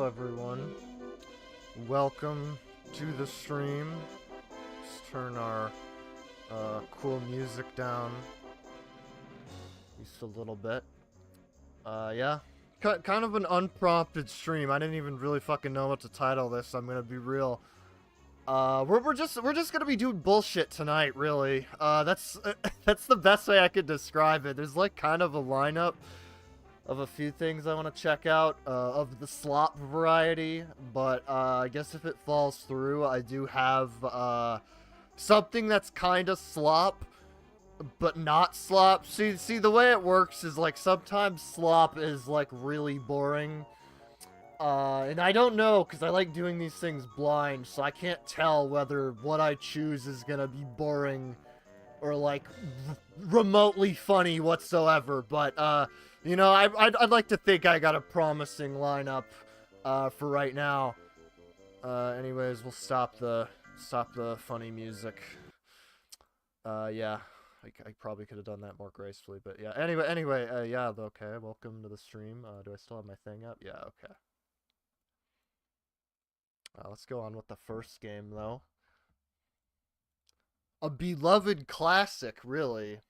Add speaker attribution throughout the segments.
Speaker 1: Hello everyone. Welcome to the stream. Let's turn our cool music down just a little bit. Yeah. Kind of an unprompted stream. I didn't even really fucking know what to title this. I'm gonna be real. We're just gonna be doing bullshit tonight, really. That's that's the best way I could describe it. There's like kind of a lineup of a few things I want to check out of the slop variety, but I guess if it falls through, I do have something that's kind of slop, but not slop. See, the way it works is like sometimes slop is like really boring. And I don't know, because I like doing these things blind, so I can't tell whether what I choose is gonna be boring or like remotely funny whatsoever, but you know, I'd like to think I got a promising lineup for right now. Anyways, we'll stop the funny music. Yeah, I probably could have done that more gracefully, but yeah. Anyway, yeah, okay. Welcome to the stream. Do I still have my thing up? Yeah, okay. Let's go on with the first game though. A beloved classic, really.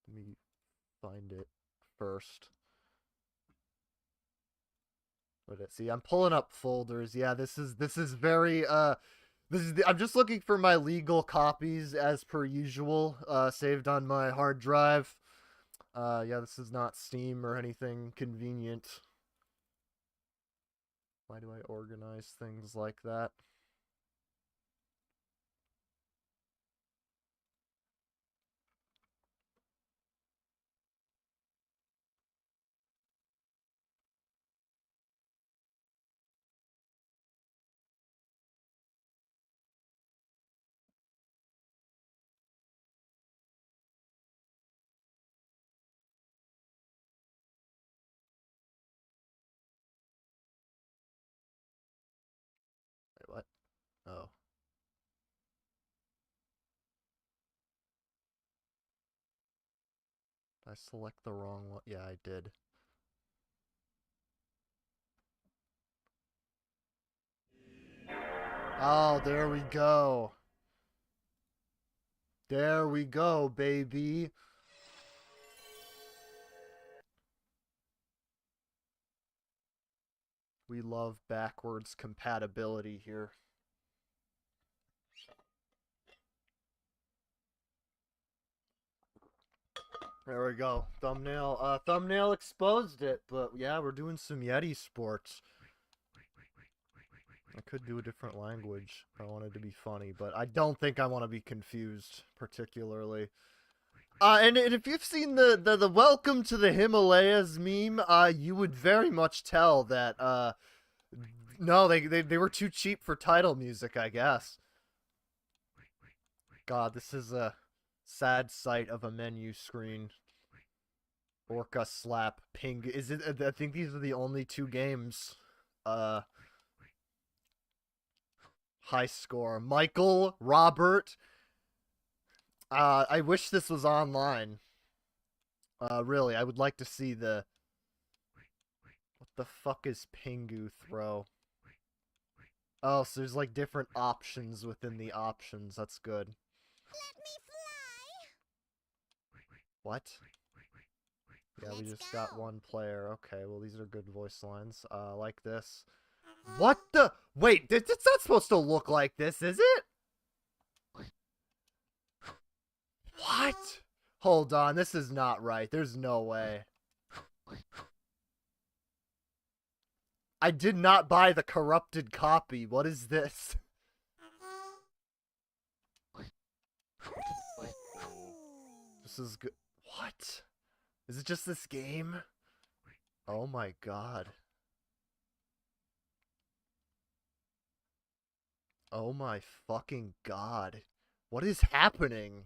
Speaker 1: Let me find it first. See, I'm pulling up folders. Yeah, this is very I'm just looking for my legal copies as per usual, saved on my hard drive. Yeah, this is not Steam or anything convenient. Why do I organize things like that? Wait, what? Oh. Did I select the wrong one? Yeah, I did. Oh, there we go. There we go, baby. We love backwards compatibility here. There we go. Thumbnail exposed it, but yeah, we're doing some Yeti sports. I could do a different language if I wanted to be funny, but I don't think I want to be confused, particularly. And if you've seen the Welcome to the Himalayas meme, you would very much tell that, no, they were too cheap for title music, I guess. God, this is a sad sight of a menu screen. Orca Slap, Ping. Is it? I think these are the only two games. High score. Michael, Robert. I wish this was online. Really, I would like to see the. What the fuck is Pingu throw? Oh, so there's like different options within the options. That's good.
Speaker 2: Let me fly.
Speaker 1: What? Yeah, we just got one player. Okay, well, these are good voice lines. Like this. What the? Wait, it's not supposed to look like this, is it? What? Hold on, this is not right. There's no way. I did not buy the corrupted copy. What is this? This is good. What? Is it just this game? Oh my god. Oh my fucking god. What is happening?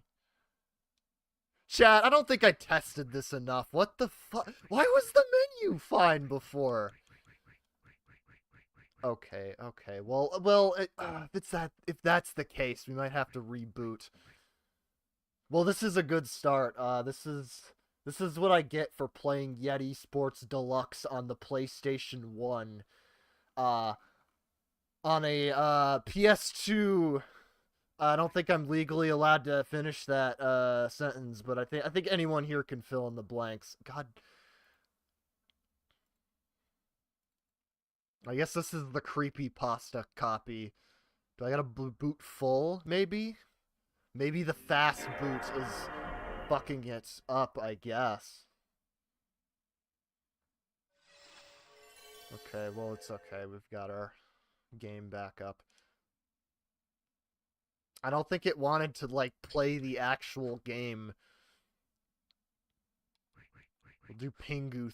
Speaker 1: Chat, I don't think I tested this enough. What the fuck? Why was the menu fine before? Okay. Well, if that's the case, we might have to reboot. Well, this is a good start. This is This is what I get for playing Yeti Sports Deluxe on the PlayStation 1. Uh, on a PS2. I don't think I'm legally allowed to finish that sentence, but I think anyone here can fill in the blanks. God. I guess this is the creepy pasta copy. Do I gotta boot full, maybe? Maybe the fast boot is fucking it up, I guess. Okay, well, it's okay. We've got our game back up. I don't think it wanted to, like, play the actual game. We'll do Pingu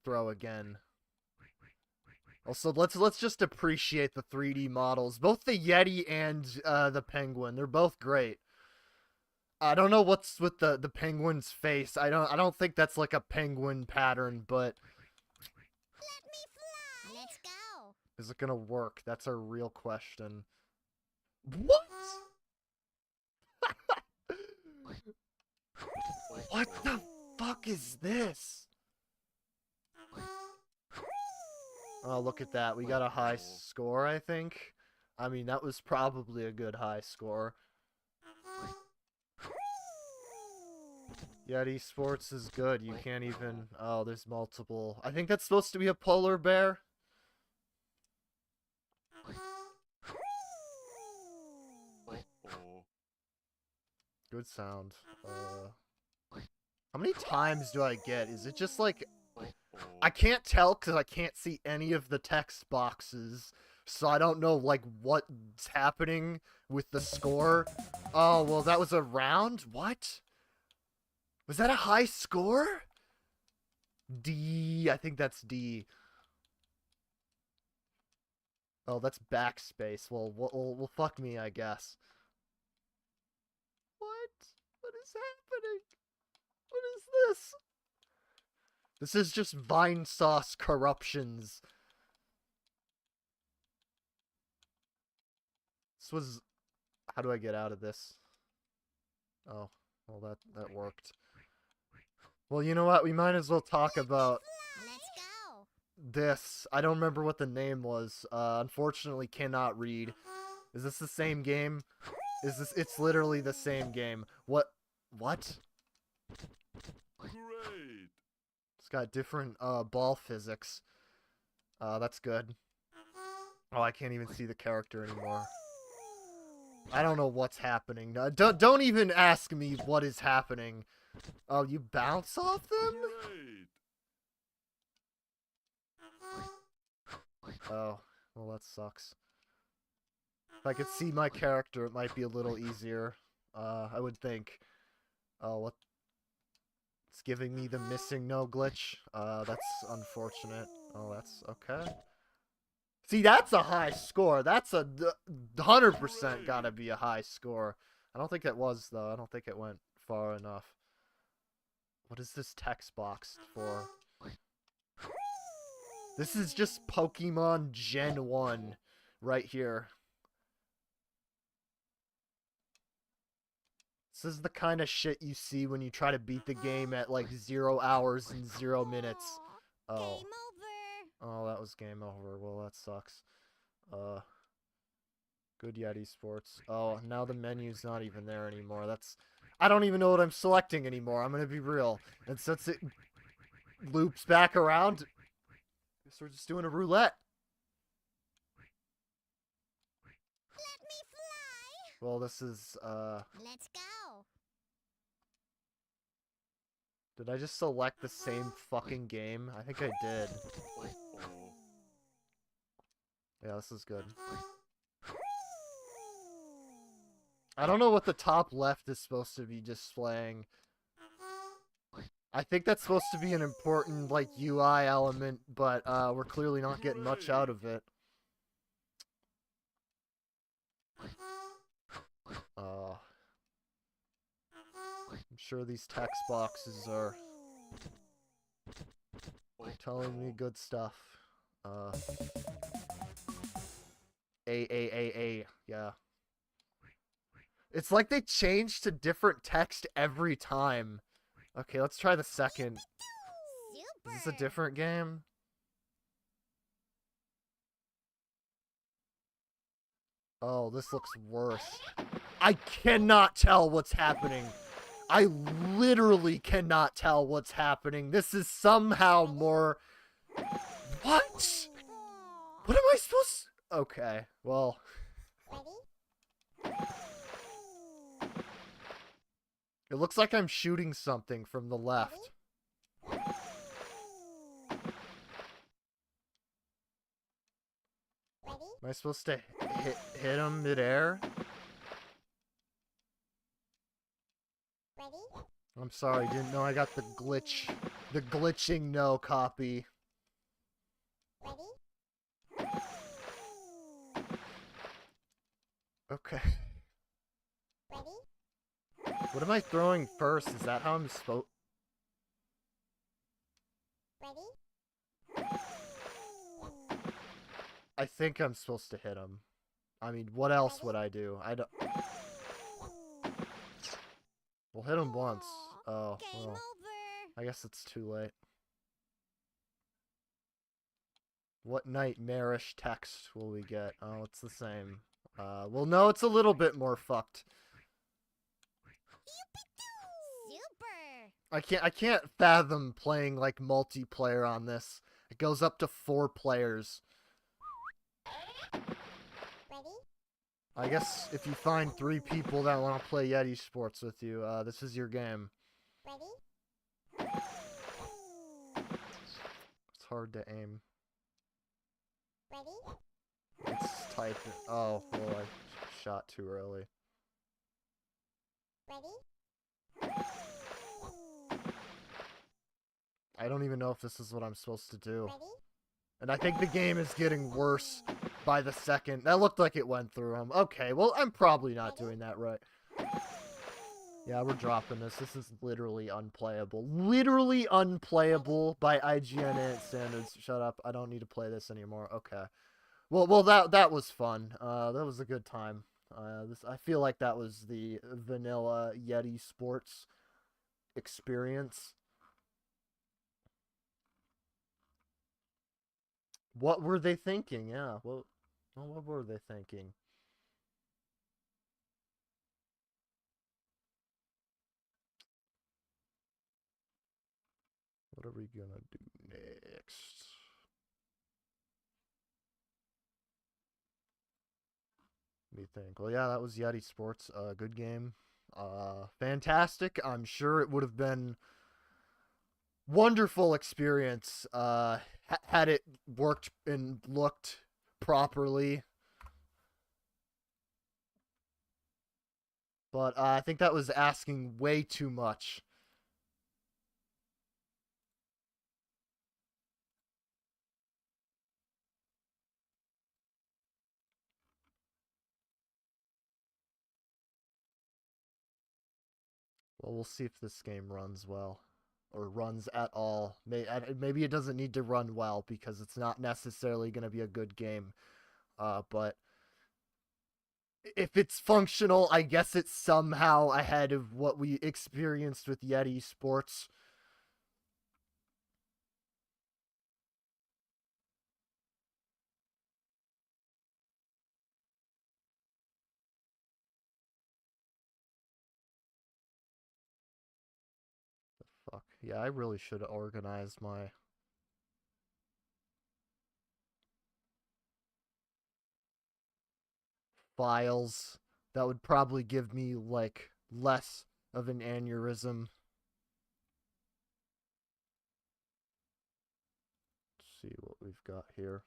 Speaker 1: throw again. Also, let's just appreciate the 3D models. Both the Yeti and the Penguin. They're both great. I don't know what's with the penguin's face. I don't think that's like a penguin pattern, but
Speaker 2: Let me fly. Let's go.
Speaker 1: is it gonna work? That's a real question. What? What the fuck is this? Oh, look at that. We got a high score, I think. I mean, that was probably a good high score. Yeti Sports is good. You can't even... Oh, there's multiple. I think that's supposed to be a polar bear. Good sound. How many times do I get? Is it just like... I can't tell because I can't see any of the text boxes. So I don't know, like, what's happening with the score. Oh, well, that was a round? What? Was that a high score? D. I think that's D. Oh, that's backspace. Well, fuck me, I guess. What? What is happening? What is this? This is just Vine Sauce Corruptions. This was... How do I get out of this? Oh, well, that worked. Well, you know what? We might as well talk about
Speaker 2: Let's go.
Speaker 1: this. I don't remember what the name was. Unfortunately, cannot read. Is this the same game? Is this? It's literally the same game. What? What?
Speaker 3: Great.
Speaker 1: It's got different ball physics. That's good. Oh, I can't even see the character anymore. I don't know what's happening. Don't even ask me what is happening. Oh, you bounce off them?
Speaker 3: Great.
Speaker 1: Oh, well, that sucks. If I could see my character, it might be a little easier. I would think. Oh, what? It's giving me the missing no glitch. That's unfortunate. Oh, that's okay. See, that's a high score. That's a 100% gotta be a high score. I don't think it was, though. I don't think it went far enough. What is this text box for? This is just Pokemon Gen 1 right here. This is the kind of shit you see when you try to beat the game at like 0 hours and 0 minutes. Oh.
Speaker 2: Game over.
Speaker 1: Oh, that was game over. Well, that sucks. Good Yeti Sports. Oh, now the menu's not even there anymore. That's... I don't even know what I'm selecting anymore. I'm gonna be real. And since it loops back around, I guess we're just doing a roulette.
Speaker 2: Let me fly.
Speaker 1: Well, this is,
Speaker 2: Let's go.
Speaker 1: did I just select the same fucking game? I think I did. Yeah, this is good. I don't know what the top left is supposed to be displaying. I think that's supposed to be an important, like, UI element, but, we're clearly not getting much out of it. I'm sure these text boxes are telling me good stuff. A, yeah. It's like they change to different text every time. Okay, let's try the second.
Speaker 2: Super.
Speaker 1: Is this a different game? Oh, this looks worse. I cannot tell what's happening. I literally cannot tell what's happening. This is somehow more... What? What am I supposed to... Okay, well...
Speaker 2: Ready?
Speaker 1: It looks like I'm shooting something from the left.
Speaker 2: Ready?
Speaker 1: Am I supposed to hit him midair?
Speaker 2: Ready?
Speaker 1: I'm sorry, didn't know I got the glitch. The glitching no copy.
Speaker 2: Ready?
Speaker 1: Okay.
Speaker 2: Ready?
Speaker 1: What am I throwing first? Is that how I'm supposed...
Speaker 2: Ready?
Speaker 1: I think I'm supposed to hit him. I mean, what else would I do? I don't... We'll hit him once. Oh,
Speaker 2: Game
Speaker 1: well.
Speaker 2: over.
Speaker 1: I guess it's too late. What nightmarish text will we get? Oh, it's the same. Well, no, it's a little bit more fucked.
Speaker 2: Super.
Speaker 1: I can't fathom playing, like, multiplayer on this. It goes up to 4 players.
Speaker 2: Ready?
Speaker 1: I guess if you find 3 people that want to play Yeti Sports with you, this is your game.
Speaker 2: Ready?
Speaker 1: It's hard to aim.
Speaker 2: Ready?
Speaker 1: It's typing. Oh, well, I shot too early.
Speaker 2: Ready?
Speaker 1: I don't even know if this is what I'm supposed to do.
Speaker 2: Ready?
Speaker 1: And I think the game is getting worse by the second. That looked like it went through him. Okay, well, I'm probably not doing that right. Yeah, we're dropping this. This is literally unplayable. Literally unplayable by IGN standards. Shut up. I don't need to play this anymore. Okay. Well, that was fun. That was a good time. I feel like that was the vanilla Yeti Sports experience. What were they thinking? Yeah, well, what were they thinking? What are we gonna do next? Let me think. Well, yeah, that was Yeti Sports. Good game. Fantastic. I'm sure it would have been wonderful experience had it worked and looked properly. But I think that was asking way too much. Well, we'll see if this game runs well. Or runs at all. Maybe it doesn't need to run well because it's not necessarily going to be a good game. But if it's functional, I guess it's somehow ahead of what we experienced with Yeti Sports. Fuck. Yeah, I really should organize my... files. That would probably give me, like, less of an aneurysm. Let's see what we've got here.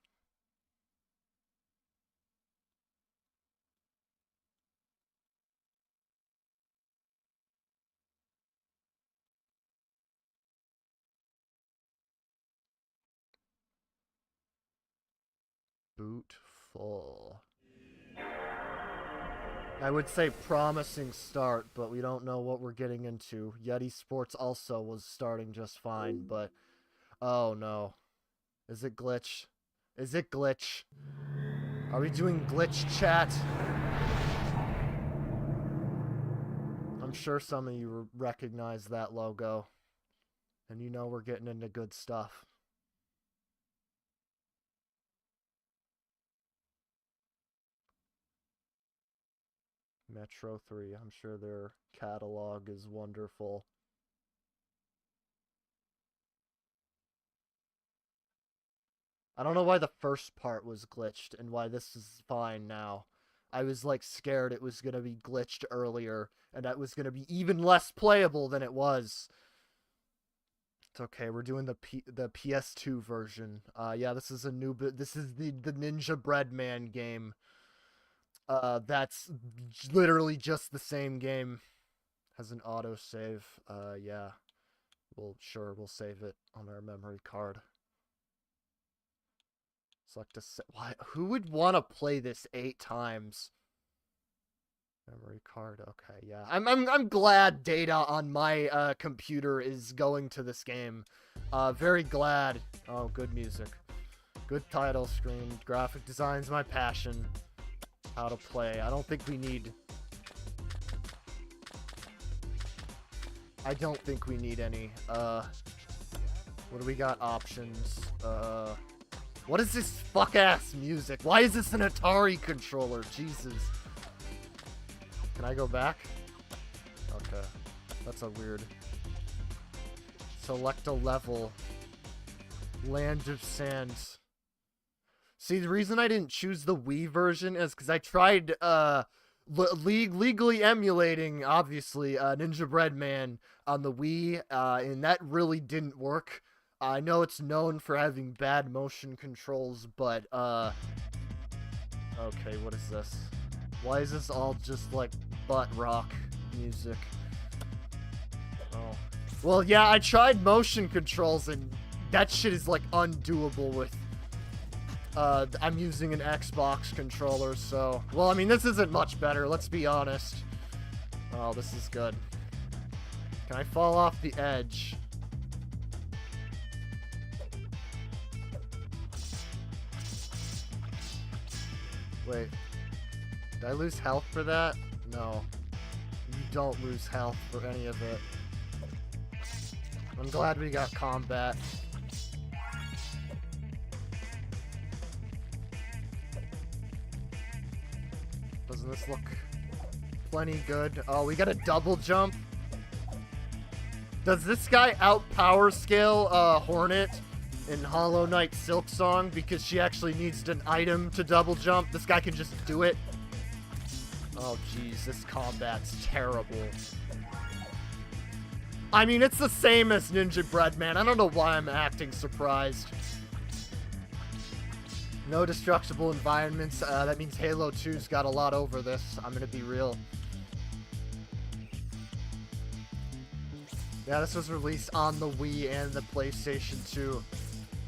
Speaker 1: Boot full. I would say promising start, but we don't know what we're getting into. Yeti Sports also was starting just fine, but... Oh, no. Is it glitch? Is it glitch? Are we doing glitch chat? I'm sure some of you recognize that logo. And you know we're getting into good stuff. Metro 3, I'm sure their catalog is wonderful. I don't know why the first part was glitched and why this is fine now. I was like scared it was gonna be glitched earlier and that was gonna be even less playable than it was. It's okay, we're doing the PS2 version. Yeah, this is this is the Ninja Breadman game. That's literally just the same game. Has an autosave. Yeah. We'll save it on our memory card. Select a set. Why? Who would want to play this 8 times? Memory card. Okay, yeah. I'm glad data on my computer is going to this game. Very glad. Oh, good music. Good title screen. Graphic design's my passion. How to play. I don't think we need. I don't think we need any. What do we got? Options. What is this fuck-ass music? Why is this an Atari controller? Jesus. Can I go back? Okay. That's a weird... Select a level. Land of Sands. See, the reason I didn't choose the Wii version is because I tried, legally emulating, obviously, Ninja Breadman on the Wii, and that really didn't work. I know it's known for having bad motion controls, but, okay, what is this? Why is this all just, like, butt rock music? Oh. Well, yeah, I tried motion controls, and that shit is, like, undoable with, I'm using an Xbox controller, so... Well, I mean, this isn't much better, let's be honest. Oh, this is good. Can I fall off the edge? Wait. Did I lose health for that? No. You don't lose health for any of it. I'm glad we got combat. Doesn't this look plenty good? Oh, we got a double jump. Does this guy outpower scale Hornet in Hollow Knight Silksong because she actually needs an item to double jump? This guy can just do it. Oh jeez, this combat's terrible. I mean, it's the same as Ninja Breadman. I don't know why I'm acting surprised. No destructible environments. That means Halo 2's got a lot over this. I'm gonna be real. Yeah, this was released on the Wii and the PlayStation 2.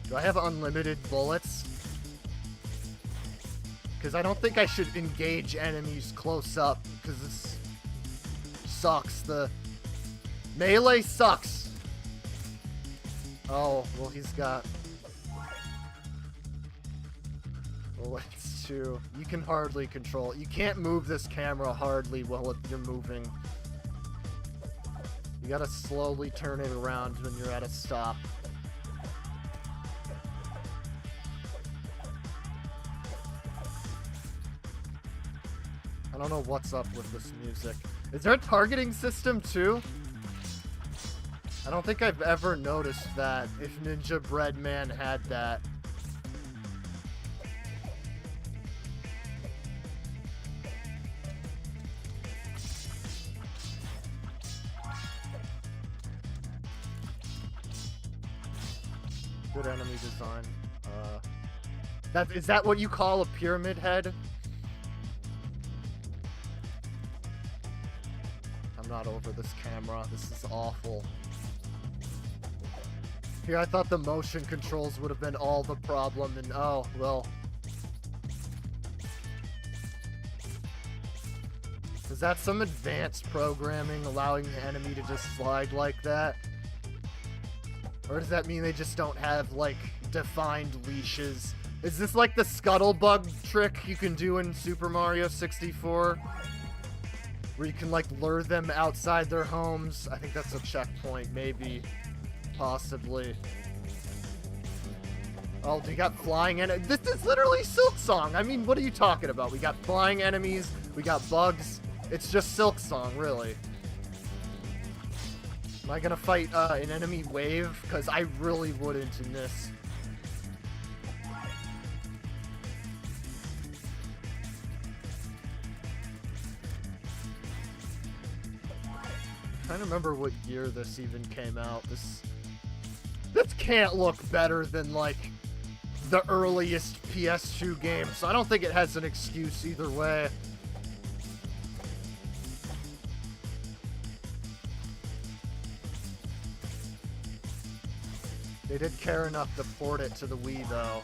Speaker 1: Do I have unlimited bullets? Because I don't think I should engage enemies close up, because this sucks. The melee sucks. Oh, well, he's got bullets too. You can hardly control it. You can't move this camera hardly while you're moving. You gotta slowly turn it around when you're at a stop. I don't know what's up with this music. Is there a targeting system too? I don't think I've ever noticed that, if Ninja Breadman had that. Good enemy design. Is that what you call a pyramid head? I'm not over this camera. This is awful. Here, I thought the motion controls would have been all the problem, and oh, well. Is that some advanced programming allowing the enemy to just slide like that? Or does that mean they just don't have, like, defined leashes? Is this like the scuttlebug trick you can do in Super Mario 64? Where you can, like, lure them outside their homes? I think that's a checkpoint, maybe. possibly. Oh, we got flying enemies. This is literally Silk Song. I mean, what are you talking about? We got flying enemies. We got bugs. It's just Silk Song, really. Am I gonna fight an enemy wave? Because I really wouldn't in this. I'm trying to remember what year this even came out. This can't look better than, like, the earliest PS2 game, so I don't think it has an excuse either way. They did care enough to port it to the Wii, though.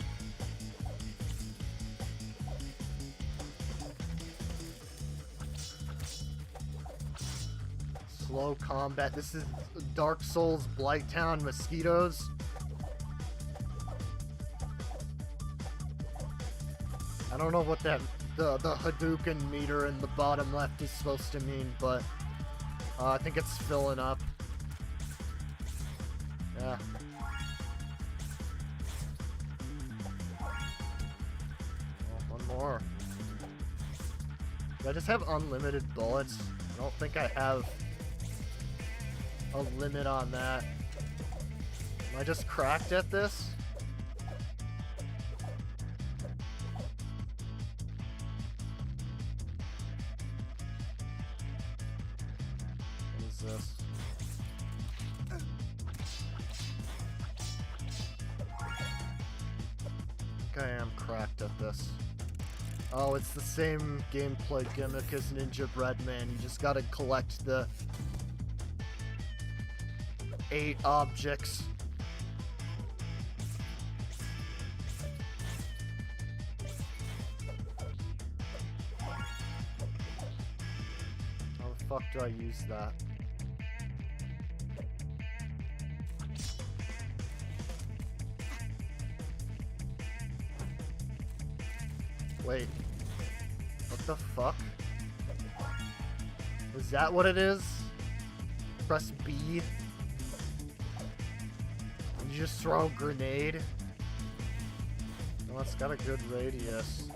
Speaker 1: Slow combat. This is Dark Souls Blighttown Mosquitoes. I don't know what that the Hadouken meter in the bottom left is supposed to mean, but I think it's filling up. Yeah. Oh, one more. Do I just have unlimited bullets? I don't think I have a limit on that. Am I just cracked at this? What is this? I think I am cracked at this. Oh, it's the same gameplay gimmick as Ninja Bread Man. You just gotta collect the 8 objects. How the fuck do I use that? Wait. What the fuck? Is that what it is? Press B. You just throw a grenade. Oh, it's got a good radius.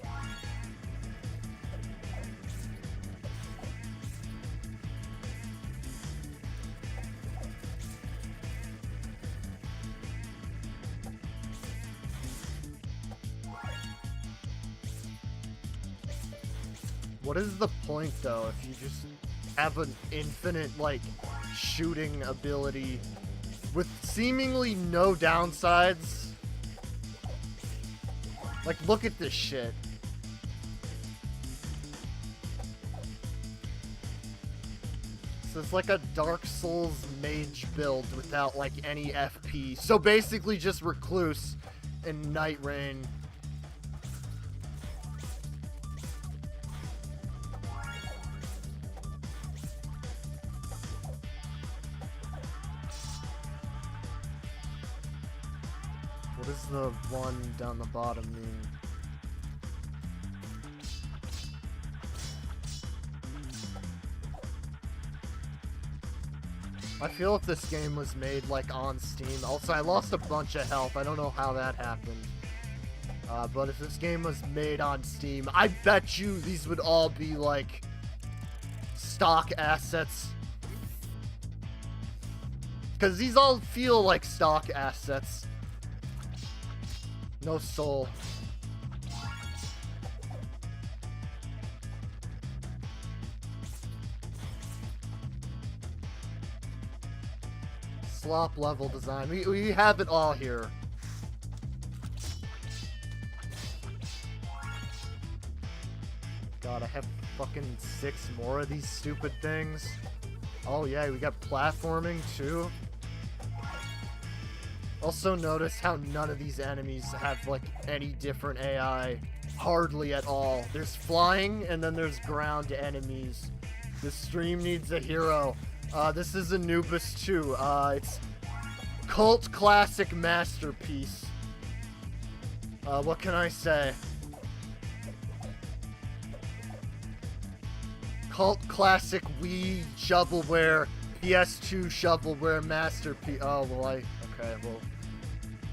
Speaker 1: What is the point, though, if you just have an infinite, like, shooting ability with seemingly no downsides? Like, look at this shit. So it's like a Dark Souls mage build without, like, any FP. So basically just Recluse and Night Rain. What does the one down the bottom mean? I feel if this game was made, like, on Steam. Also, I lost a bunch of health. I don't know how that happened. But if this game was made on Steam, I bet you these would all be, like, stock assets. Because these all feel like stock assets. No soul. Slop level design. We have it all here. God, I have fucking 6 more of these stupid things. Oh yeah, we got platforming too. Also notice how none of these enemies have, like, any different AI. Hardly at all. There's flying, and then there's ground enemies. This stream needs a hero. This is Anubis 2. It's cult classic masterpiece. What can I say? Cult classic Wii shovelware, PS2 shovelware masterpiece. Oh, well, okay. Okay, well,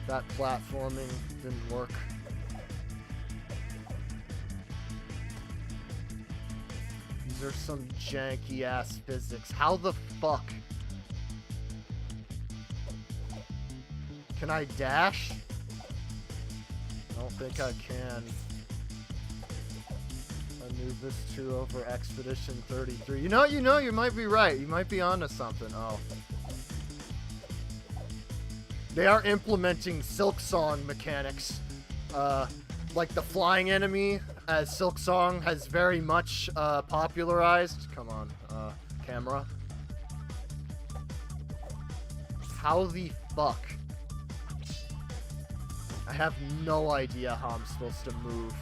Speaker 1: that platforming didn't work. These are some janky-ass physics. How the fuck? Can I dash? I don't think I can. Anubis 2 over Expedition 33. You might be right. You might be onto something. Oh. They are implementing Silksong mechanics. Like the flying enemy, as Silksong has very much popularized. Come on, camera. How the fuck? I have no idea how I'm supposed to move.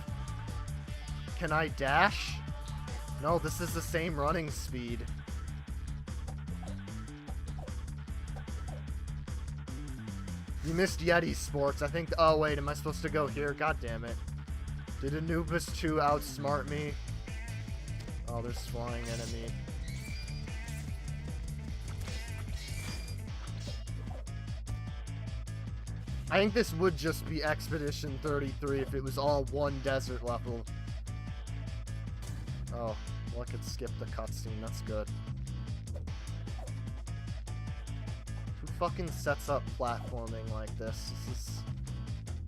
Speaker 1: Can I dash? No, this is the same running speed. You missed Yeti Sports. I think... Oh, wait. Am I supposed to go here? God damn it. Did Anubis 2 outsmart me? Oh, there's flying enemy. I think this would just be Expedition 33 if it was all one desert level. Oh, well, I could skip the cutscene. That's good. Who fucking sets up platforming like this? This is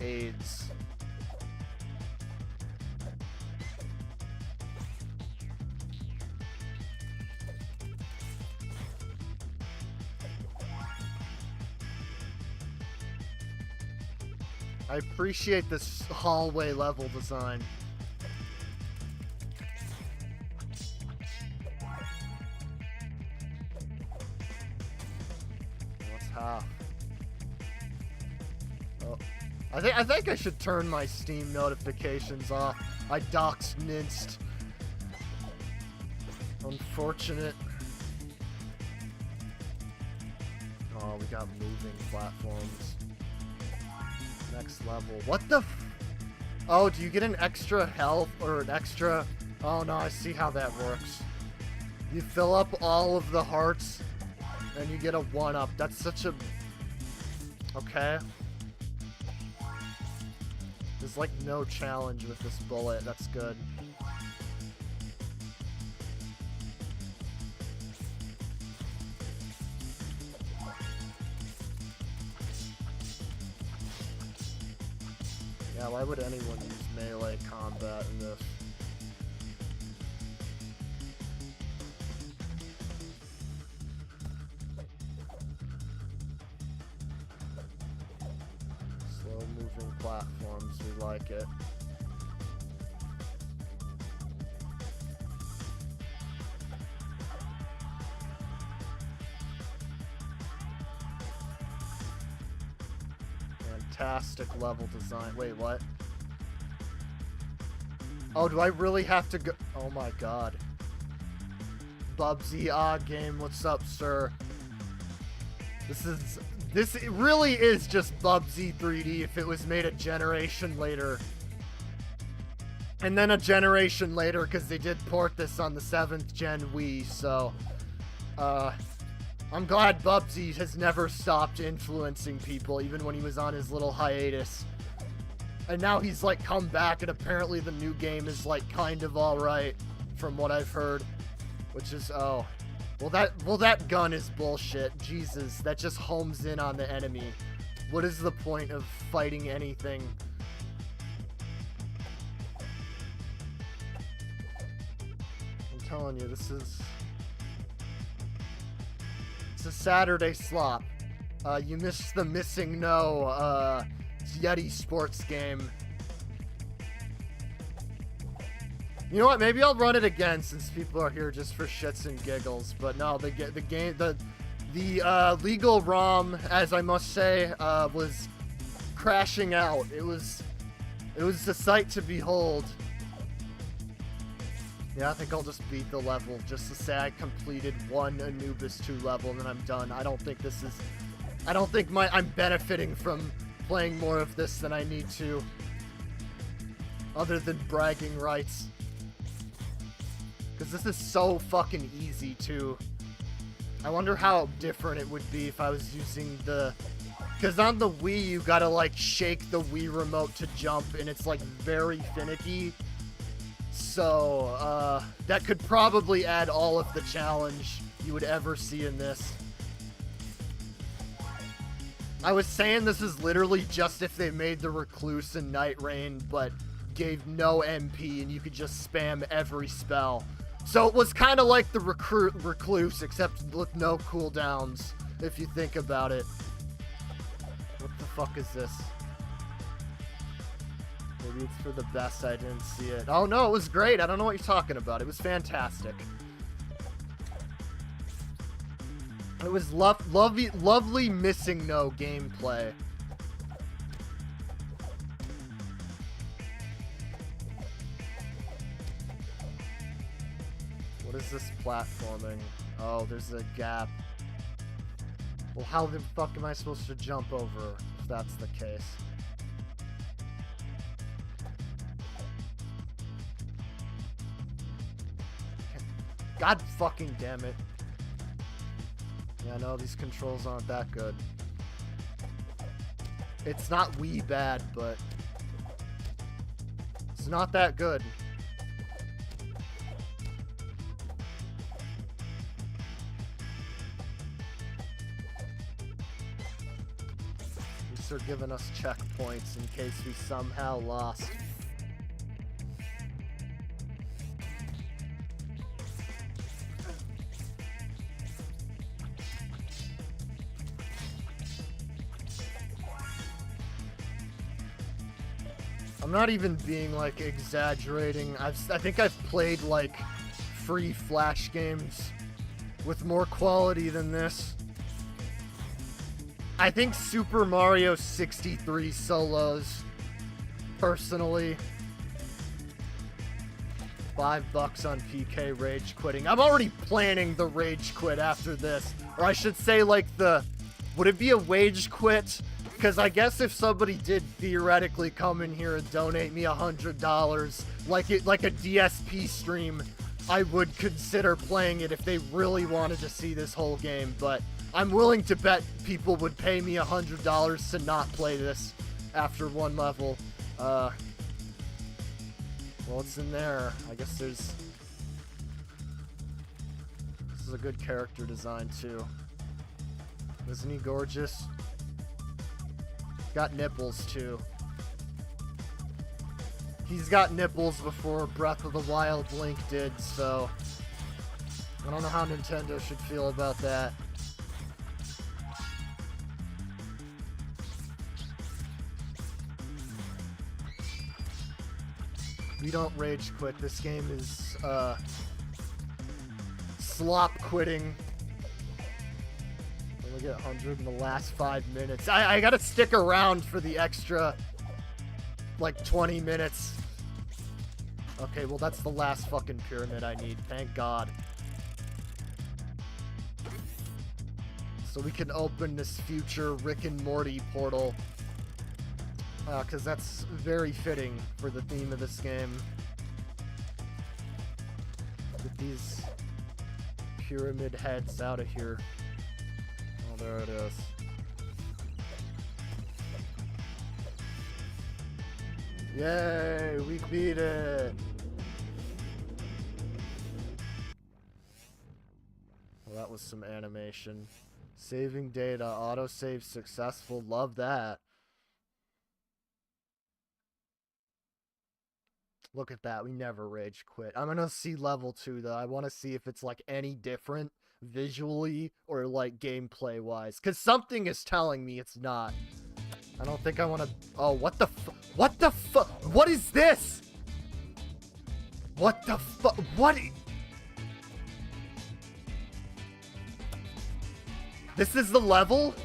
Speaker 1: AIDS. I appreciate this hallway level design. What's half? Oh, I think I should turn my Steam notifications off. I doxed Minced. Unfortunate. Oh, we got moving platforms. Next level. What the Oh, do you get an extra health or an extra... Oh no, I see how that works. You fill up all of the hearts and you get a 1-up. That's such a... Okay. There's like no challenge with this bullet. That's good. Yeah, why would anyone use melee combat in this? Slow moving platforms, we like it. Fantastic level design. Wait, what? Oh, do I really have to go? Oh my god. Bubsy game, what's up, sir? This really is just Bubsy 3D if it was made a generation later. And then a generation later, because they did port this on the 7th gen Wii, so... I'm glad Bubsy has never stopped influencing people, even when he was on his little hiatus. And now he's, like, come back, and apparently the new game is, like, kind of alright, from what I've heard. Which is, oh. Well, that gun is bullshit. Jesus, that just homes in on the enemy. What is the point of fighting anything? I'm telling you, this is... It's a Saturday slop. You missed the Missing No, Yeti Sports game. You know what? Maybe I'll run it again since people are here just for shits and giggles. But no, the legal ROM, as I must say, was crashing out. It was a sight to behold. Yeah, I think I'll just beat the level just to say I completed one Anubis 2 level and then I'm done. I don't think I'm benefiting from playing more of this than I need to. Other than bragging rights. Because this is so fucking easy, too. I wonder how different it would be if I was using the Because on the Wii, you gotta, like, shake the Wii remote to jump, and it's, like, very finicky. So, that could probably add all of the challenge you would ever see in this. I was saying this is literally just if they made the Recluse and Night Rain, but gave no MP, and you could just spam every spell. So it was kind of like the Recluse, except with no cooldowns, if you think about it. What the fuck is this? Maybe it's for the best I didn't see it. Oh no, it was great. I don't know what you're talking about. It was fantastic. It was lovely missing no gameplay. What is this platforming? Oh, there's a gap. Well, how the fuck am I supposed to jump over if that's the case? God fucking damn it. Yeah, no, these controls aren't that good. It's not Wii bad, but it's not that good. These are giving us checkpoints in case we somehow lost. I'm not even being, like, exaggerating. I think I've played, like, free Flash games with more quality than this. I think Super Mario 63 solos, personally. $5 on PK rage quitting. I'm already planning the rage quit after this. Or I should say, like, would it be a wage quit? Because I guess if somebody did theoretically come in here and donate me $100, like a DSP stream, I would consider playing it if they really wanted to see this whole game. But I'm willing to bet people would pay me $100 to not play this after one level. Well, what's in there? I guess there's... This is a good character design, too. Isn't he gorgeous? Got nipples, too. He's got nipples before Breath of the Wild Link did, so... I don't know how Nintendo should feel about that. We don't rage quit. This game is, slop quitting. Only get 100 in the last 5 minutes. I gotta stick around for the extra, like, 20 minutes. Okay, well, that's the last fucking pyramid I need. Thank God. So we can open this future Rick and Morty portal. Because that's very fitting for the theme of this game. Get these pyramid heads out of here. Oh, there it is. Yay, we beat it! Well, that was some animation. Saving data, autosave successful, love that. Look at that, we never rage quit. I'm gonna see level 2 though. I want to see if it's like any different visually or like gameplay wise. Cause something is telling me it's not. I don't think I want to. Oh, what the what the fuck? What is this? What the fuck? What? This is the level?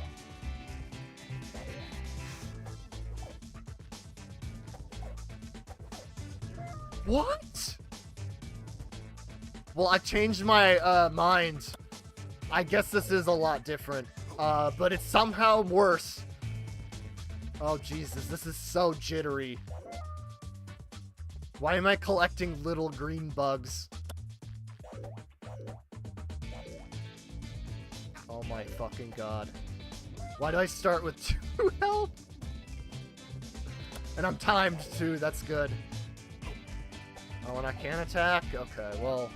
Speaker 1: What? Well, I changed my mind. I guess this is a lot different. But it's somehow worse. Oh, Jesus, this is so jittery. Why am I collecting little green bugs? Oh my fucking God. Why do I start with 2 health? And I'm timed too, that's good. Oh, and I can't attack? Okay, well.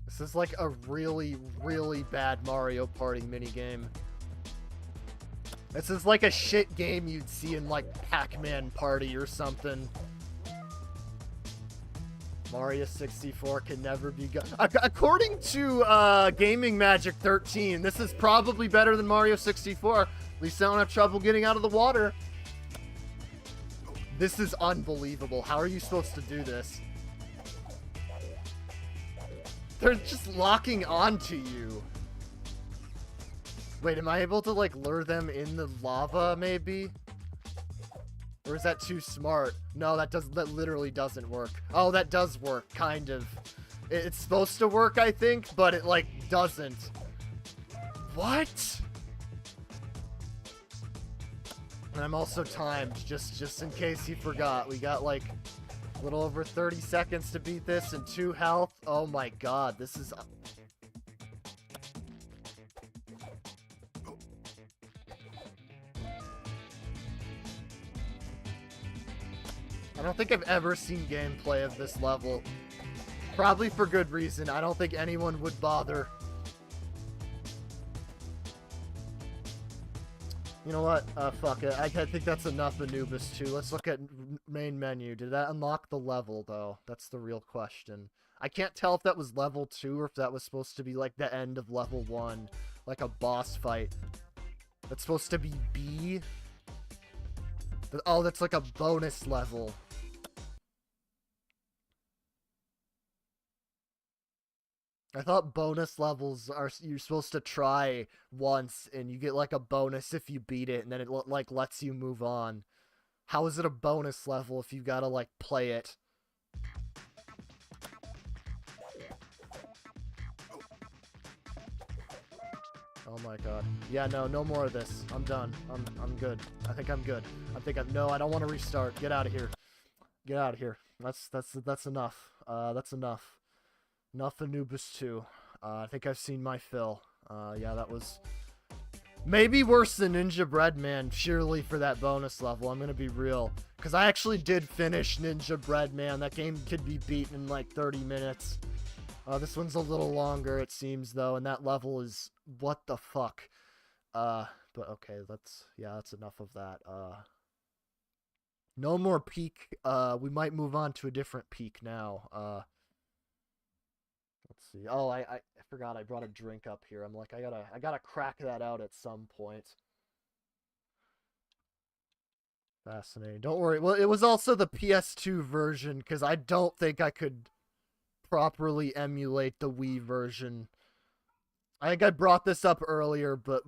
Speaker 1: This is like a really, really bad Mario Party minigame. This is like a shit game you'd see in like Pac-Man Party or something. Mario 64 can never be good. According to Gaming Magic 13, this is probably better than Mario 64. At least I don't have trouble getting out of the water. This is unbelievable. How are you supposed to do this? They're just locking onto you. Wait, am I able to, like, lure them in the lava, maybe? Or is that too smart? No, that literally doesn't work. Oh, that does work, kind of. It's supposed to work, I think, but it, like, doesn't. What? And I'm also timed, just in case you forgot. We got, like, a little over 30 seconds to beat this and 2 health. Oh my god, this is... I don't think I've ever seen gameplay of this level. Probably for good reason. I don't think anyone would bother. You know what? Fuck it. I think that's enough Anubis 2. Let's look at main menu. Did that unlock the level, though? That's the real question. I can't tell if that was level 2 or if that was supposed to be, like, the end of level 1. Like a boss fight. That's supposed to be B? Oh, that's like a bonus level. I thought bonus levels are you're supposed to try once and you get like a bonus if you beat it and then it like lets you move on. How is it a bonus level if you gotta like play it? Oh my god. Yeah, no more of this. I'm done. I'm good. I think I'm good. No, I don't want to restart. Get out of here. Get out of here. That's enough. That's enough. Enough Anubis 2. I think I've seen my fill. Yeah, that was maybe worse than Ninja Breadman, surely, for that bonus level. I'm gonna be real. Because I actually did finish Ninja Breadman. That game could be beaten in like 30 minutes. This one's a little longer, it seems, though, and that level is... what the fuck? But okay, that's enough of that. No more peak. We might move on to a different peak now. Let's see. Oh, I forgot I brought a drink up here. I'm like, I gotta crack that out at some point. Fascinating. Don't worry. Well, it was also the PS2 version, because I don't think I could properly emulate the Wii version. I think I brought this up earlier, but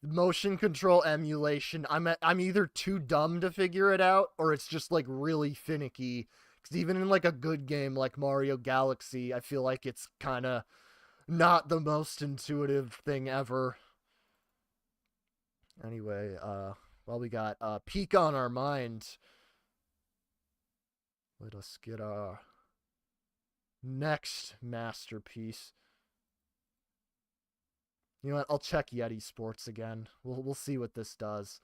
Speaker 1: motion control emulation, I'm either too dumb to figure it out, or it's just like really finicky. Because even in like a good game like Mario Galaxy, I feel like it's kind of not the most intuitive thing ever. Anyway, well, we got Peak on our mind. Let us get our next masterpiece. You know what? I'll check Yeti Sports again. We'll see what this does.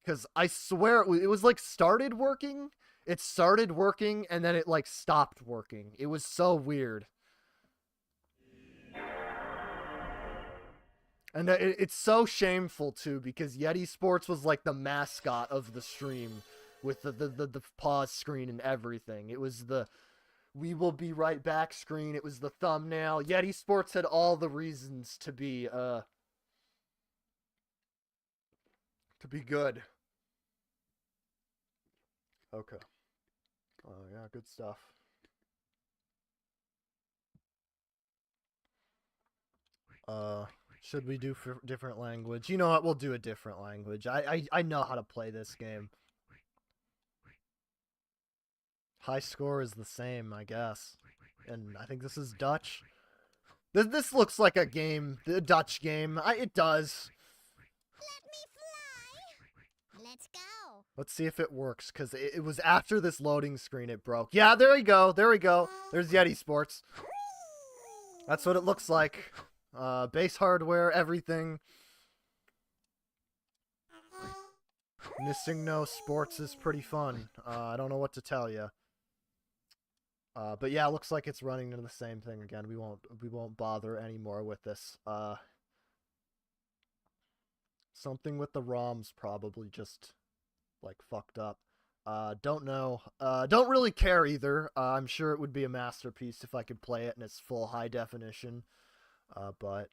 Speaker 1: Because I swear it was like started working. It started working and then it like stopped working. It was so weird. And it's so shameful too, because Yeti Sports was like the mascot of the stream with the pause screen and everything. It was the "we will be right back" screen. It was the thumbnail. Yeti Sports had all the reasons to be good. Okay. Oh yeah, good stuff. Should we do for different language? You know what? We'll do a different language. I know how to play this game. High score is the same, I guess. And I think this is Dutch. This looks like a game, the Dutch game. It does.
Speaker 2: Let me fly. Let's go.
Speaker 1: Let's see if it works, because it was after this loading screen it broke. Yeah, there we go. There we go. There's Yeti Sports. That's what it looks like. Base hardware, everything. Missing no sports is pretty fun. I don't know what to tell you. But yeah, it looks like it's running into the same thing again. We won't bother anymore with this. Something with the ROMs probably just like fucked up. Don't know. Don't really care either. I'm sure it would be a masterpiece if I could play it in its full high definition. But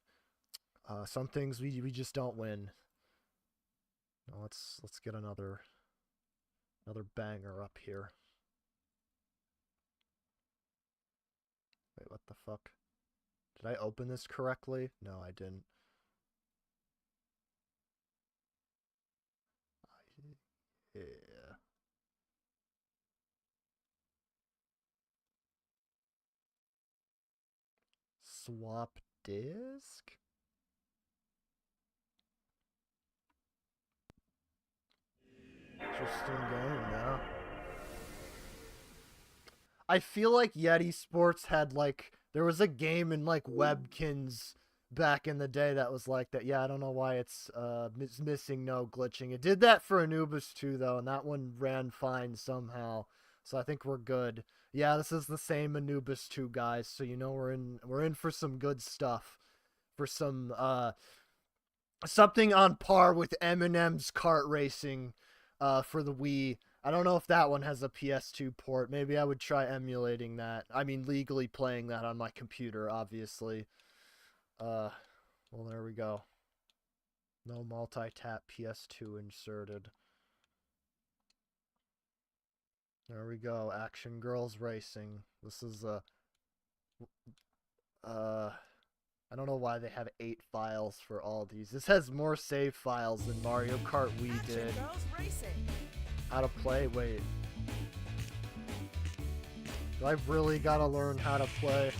Speaker 1: some things we just don't win. Now let's get another banger up here. Wait, what the fuck? Did I open this correctly? No, I didn't. Yeah. Swap disk? Interesting game, yeah. I feel like Yeti Sports had like there was a game in like Webkins back in the day that was like that. Yeah, I don't know why it's missing no glitching. It did that for Anubis 2 though, and that one ran fine somehow. So I think we're good. Yeah, this is the same Anubis 2 guys, so you know we're in for some good stuff. For some something on par with Eminem's kart racing for the Wii. I don't know if that one has a PS2 port. Maybe I would try emulating that. I mean, legally playing that on my computer, obviously. Well, there we go. No multi-tap PS2 inserted. There we go. Action Girls Racing. This is I don't know why they have 8 files for all these. This has more save files than Mario Kart Wii did. How to play? Wait. Do I really gotta learn how to play?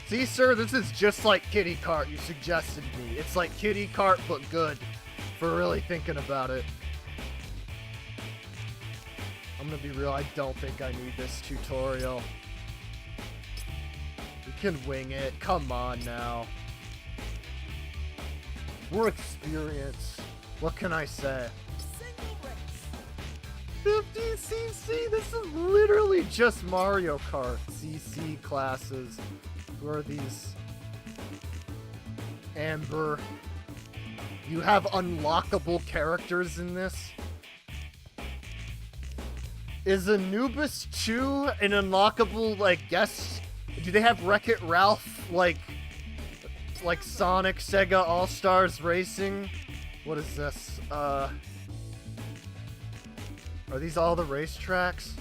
Speaker 1: See, sir, this is just like Kitty Kart you suggested me. It's like Kitty Kart, but good. For really thinking about it. I'm gonna be real, I don't think I need this tutorial. We can wing it. Come on now. We're experienced. What can I say? 50cc? This is literally just Mario Kart. CC classes. Who are these? Amber. You have unlockable characters in this? Is Anubis 2 an unlockable, like, guess? Do they have Wreck-It Ralph, like Sonic, Sega All-Stars Racing? What is this? Are these all the racetracks?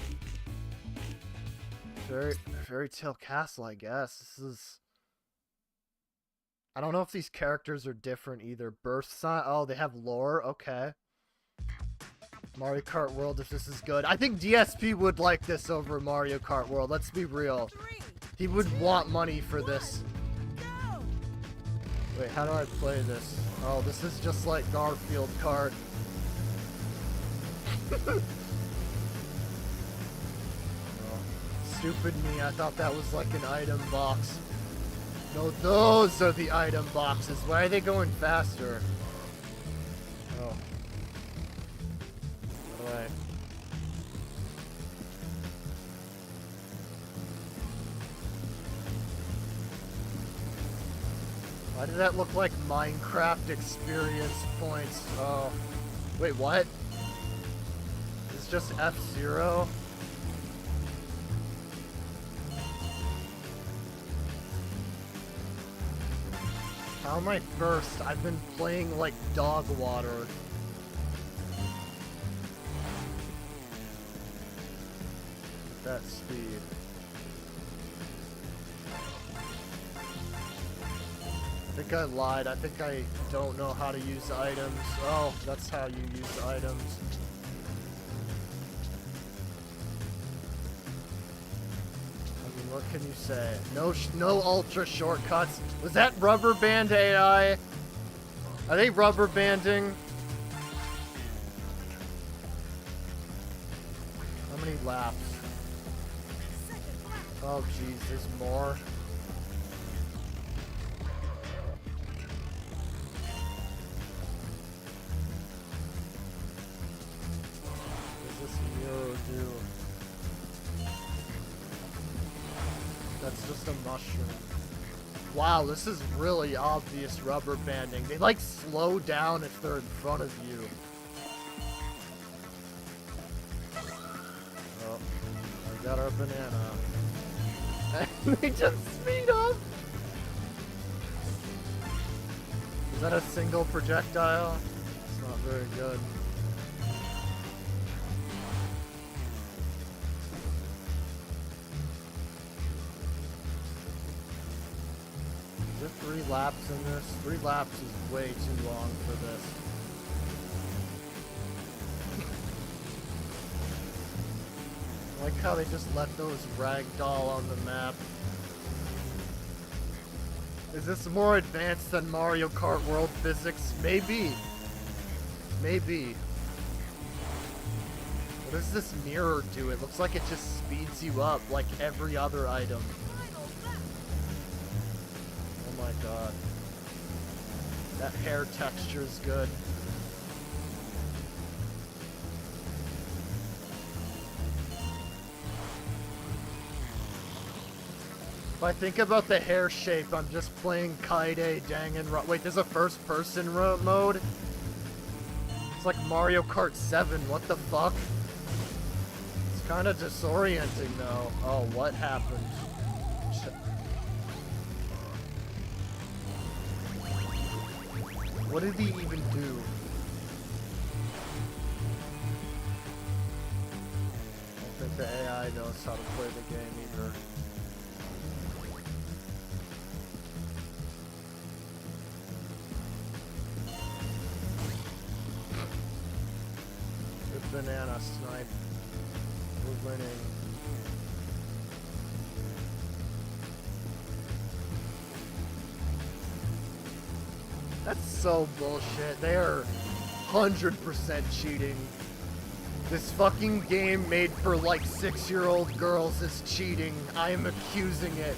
Speaker 1: Fairy Tale Castle, I guess. This is... I don't know if these characters are different either. Birth sign... Oh, they have lore? Okay. Mario Kart World, if this is good. I think DSP would like this over Mario Kart World. Let's be real. He would want money for this. Wait, how do I play this? Oh, this is just like Garfield Kart. Oh, stupid me, I thought that was like an item box. No, those are the item boxes. Why are they going faster? Oh. Alright. Why did that look like Minecraft experience points? Oh. Wait, what? It's just F-Zero? How am I first? I've been playing like dog water. At that speed. I think I lied. I think I don't know how to use items. Oh, that's how you use items. I mean, what can you say? No ultra shortcuts. Was that rubber band AI? Are they rubber banding? How many laps? Oh jeez, there's more. What does this mirror do? That's just a mushroom. Wow, this is really obvious rubber banding. They like slow down if they're in front of you. Oh, I got our banana. And they just speed up! Is that a single projectile? It's not very good. Is there 3 laps in this? 3 laps is way too long for this. I like how they just let those ragdoll on the map. Is this more advanced than Mario Kart World Physics? Maybe. Maybe. What does this mirror do? It looks like it just speeds you up like every other item. Oh my god. That hair texture is good. If I think about the hair shape, I'm just playing Kaide, Danganronpa. Wait, there's a first-person mode? It's like Mario Kart 7, what the fuck? It's kind of disorienting, though. Oh, what happened? What did he even do? I don't think the AI knows how to play the game either. Banana snipe. We're winning. That's so bullshit. They are 100% cheating. This fucking game made for like 6-year-old girls is cheating. I am accusing it.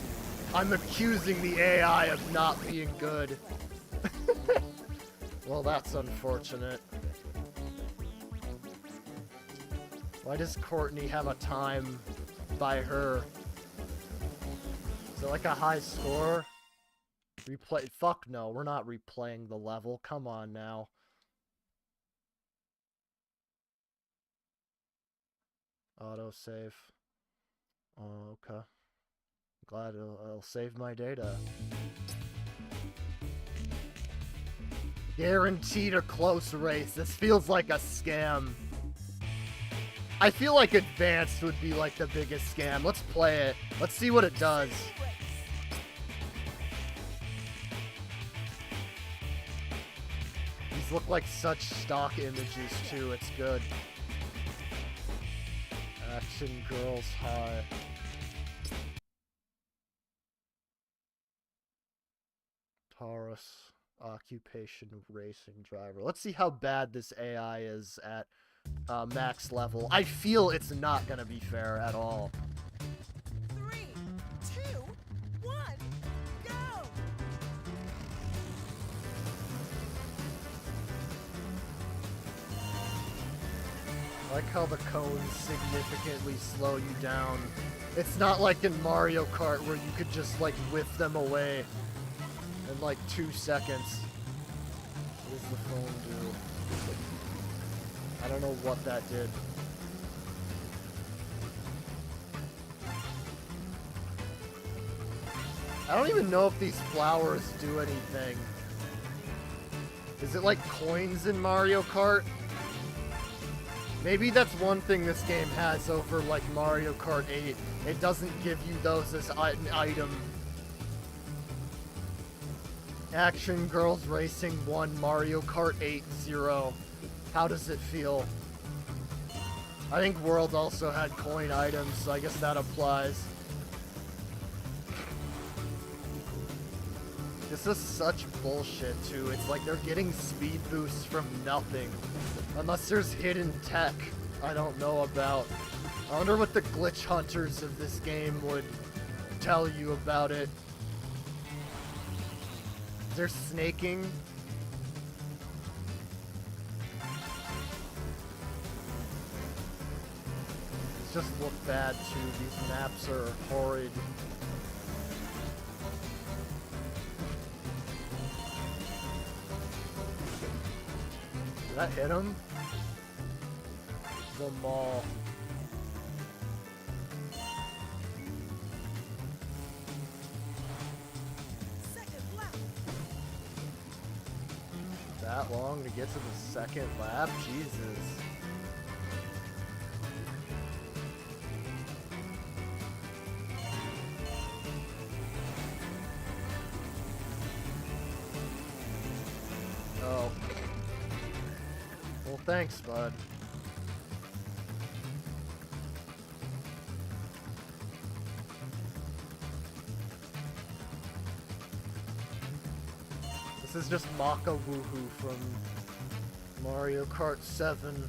Speaker 1: I'm accusing the AI of not being good. Well, that's unfortunate. Why does Courtney have a time by her? Is it like a high score? Replay? Fuck no, we're not replaying the level. Come on now. Autosave. Oh, okay. Glad it'll save my data. Guaranteed a close race. This feels like a scam. I feel like Advanced would be like the biggest scam. Let's play it. Let's see what it does. These look like such stock images too. It's good. Action Girls High. Taurus. Occupation racing driver. Let's see how bad this AI is at max level. I feel it's not gonna be fair at all.
Speaker 2: 3, 2, 1, go!
Speaker 1: I like how the cones significantly slow you down. It's not like in Mario Kart where you could just like whip them away in like 2 seconds. What does the phone do? I don't know what that did. I don't even know if these flowers do anything. Is it like coins in Mario Kart? Maybe that's one thing this game has over like Mario Kart 8. It doesn't give you those as an item. Action Girls Racing 1, Mario Kart 8 0. How does it feel? I think World also had coin items, so I guess that applies. This is such bullshit, too. It's like they're getting speed boosts from nothing. Unless there's hidden tech I don't know about. I wonder what the glitch hunters of this game would tell you about it. Is there snaking? These just look bad too. These maps are horrid. Did that hit him? The mall. That long to get to the second lap? Jesus. Oh. Well, thanks, bud. This is just Maka Woohoo from Mario Kart 7.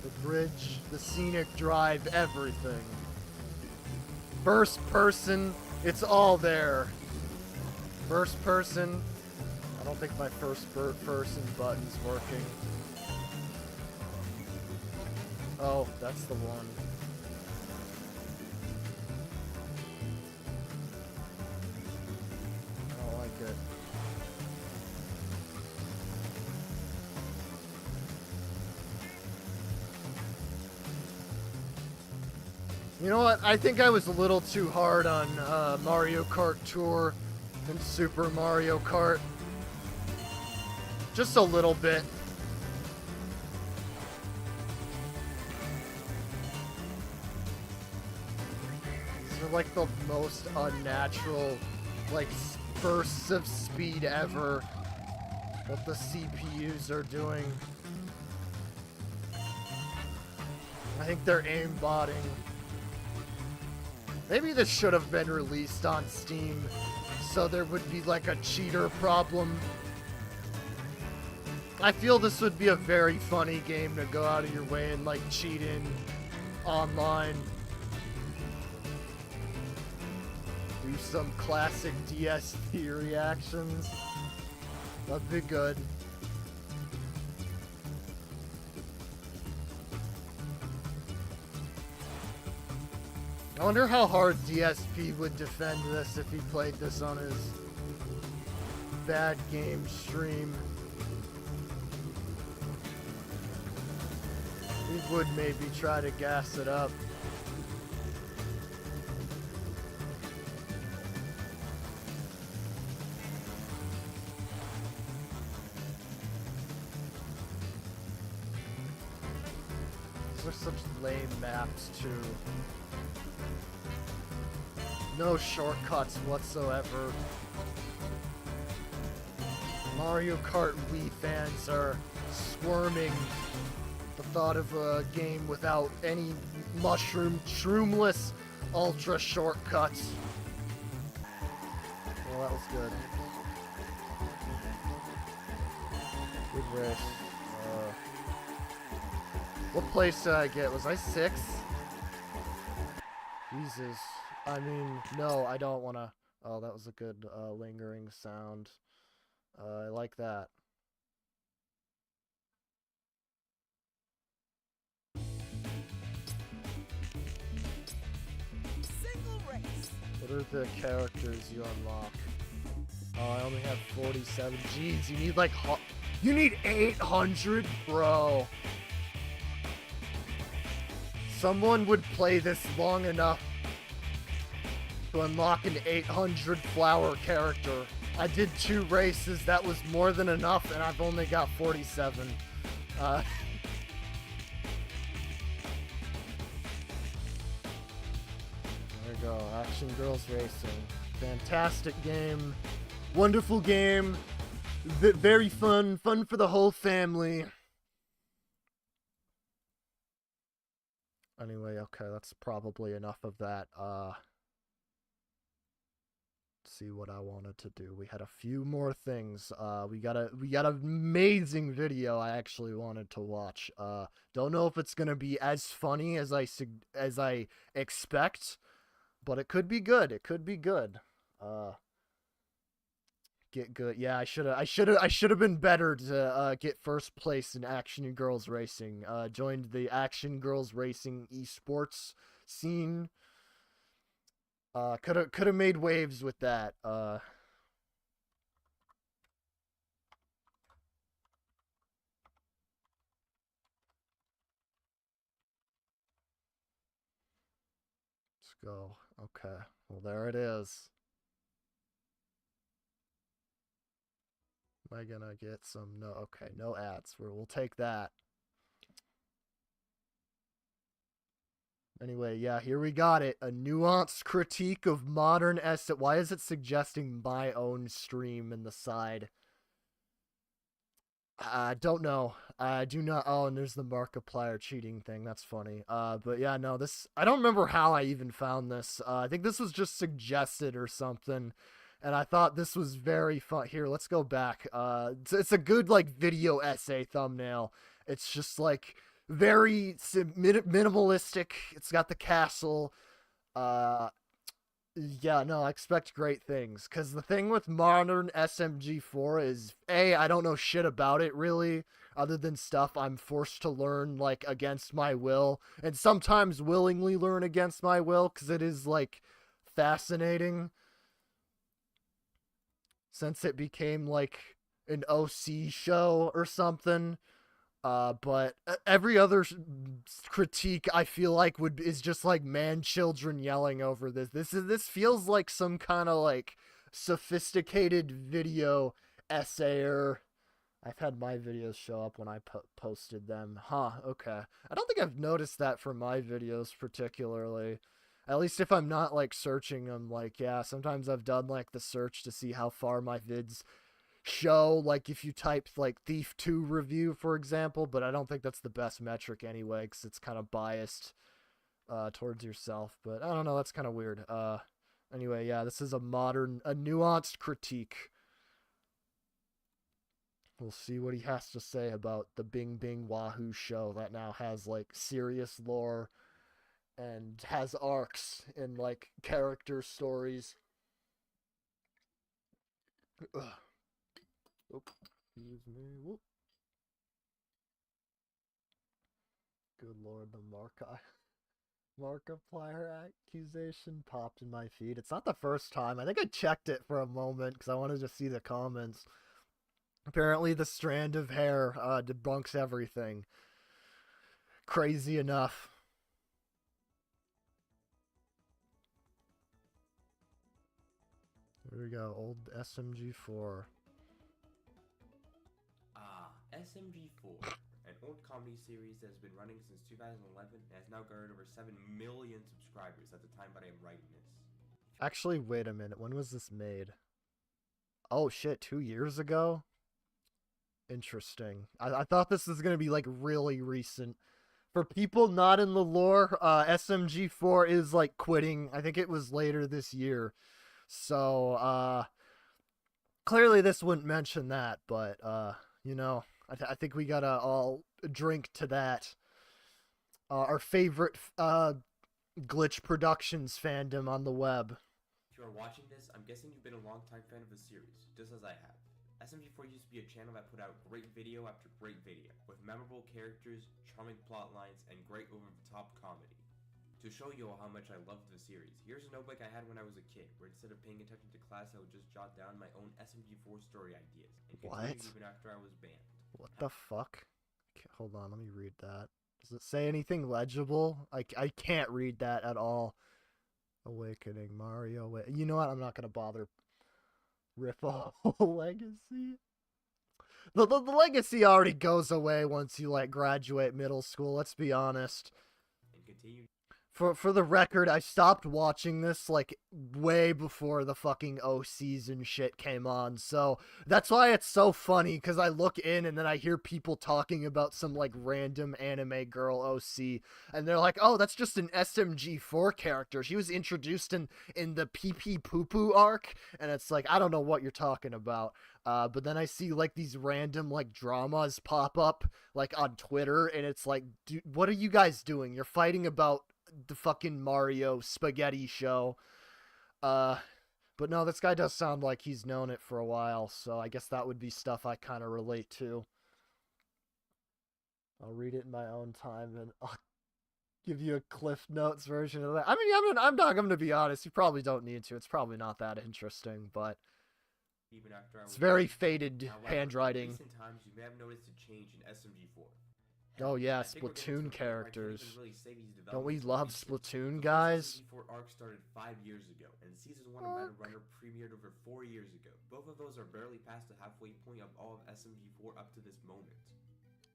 Speaker 1: The bridge, the scenic drive, everything. First person, it's all there. First person, I don't think my first person button's working. Oh, that's the one. I don't like it. You know what? I think I was a little too hard on Mario Kart Tour and Super Mario Kart. Just a little bit. These are like the most unnatural, like, bursts of speed ever. What the CPUs are doing. I think they're aimbotting. Maybe this should have been released on Steam, so there would be like a cheater problem. I feel this would be a very funny game to go out of your way and like cheat in online. Do some classic DSP reactions. That'd be good. I wonder how hard DSP would defend this if he played this on his bad game stream. He would maybe try to gas it up. These are such lame maps too. No shortcuts whatsoever. Mario Kart Wii fans are squirming at the thought of a game without any shroomless ultra shortcuts. Well, that was good. Good race. What place did I get? Was I 6th? Jesus. I mean, no, I don't want to... Oh, that was a good lingering sound. I like that.
Speaker 2: Single race.
Speaker 1: What are the characters you unlock? Oh, I only have 47. Jeez, you need like... You need 800? Bro. Someone would play this long enough to unlock an 800 flower character. I did 2 races, that was more than enough, and I've only got 47. There we go, Action Girls Racing. Fantastic game. Wonderful game. Very fun. Fun for the whole family. Anyway, okay, that's probably enough of that. see what I wanted to do. We had a few more things. We got an amazing video I actually wanted to watch. Don't know if it's gonna be as funny as I expect, but it could be good. It could be good. Get good. Yeah, I should have been better to get first place in Action Girls Racing. Joined the Action Girls Racing esports scene. Could have made waves with that. Let's go. Okay. Well, there it is. Am I gonna get some? No. Okay. No ads. We'll take that. Anyway, yeah, here we got it. A nuanced critique of modern essay. Why is it suggesting my own stream in the side? I don't know. I do not. Oh, and there's the Markiplier cheating thing. That's funny. But yeah, no, this. I don't remember how I even found this. I think this was just suggested or something, and I thought this was very fun. Here, let's go back. It's a good like video essay thumbnail. It's just like very minimalistic. It's got the castle. Uh, yeah, no, I expect great things. Because the thing with modern SMG4 is, A, I don't know shit about it, really, other than stuff I'm forced to learn, like, against my will. And sometimes willingly learn against my will, because it is, like, fascinating. Since it became, like, an OC show or something. But every other critique I feel like is just like man children yelling over this. This feels like some kind of like sophisticated video essayer. I've had my videos show up when I posted them. Huh, okay. I don't think I've noticed that for my videos particularly. At least if I'm not like searching them, like, yeah, sometimes I've done like the search to see how far my vids show, like if you type like Thief 2 review, for example, but I don't think that's the best metric anyway, because it's kind of biased towards yourself. But I don't know, that's kind of weird. Anyway, yeah, this is a nuanced critique. We'll see what he has to say about the Bing Bing Wahoo show that now has like serious lore and has arcs and like character stories. Ugh. Oh, excuse me. Whoop. Good lord, the Markiplier accusation popped in my feed. It's not the first time. I think I checked it for a moment because I wanted to see the comments. Apparently, the strand of hair debunks everything. Crazy enough. Here we go. Old SMG4.
Speaker 3: SMG4, an old comedy series that has been running since 2011 and has now garnered over 7 million subscribers at the time that I am writing this.
Speaker 1: Actually, wait a minute. When was this made? Oh shit, 2 years ago? Interesting. I thought this was going to be like really recent. For people not in the lore, SMG4 is like quitting. I think it was later this year. So, clearly this wouldn't mention that, but, you know, I think we gotta all drink to that. Our favorite Glitch Productions fandom on the web.
Speaker 3: If you are watching this, I'm guessing you've been a long-time fan of the series, just as I have. SMG4 used to be a channel that put out great video after great video, with memorable characters, charming plot lines, and great over-the-top comedy. To show you all how much I loved the series, here's a notebook I had when I was a kid, where instead of paying attention to class, I would just jot down my own SMG4 story ideas, and continue even after I was banned.
Speaker 1: What the fuck? Hold on, let me read that. Does it say anything legible? I can't read that at all. Awakening, Mario. You know what? I'm not gonna bother. Rip off legacy. The legacy already goes away once you like graduate middle school. Let's be honest.
Speaker 3: And continue.
Speaker 1: For the record, I stopped watching this like way before the fucking O season shit came on. So that's why it's so funny, because I look in and then I hear people talking about some like random anime girl OC, and they're like, "Oh, that's just an SMG4 character. She was introduced in the PP Poo Poo arc," and it's like, I don't know what you're talking about. But then I see like these random like dramas pop up like on Twitter, and it's like, dude, what are you guys doing? You're fighting about the fucking Mario spaghetti show. But no, this guy does sound like he's known it for a while, so I guess that would be stuff I kind of relate to. I'll read it in my own time, and I'll give you a Cliff Notes version of that. I mean, I'm not going to be honest. You probably don't need to. It's probably not that interesting, but
Speaker 3: Even after I
Speaker 1: it's
Speaker 3: was
Speaker 1: very faded
Speaker 3: However,
Speaker 1: handwriting.
Speaker 3: In recent times, you may have noticed a change in SMG4.
Speaker 1: Oh yeah,
Speaker 3: I think we're getting to
Speaker 1: Splatoon
Speaker 3: a point where I can't
Speaker 1: characters.
Speaker 3: even really say these
Speaker 1: Don't we
Speaker 3: developments
Speaker 1: love
Speaker 3: recent.
Speaker 1: Splatoon,
Speaker 3: The
Speaker 1: guys?
Speaker 3: first SMG4 arc started 5 years ago, and Season 1 of Battle Runner premiered over 4 years ago. Both of those are barely past the halfway point of all of SMG4 up to this moment.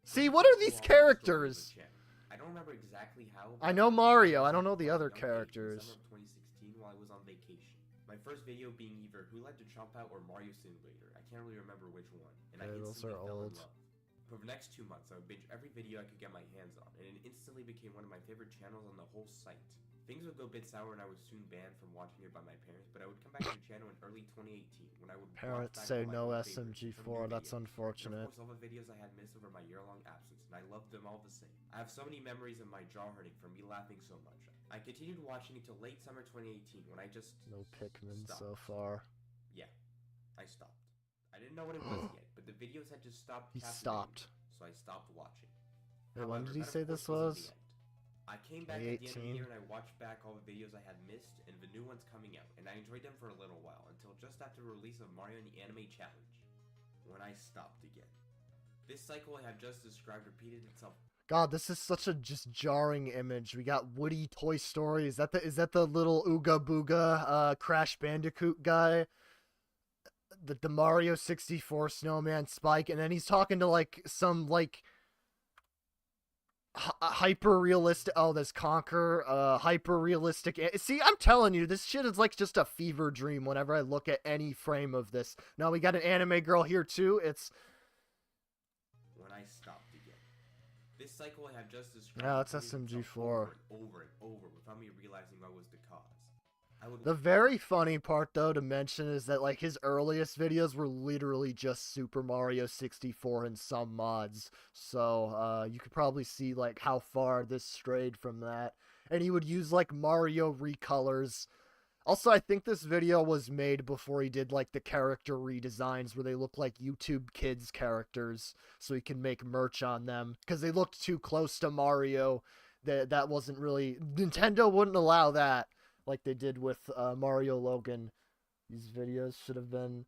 Speaker 1: See, what are these characters?
Speaker 3: I don't remember exactly how.
Speaker 1: I know Mario. I don't know the other characters.
Speaker 3: Summer of 2016 while I was on vacation. My first video being either Who Let the Chomp Out or Mario Simulator. I can't really remember which one, and I
Speaker 1: those
Speaker 3: instantly
Speaker 1: are
Speaker 3: fell in
Speaker 1: old.
Speaker 3: love. For the next 2 months, I would binge every video I could get my hands on, and it instantly became one of my favorite channels on the whole site. Things would go a bit sour and I was soon banned from watching it by my parents, but I would come back to the channel in early 2018 when I would watch
Speaker 1: Parents
Speaker 3: back
Speaker 1: say
Speaker 3: all my
Speaker 1: no
Speaker 3: old favorites from
Speaker 1: SMG4.
Speaker 3: new
Speaker 1: That's
Speaker 3: videos.
Speaker 1: unfortunate.
Speaker 3: And of course, all the videos I had missed over my year-long absence, and I loved them all the same. I have so many memories of my jaw hurting from me laughing so much. I continued watching until late summer 2018 when I just
Speaker 1: No Pikmin
Speaker 3: stopped.
Speaker 1: so far.
Speaker 3: Yeah, I stopped. I didn't know what it was yet, but the videos had just stopped.
Speaker 1: He
Speaker 3: captivating
Speaker 1: stopped.
Speaker 3: me, so I stopped watching.
Speaker 1: Wait, when did he
Speaker 3: that,
Speaker 1: say
Speaker 3: of course,
Speaker 1: this
Speaker 3: wasn't
Speaker 1: was?
Speaker 3: the end. I came back at the end of the
Speaker 1: 2018?
Speaker 3: year and I watched back all the videos I had missed and the new ones coming out, and I enjoyed them for a little while until just after the release of Mario and the Anime Challenge, when I stopped again. This cycle I have just described repeated itself.
Speaker 1: God, this is such a just jarring image. We got Woody Toy Story. Is that the little Ooga Booga Crash Bandicoot guy? The Mario 64 snowman Spike, and then he's talking to like some like hyper realistic. Oh, there's Conquer. Hyper realistic. See, I'm telling you, this shit is like just a fever dream whenever I look at any frame of this. Now we got an anime girl here too. It's
Speaker 3: when I stopped again. This cycle I have just described.
Speaker 1: Yeah, it's
Speaker 3: repeated itself
Speaker 1: SMG4.
Speaker 3: over and over and over without me realizing what was the cause.
Speaker 1: The very funny part, though, to mention is that, like, his earliest videos were literally just Super Mario 64 and some mods. So, you could probably see, like, how far this strayed from that. And he would use, like, Mario recolors. Also, I think this video was made before he did, like, the character redesigns where they look like YouTube Kids characters. So he can make merch on them. Because they looked too close to Mario. That wasn't really... Nintendo wouldn't allow that. Like they did with Mario Logan. These videos should have been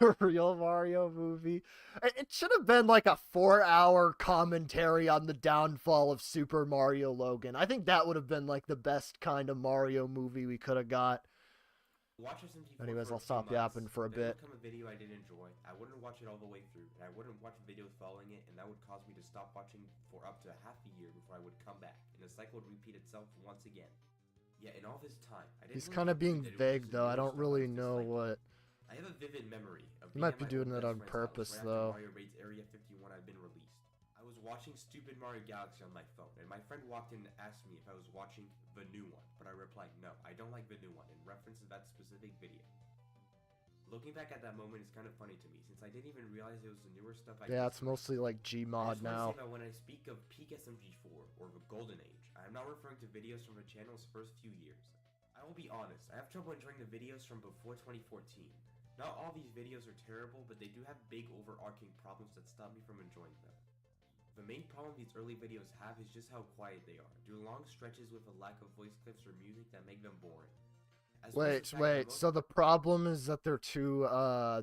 Speaker 1: the real Mario movie. It should have been like a 4-hour commentary on the downfall of Super Mario Logan. I think that would have been like the best kind of Mario movie we could have got. Anyways, I'll stop yapping for a bit.
Speaker 3: There would come a video I didn't enjoy. I wouldn't watch it all the way through, and I wouldn't watch videos following it, and that would cause me to stop watching for up to half a year before I would come back, and the cycle would repeat itself once again. Yeah, in all this time, I didn't
Speaker 1: He's
Speaker 3: really
Speaker 1: kind of being
Speaker 3: think that it was
Speaker 1: vague,
Speaker 3: just
Speaker 1: though. I
Speaker 3: newer
Speaker 1: don't
Speaker 3: stuff
Speaker 1: really
Speaker 3: was
Speaker 1: know
Speaker 3: disliking.
Speaker 1: what...
Speaker 3: I have a vivid memory of
Speaker 1: He
Speaker 3: being
Speaker 1: might
Speaker 3: at
Speaker 1: be
Speaker 3: my
Speaker 1: doing
Speaker 3: old
Speaker 1: it
Speaker 3: best
Speaker 1: on
Speaker 3: friend's
Speaker 1: purpose,
Speaker 3: house right
Speaker 1: though.
Speaker 3: after Mario Raids Area 51 had been released. I was watching Stupid Mario Galaxy on my phone, and my friend walked in and asked me if I was watching the new one, but I replied, no, I don't like the new one, in reference to that specific video. Looking back at that moment is kind of funny to me, since I didn't even realize it was the newer stuff I
Speaker 1: Yeah,
Speaker 3: used
Speaker 1: it's
Speaker 3: to like.
Speaker 1: mostly like
Speaker 3: I
Speaker 1: Gmod
Speaker 3: just want to
Speaker 1: now.
Speaker 3: say that when I speak of peak SMG4 or the golden age, I am not referring to videos from the channel's first few years. I will be honest, I have trouble enjoying the videos from before 2014. Not all these videos are terrible, but they do have big overarching problems that stop me from enjoying them. The main problem these early videos have is just how quiet they are, due to long stretches with a lack of voice clips or music that make them boring.
Speaker 1: Wait, so the problem is that they're too,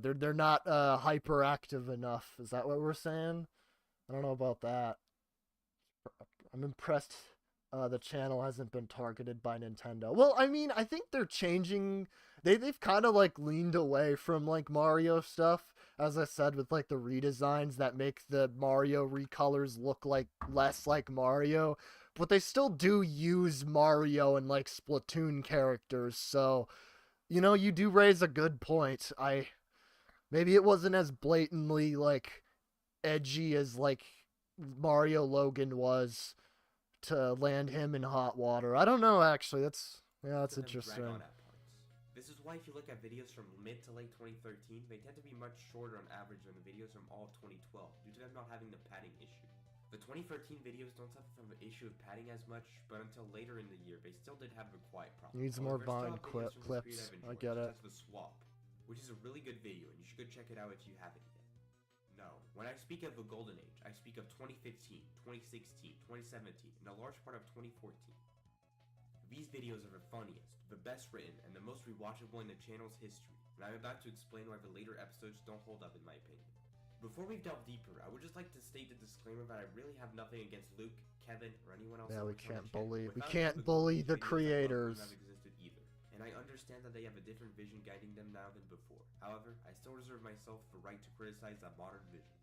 Speaker 1: they're not, hyperactive enough. Is that what we're saying? I don't know about that. I'm impressed, the channel hasn't been targeted by Nintendo. Well, I mean, I think they're changing, they've kind of, like, leaned away from, like, Mario stuff, as I said, with, like, the redesigns that make the Mario recolors look, like, less like Mario. but they still do use Mario and like Splatoon characters. So, you know, you do raise a good point. Maybe it wasn't as blatantly like edgy as like Mario Logan was to land him in hot water. I don't know actually. That's interesting.
Speaker 3: This is why if you look at videos from mid to late 2013, they tend to be much shorter on average than the videos from all of 2012 due to them not having the padding issue. The 2013 videos don't suffer from an issue of padding as much, but until later in the year, they still did have a quiet problem.
Speaker 1: Needs more Vine clips. I get it.
Speaker 3: Such as the Slop, which is a really good video, and you should go check it out if you haven't yet. No, when I speak of the golden age, I speak of 2015, 2016, 2017, and a large part of 2014. These videos are the funniest, the best written, and the most rewatchable in the channel's history, and I'm about to explain why the later episodes don't hold up in my opinion. Before we delve deeper, I would just like to state the disclaimer that I really have nothing against Luke, Kevin, or anyone else.
Speaker 1: Yeah, we can't bully
Speaker 3: the
Speaker 1: the creators.
Speaker 3: have existed either, and I understand that they have a different vision guiding them now than before. However, I still reserve myself the right to criticize that modern vision.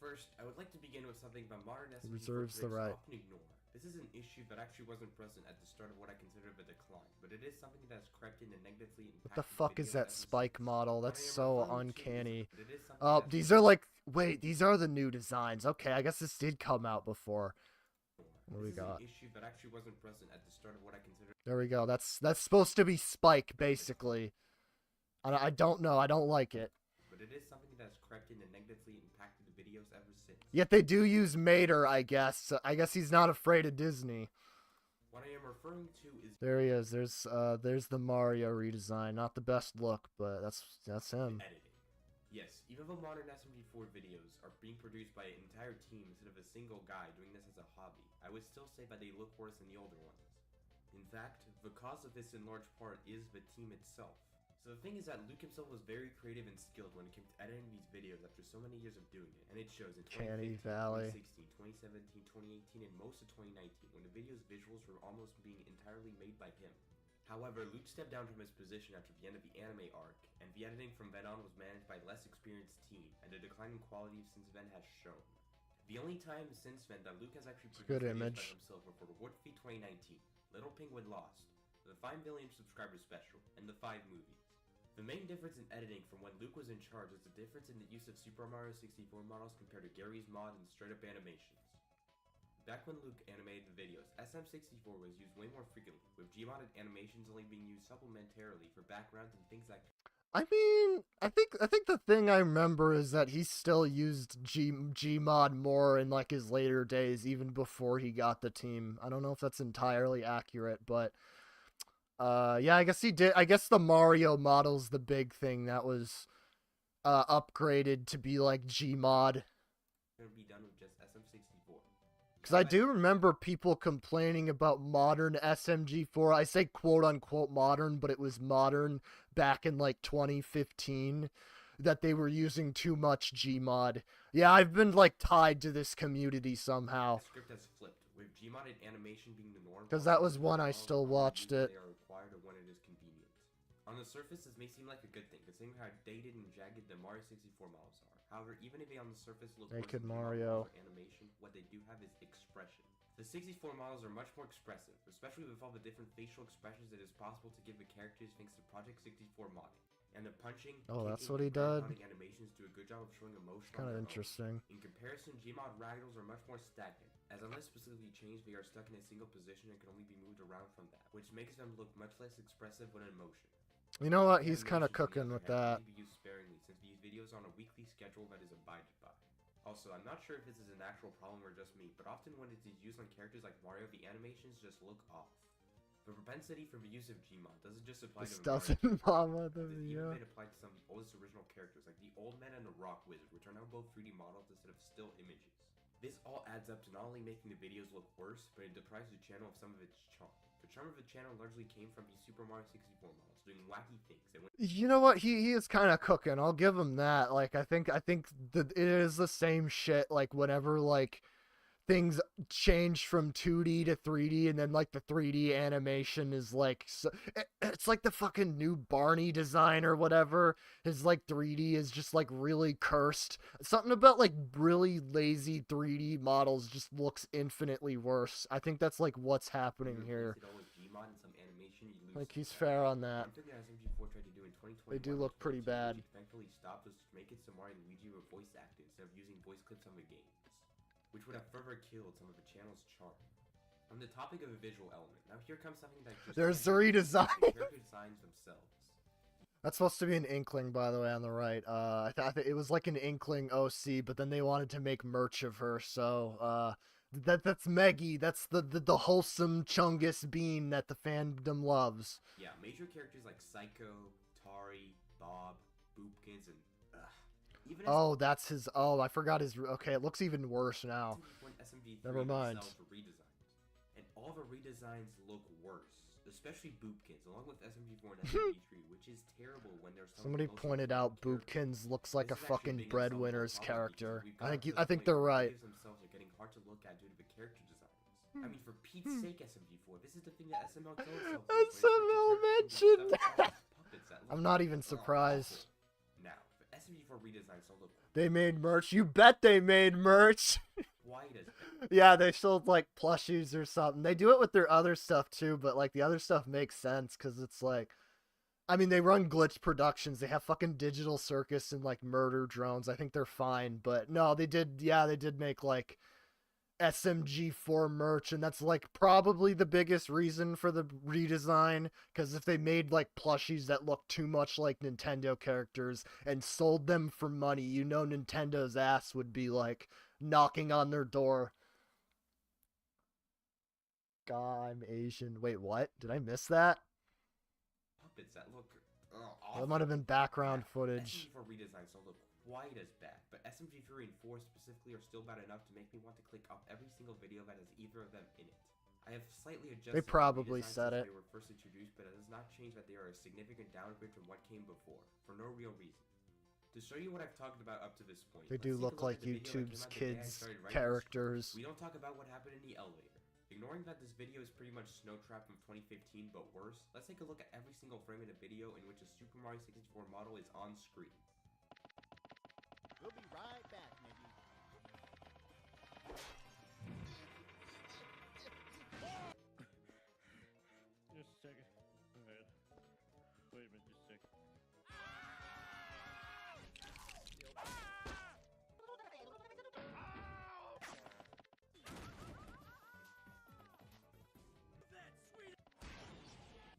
Speaker 3: First, I would like to begin with something that modern SMG
Speaker 1: reserves the right.
Speaker 3: often ignore. This is an issue that actually wasn't present at the start of what I consider the decline, but it is something that has crept in and negatively impacted.
Speaker 1: What the fuck is that Spike model? That's so uncanny.
Speaker 3: Oh,
Speaker 1: These are like, wait, these are the new designs. Okay, I guess this did come out before. What do we got?
Speaker 3: Issue that actually wasn't present at the start of what I consider.
Speaker 1: There we go. That's supposed to be Spike, basically. I don't know. I don't like it.
Speaker 3: But it is something that has crept in and negatively impacted the videos ever since.
Speaker 1: Yet they do use Mater, I guess. I guess he's not afraid of Disney.
Speaker 3: What I am referring to is
Speaker 1: there he is. There's the Mario redesign. Not the best look, but that's him.
Speaker 3: editing. Yes, even though modern SMG4 videos are being produced by an entire team instead of a single guy doing this as a hobby, I would still say that they look worse than the older ones. In fact, the cause of this in large part is the team itself. So the thing is that Luke himself was very creative and skilled when it came to editing these videos after so many years of doing it, and it shows in 2015, 2016, 2017, 2018, and most of 2019, when the video's visuals were almost being entirely made by him. However, Luke stepped down from his position after the end of the anime arc, and the editing from then on was managed by a less experienced team, and the decline in quality since then has shown. The only time since then that Luke has actually produced videos by himself were for Woodfeed 2019, Little Penguin Lost, the 5 million subscriber special, and the 5 movies. The main difference in editing from when Luke was in charge is the difference in the use of Super Mario 64 models compared to Gary's mod and straight-up animations. Back when Luke animated the videos, SM64 was used way more frequently, with Gmodded animations only being used supplementarily for backgrounds and things like.
Speaker 1: I mean, I think the thing I remember is that he still used Gmod more in like his later days, even before he got the team. I don't know if that's entirely accurate, but yeah, I guess he did. I guess the Mario model's the big thing that was upgraded to be like Gmod.
Speaker 3: Gonna be done with just SM64.
Speaker 1: Because I do remember people complaining about modern SMG4. I say quote unquote modern, but it was modern back in like 2015, that they were using too much Gmod. Yeah, I've been like tied to this community somehow.
Speaker 3: The script has flipped, with Gmodded animation being the norm.
Speaker 1: Because that was when I still watched it.
Speaker 3: They are required or when it is convenient. On the surface, this may seem like a good thing, considering how dated and jagged the Mario 64 models are. However, even if they on the surface look worse than
Speaker 1: Mario
Speaker 3: animation, what they do have is expression. The 64 models are much more expressive, especially with all the different facial expressions it is possible to give the characters thanks to Project 64 modding. And the punching,
Speaker 1: that's what he did.
Speaker 3: Animations do a good job of showing emotion.
Speaker 1: Kind of interesting.
Speaker 3: In comparison, Gmod ragdolls are much more stagnant, as unless specifically changed, they are stuck in a single position and can only be moved around from that, which makes them look much less expressive when in motion.
Speaker 1: You know what? He's kind of cooking with that.
Speaker 3: Be used sparingly, since these videos are on a weekly schedule that is abided by. Also, I'm not sure if this is an actual problem or just me, but often when it is used on characters like Mario, the animations just look off. The propensity for the use of Gmod doesn't just apply to
Speaker 1: doesn't
Speaker 3: Mario. It even been applied to some of the oldest original characters, like the Old Man and the Rock Wizard, which are now both 3D models instead of still images. This all adds up to not only making the videos look worse, but it deprives the channel of some of its charm. The charm of the channel largely came from the Super Mario 64 models doing wacky things. And
Speaker 1: you know what? He is kind of cooking. I'll give him that. Like I think that it is the same shit. Like whenever like things change from 2D to 3D, and then like the 3D animation is like it's like the fucking new Barney design or whatever. His like 3D is just like really cursed. Something about like really lazy 3D models just looks infinitely worse. I think that's like what's happening here. Like he's fair on that.
Speaker 3: One thing that SMG4 tried to do in 2021
Speaker 1: They do look pretty bad.
Speaker 3: Thankfully stopped was to make it so Mario and Luigi were voice acted instead of using voice clips from the games, which would have further killed some of the channel's charm. On the topic of a visual element, now here comes something that just
Speaker 1: There's the redesign.
Speaker 3: The character designs themselves.
Speaker 1: That's supposed to be an Inkling, by the way, on the right. I thought it was like an Inkling OC, but then they wanted to make merch of her, so that's Meggy. That's the wholesome Chungus bean that the fandom loves.
Speaker 3: Yeah, major characters like Psycho, Tari, Bob, Boopkins, and even
Speaker 1: that's his. Oh, I forgot his. Okay, it looks even worse now. Never mind.
Speaker 3: And all the redesigns look worse, especially Boopkins, along with SMG4 and SMG3, which is terrible when there's
Speaker 1: somebody pointed out Boopkins looks like a fucking breadwinner's character. I think they're right.
Speaker 3: Themselves are getting hard to look at due to the character designs. I mean, for Pete's sake, SMG4, this is the thing that SML killed itself.
Speaker 1: SML mentioned. I'm not even surprised.
Speaker 3: Now, the SMG4 redesigns don't look.
Speaker 1: They made merch. You bet they made merch.
Speaker 3: Why does
Speaker 1: yeah, they sold like plushies or something. They do it with their other stuff too, but like the other stuff makes sense because it's like, I mean, they run Glitch Productions. They have fucking Digital Circus and like Murder Drones. I think they're fine, but no, they did. Yeah, they did make like SMG4 merch, and that's like probably the biggest reason for the redesign, because if they made like plushies that look too much like Nintendo characters and sold them for money, you know Nintendo's ass would be like knocking on their door. God, I'm Asian. Wait, what? Did I miss that?
Speaker 3: Puppets that look
Speaker 1: That might have been background footage.
Speaker 3: SMG4 redesigns don't look quite as bad, but SMG3 and 4 specifically are still bad enough to make me want to click up every single video that has either of them in it. I have slightly adjusted
Speaker 1: They probably
Speaker 3: the
Speaker 1: said it.
Speaker 3: They were first introduced, but it does not change that they are a significant downgrade from what came before, for no real reason. To show you what I've talked about up to this point,
Speaker 1: They do look like YouTube's kids' characters.
Speaker 3: We don't talk about what happened in the elevator. Ignoring that this video is pretty much Snow Trap from 2015, but worse, let's take a look at every single frame in the video in which a Super Mario 64 model is on screen.
Speaker 2: We'll be right back, maybe.
Speaker 4: Just a second. Alright. Wait a minute, just a second.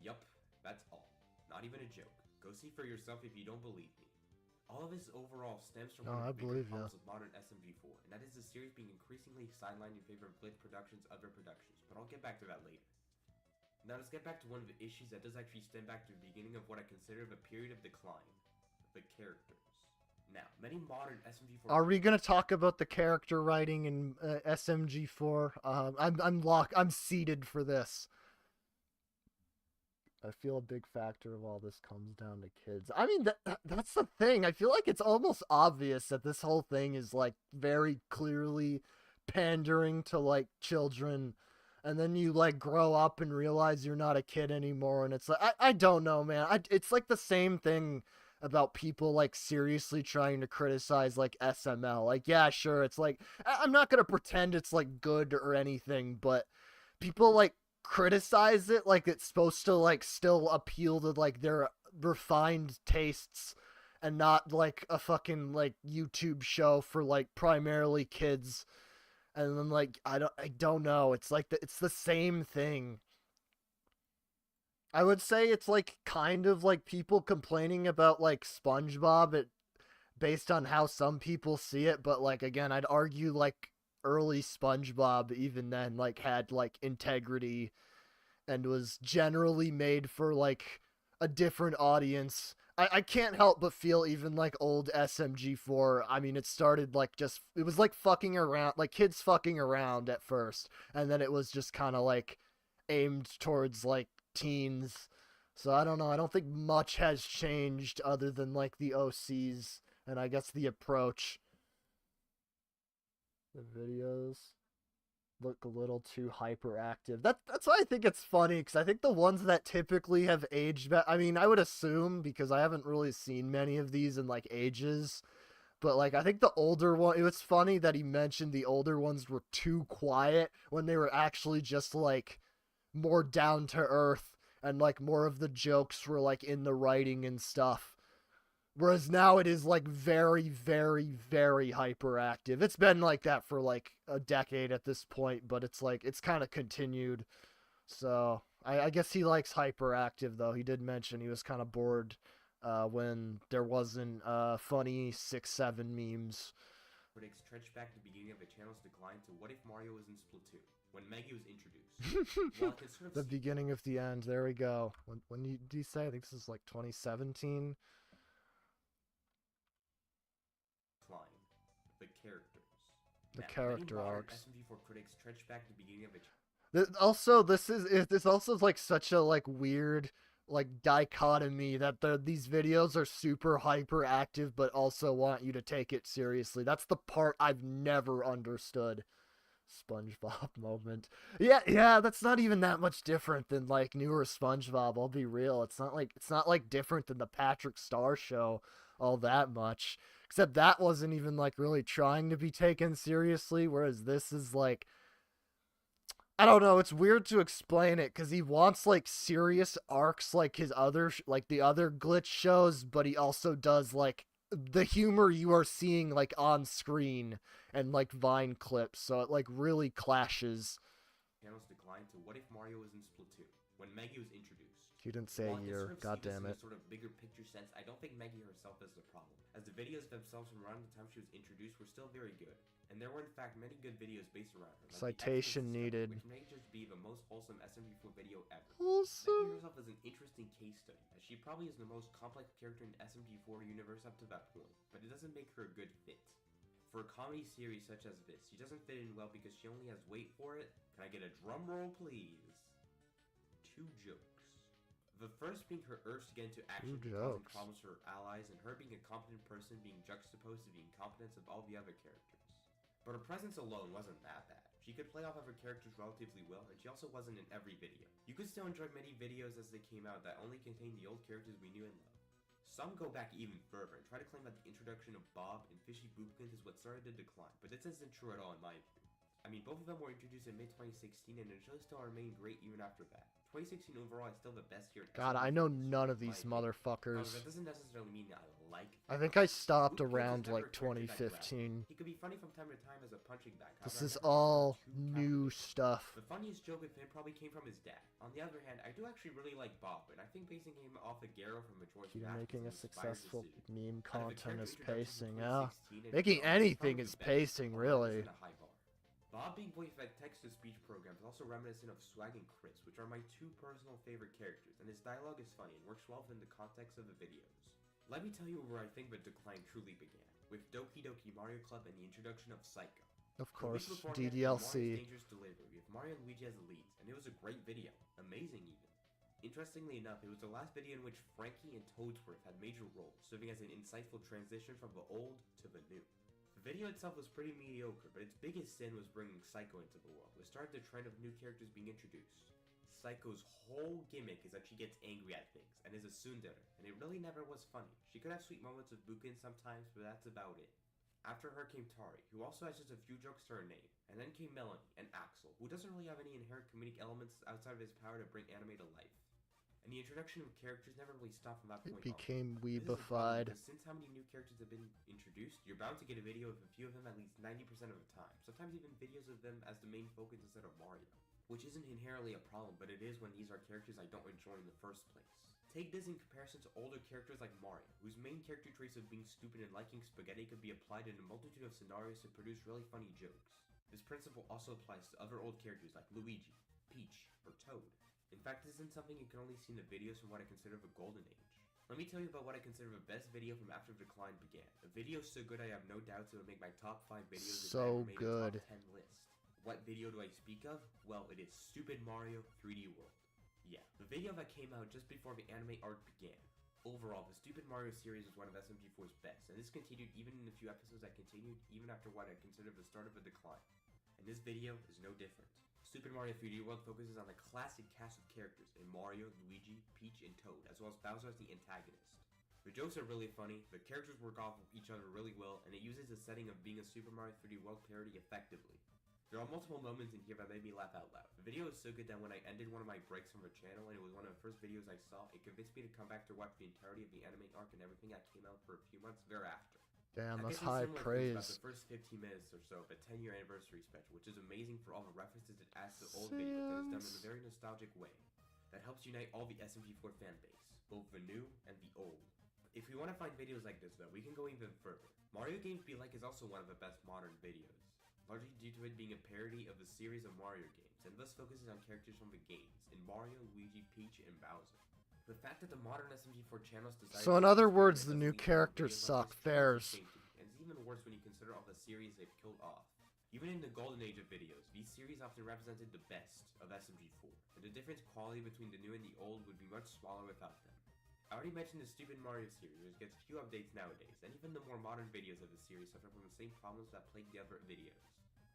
Speaker 3: Yup, that's all. Not even a joke. Go see for yourself if you don't believe me. All of this overall stems from one of the bigger problems of modern SMG4, and that is the series being increasingly sidelined in favor of Glitch Productions' other productions, but I'll get back to that later. Now let's get back to one of the issues that does actually stem back to the beginning of what I consider the period of decline. The characters. Now, many modern SMG4...
Speaker 1: Are we gonna talk about the character writing in SMG4? I'm seated for this. I feel a big factor of all this comes down to kids. I mean, that's the thing. I feel like it's almost obvious that this whole thing is, like, very clearly pandering to, like, children. And then you, like, grow up and realize you're not a kid anymore. And it's like, I don't know, man. It's, like, the same thing about people, like, seriously trying to criticize, like, SML. Like, yeah, sure, it's, like, I'm not gonna pretend it's, like, good or anything, but people, like, criticize it like it's supposed to like still appeal to like their refined tastes and not like a fucking like YouTube show for like primarily kids. And then like I don't know, it's like it's the same thing. I would say it's like kind of like people complaining about like SpongeBob based on how some people see it, but like again, I'd argue like early SpongeBob even then like had like integrity and was generally made for like a different audience. I can't help but feel even like old SMG4, I mean, it started like it was like fucking around, like kids fucking around at first, and then it was just kind of like aimed towards like teens. So I don't know, I don't think much has changed other than like the OCs and I guess the approach. The videos. look a little too hyperactive. That's why I think it's funny, because I think the ones that typically have aged I mean, I would assume, because I haven't really seen many of these in like ages, but like I think the older one, it was funny that he mentioned the older ones were too quiet when they were actually just like more down to earth, and like more of the jokes were like in the writing and stuff. Whereas now it is like very, very, very hyperactive. It's been like that for like a decade at this point, but it's like it's kind of continued. So I guess he likes hyperactive though. He did mention he was kind of bored when there wasn't funny 6-7 memes.
Speaker 3: Critics trudged back to the beginning of the channel's decline to what if Mario was in Splatoon, when Maggie was introduced. While it can sort of
Speaker 1: The beginning of the end. There we go. When did you say? I think this is like 2017.
Speaker 3: decline, the characters.
Speaker 1: The
Speaker 3: Now,
Speaker 1: character
Speaker 3: many modern
Speaker 1: arcs.
Speaker 3: SMG4 critics trudged back to the beginning of the
Speaker 1: Also, this also like such a like weird like dichotomy that these videos are super hyperactive but also want you to take it seriously. That's the part I've never understood. SpongeBob moment. Yeah, that's not even that much different than like newer SpongeBob, I'll be real. It's not like different than the Patrick Star show all that much. Except that wasn't even like really trying to be taken seriously, whereas this is like I don't know, it's weird to explain it because he wants like serious arcs like his other like the other glitch shows, but he also does like the humor you are seeing like on screen and like Vine clips, so it like really clashes.
Speaker 3: channel's decline to what if Mario was in Splatoon, when Maggie was introduced.
Speaker 1: He didn't say a
Speaker 3: While I can
Speaker 1: year,
Speaker 3: sort of
Speaker 1: god
Speaker 3: see this
Speaker 1: damn
Speaker 3: in
Speaker 1: it.
Speaker 3: a sort of bigger picture sense, I don't think Maggie herself is the problem, as the videos themselves from around the time she was introduced were still very good. And there were in fact many good videos based around her. Like
Speaker 1: Citation needed.
Speaker 3: Which may just be the most wholesome SMG4 video ever. Maggie
Speaker 1: Wholesome.
Speaker 3: herself is an interesting case study, as she probably is the most complex character in the SMG4 universe up to that point, but it doesn't make her a good fit. For a comedy series such as this, she doesn't fit in well because she only has, wait for it, can I get a drum roll please? 2 jokes. The first being her urge to get into action causing problems for her allies, and her being a competent person being juxtaposed to the incompetence of all the other characters. But her presence alone wasn't that bad. She could play off of her characters relatively well, and she also wasn't in every video. You could still enjoy many videos as they came out that only contained the old characters we knew and loved. Some go back even further and try to claim that the introduction of Bob and Fishy Boopkins is what started the decline, but this isn't true at all in my view. I mean, both of them were introduced in mid-2016, and their shows still remain great even after that. 2016 overall is still the best year.
Speaker 1: God, I know none of these motherfuckers.
Speaker 3: That doesn't necessarily mean that I like them.
Speaker 1: I think I stopped
Speaker 3: Boopkins
Speaker 1: around
Speaker 3: is never
Speaker 1: like
Speaker 3: a character that
Speaker 1: 2015.
Speaker 3: He could be funny from time to time as a punching bag.
Speaker 1: This is
Speaker 3: However, I never
Speaker 1: all
Speaker 3: found him too
Speaker 1: new
Speaker 3: captivating.
Speaker 1: stuff.
Speaker 3: The funniest joke with him probably came from his dad. On the other hand, I do actually really like Bob, and I think basing him off of Garo from Majora's
Speaker 1: Keep
Speaker 3: Mask
Speaker 1: making a
Speaker 3: is an inspired
Speaker 1: successful
Speaker 3: decision.
Speaker 1: meme
Speaker 3: Out of the
Speaker 1: content
Speaker 3: character
Speaker 1: is
Speaker 3: introductions
Speaker 1: pacing,
Speaker 3: in
Speaker 1: yeah.
Speaker 3: 2016 and
Speaker 1: Making
Speaker 3: beyond,
Speaker 1: anything
Speaker 3: probably
Speaker 1: is
Speaker 3: the best,
Speaker 1: pacing,
Speaker 3: although
Speaker 1: really.
Speaker 3: it is a high bar. Bob being voiced by text-to-speech programs is also reminiscent of Swag and Chris, which are my 2 personal favorite characters, and his dialogue is funny and works well within the context of the videos. Let me tell you where I think the decline truly began, with Doki Doki Mario Club and the introduction of Psycho.
Speaker 1: Of
Speaker 3: The week
Speaker 1: course,
Speaker 3: beforehand, we had Mario's
Speaker 1: DDLC.
Speaker 3: Dangerous Delivery with Mario and Luigi as the leads, and it was a great video. Amazing even. Interestingly enough, it was the last video in which Frankie and Toadsworth had major roles, serving as an insightful transition from the old to the new. The video itself was pretty mediocre, but its biggest sin was bringing Psycho into the world, which started the trend of new characters being introduced. Psycho's whole gimmick is that she gets angry at things, and is a tsundere, and it really never was funny. She could have sweet moments with Bukin sometimes, but that's about it. After her came Tari, who also has just a few jokes to her name, and then came Melanie and Axel, who doesn't really have any inherent comedic elements outside of his power to bring anime to life. And the introduction of characters never really stopped from that
Speaker 1: It
Speaker 3: point on.
Speaker 1: became
Speaker 3: This is a problem,
Speaker 1: weebified.
Speaker 3: because since how many new characters have been introduced, you're bound to get a video of a few of them at least 90% of the time. Sometimes even videos of them as the main focus instead of Mario. Which isn't inherently a problem, but it is when these are characters I don't enjoy in the first place. Take this in comparison to older characters like Mario, whose main character traits of being stupid and liking spaghetti could be applied in a multitude of scenarios to produce really funny jokes. This principle also applies to other old characters like Luigi, Peach, or Toad. In fact, this isn't something you can only see in the videos from what I consider the golden age. Let me tell you about what I consider the best video from after the decline began. A video so good I have no doubts it would make my top 5 videos if I
Speaker 1: So
Speaker 3: ever made
Speaker 1: good.
Speaker 3: a top 10 list. What video do I speak of? Well, it is Stupid Mario 3D World. Yeah, the video that came out just before the anime arc began. Overall, the Stupid Mario series was one of SMG4's best, and this continued even in the few episodes that continued even after what I consider the start of a decline. and this video is no different. Super Mario 3D World focuses on the classic cast of characters in Mario, Luigi, Peach, and Toad, as well as Bowser as the antagonist. The jokes are really funny, the characters work off of each other really well, and it uses the setting of being a Super Mario 3D World parody effectively. There are multiple moments in here that made me laugh out loud. The video is so good that when I ended one of my breaks from the channel, and it was one of the first videos I saw, it convinced me to come back to watch the entirety of the anime arc and everything that came out for a few months thereafter.
Speaker 1: Damn,
Speaker 3: I've
Speaker 1: that's
Speaker 3: got some
Speaker 1: high
Speaker 3: similar things
Speaker 1: praise.
Speaker 3: about the first 15 minutes or so of the 10-year anniversary special, which is amazing for all the references it adds to the old video that is done in a very nostalgic way. That helps unite all the SMG4 fan base, both the new and the old. If we want to find videos like this though, we can go even further. Mario Games Be Like is also one of the best modern videos, largely due to it being a parody of the series of Mario games, and thus focuses on characters from the games, in Mario, Luigi, Peach, and Bowser. The fact that the modern SMG4 channels decided
Speaker 1: So in
Speaker 3: to
Speaker 1: other
Speaker 3: experiment
Speaker 1: words, the
Speaker 3: doesn't
Speaker 1: new
Speaker 3: mean that
Speaker 1: characters
Speaker 3: videos
Speaker 1: suck.
Speaker 3: like this
Speaker 1: Fairs.
Speaker 3: change the same thing, and it's even worse when you consider all the series they've killed off. Even in the golden age of videos, these series often represented the best of SMG4, and the difference quality between the new and the old would be much smaller without them. I already mentioned the stupid Mario series, which gets few updates nowadays, and even the more modern videos of the series suffer from the same problems that plagued the other videos.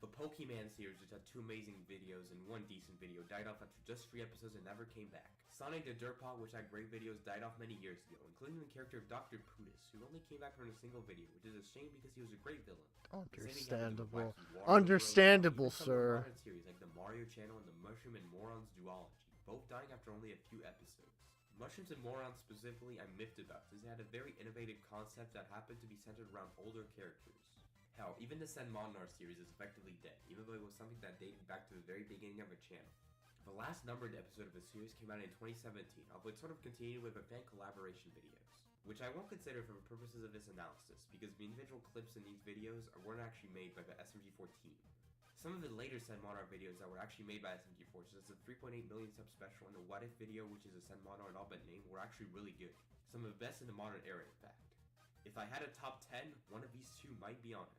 Speaker 3: The Pokemon series, which had 2 amazing videos and 1 decent video, died off after just 3 episodes and never came back. Sonic the Dirtball, which had great videos, died off many years ago, including the character of Dr. Pudis, who only came back from a single video, which is a shame because he was a great villain.
Speaker 1: Understandable.
Speaker 3: Understandable,
Speaker 1: Understandable, sir.
Speaker 3: Modern series like the Mario Channel and the Mushroom and Morons duology, both dying after only a few episodes. Mushrooms and Morons specifically I'm miffed about, since it had a very innovative concept that happened to be centered around older characters. Hell, even the Sen Monar series is effectively dead, even though it was something that dated back to the very beginning of the channel. The last numbered episode of the series came out in 2017, although it sort of continued with the fan collaboration videos, which I won't consider for the purposes of this analysis, because the individual clips in these videos weren't actually made by the SMG4 team. Some of the later Sen Monar videos that were actually made by SMG4, such as the 3.8 million sub special and the What If video, which is a Sen Monar and all but name, were actually really good. Some of the best in the modern era, in fact. If I had a top 10, one of these two might be on it.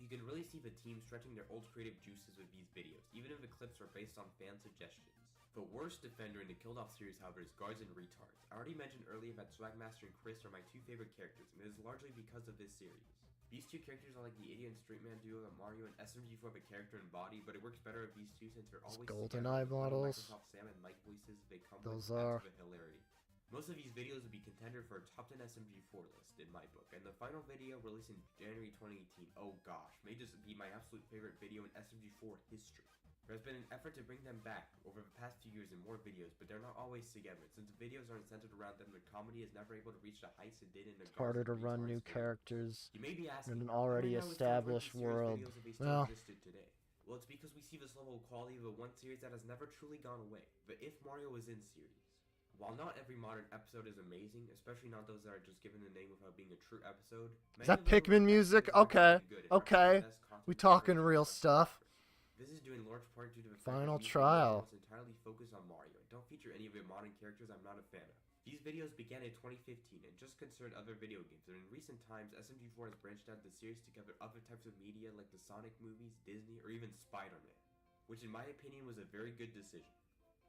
Speaker 3: You can really see the team stretching their old creative juices with these videos, even if the clips are based on fan suggestions. The worst defender in the Killed Off series, however, is Guards and Retards. I already mentioned earlier that Swagmaster and Chris are my 2 favorite characters, and it is largely because of this series. These 2 characters are like the idiot and straight man duo that Mario and SMG4 have a character and body, but it works better with these 2 since they're always
Speaker 1: Golden
Speaker 3: together.
Speaker 1: Eye models.
Speaker 3: Microsoft Sam and Mike voices they come
Speaker 1: Those
Speaker 3: with
Speaker 1: are.
Speaker 3: adds to the hilarity. Most of these videos would be contender for a top 10 SMG4 list in my book, and the final video released in January 2018, oh gosh, may just be my absolute favorite video in SMG4 history. There has been an effort to bring them back over the past few years in more videos, but they're not always together. Since the videos aren't centered around them, the comedy is never able to reach the heights it did in the
Speaker 1: It's harder to run new characters
Speaker 3: You may be asking,
Speaker 1: in an already
Speaker 3: why now is there not
Speaker 1: established
Speaker 3: these series
Speaker 1: world.
Speaker 3: videos if they still
Speaker 1: Well,
Speaker 3: existed today? Well, it's because we see this level of quality of the one series that has never truly gone away, the If Mario Was In series. While not every modern episode is amazing, especially not those that are just given the name without being a true episode,
Speaker 1: is that Pikmin music? Okay, okay. We talking real stuff.
Speaker 3: This is due in large part due to the
Speaker 1: Final
Speaker 3: fact that these
Speaker 1: trial.
Speaker 3: videos entirely focus on Mario and don't feature any of the modern characters I'm not a fan of. These videos began in 2015 and just concerned other video games, and in recent times, SMG4 has branched out the series to cover other types of media like the Sonic movies, Disney, or even Spider-Man, which in my opinion was a very good decision.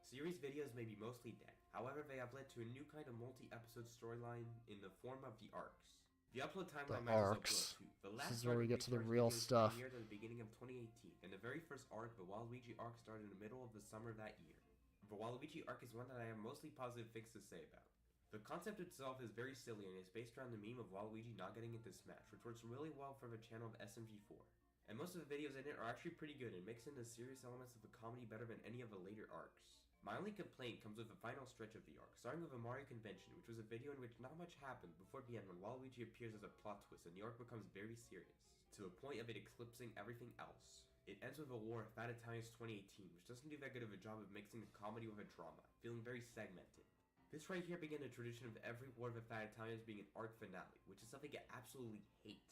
Speaker 3: Series videos may be mostly dead, however they have led to a new kind of multi-episode storyline in the form of the arcs. The upload timeline matches up well too. The last
Speaker 1: This is where
Speaker 3: arc
Speaker 1: we
Speaker 3: of
Speaker 1: get to the
Speaker 3: Retards
Speaker 1: real
Speaker 3: videos
Speaker 1: stuff.
Speaker 3: premiered at the beginning of 2018, and the very first arc, the Waluigi arc, started in the middle of the summer that year. The Waluigi arc is one that I have mostly positive things to say about. The concept itself is very silly and is based around the meme of Waluigi not getting into Smash, which works really well for the channel of SMG4. And most of the videos in it are actually pretty good and mix in the serious elements of the comedy better than any of the later arcs. My only complaint comes with the final stretch of the arc, starting with a Mario convention, which was a video in which not much happened before the end when Waluigi appears as a plot twist and the arc becomes very serious, to a point of it eclipsing everything else. It ends with a war of Fat Italians 2018, which doesn't do that good of a job of mixing the comedy with a drama, feeling very segmented. This right here began a tradition of every War of the Fat Italians being an arc finale, which is something I absolutely hate.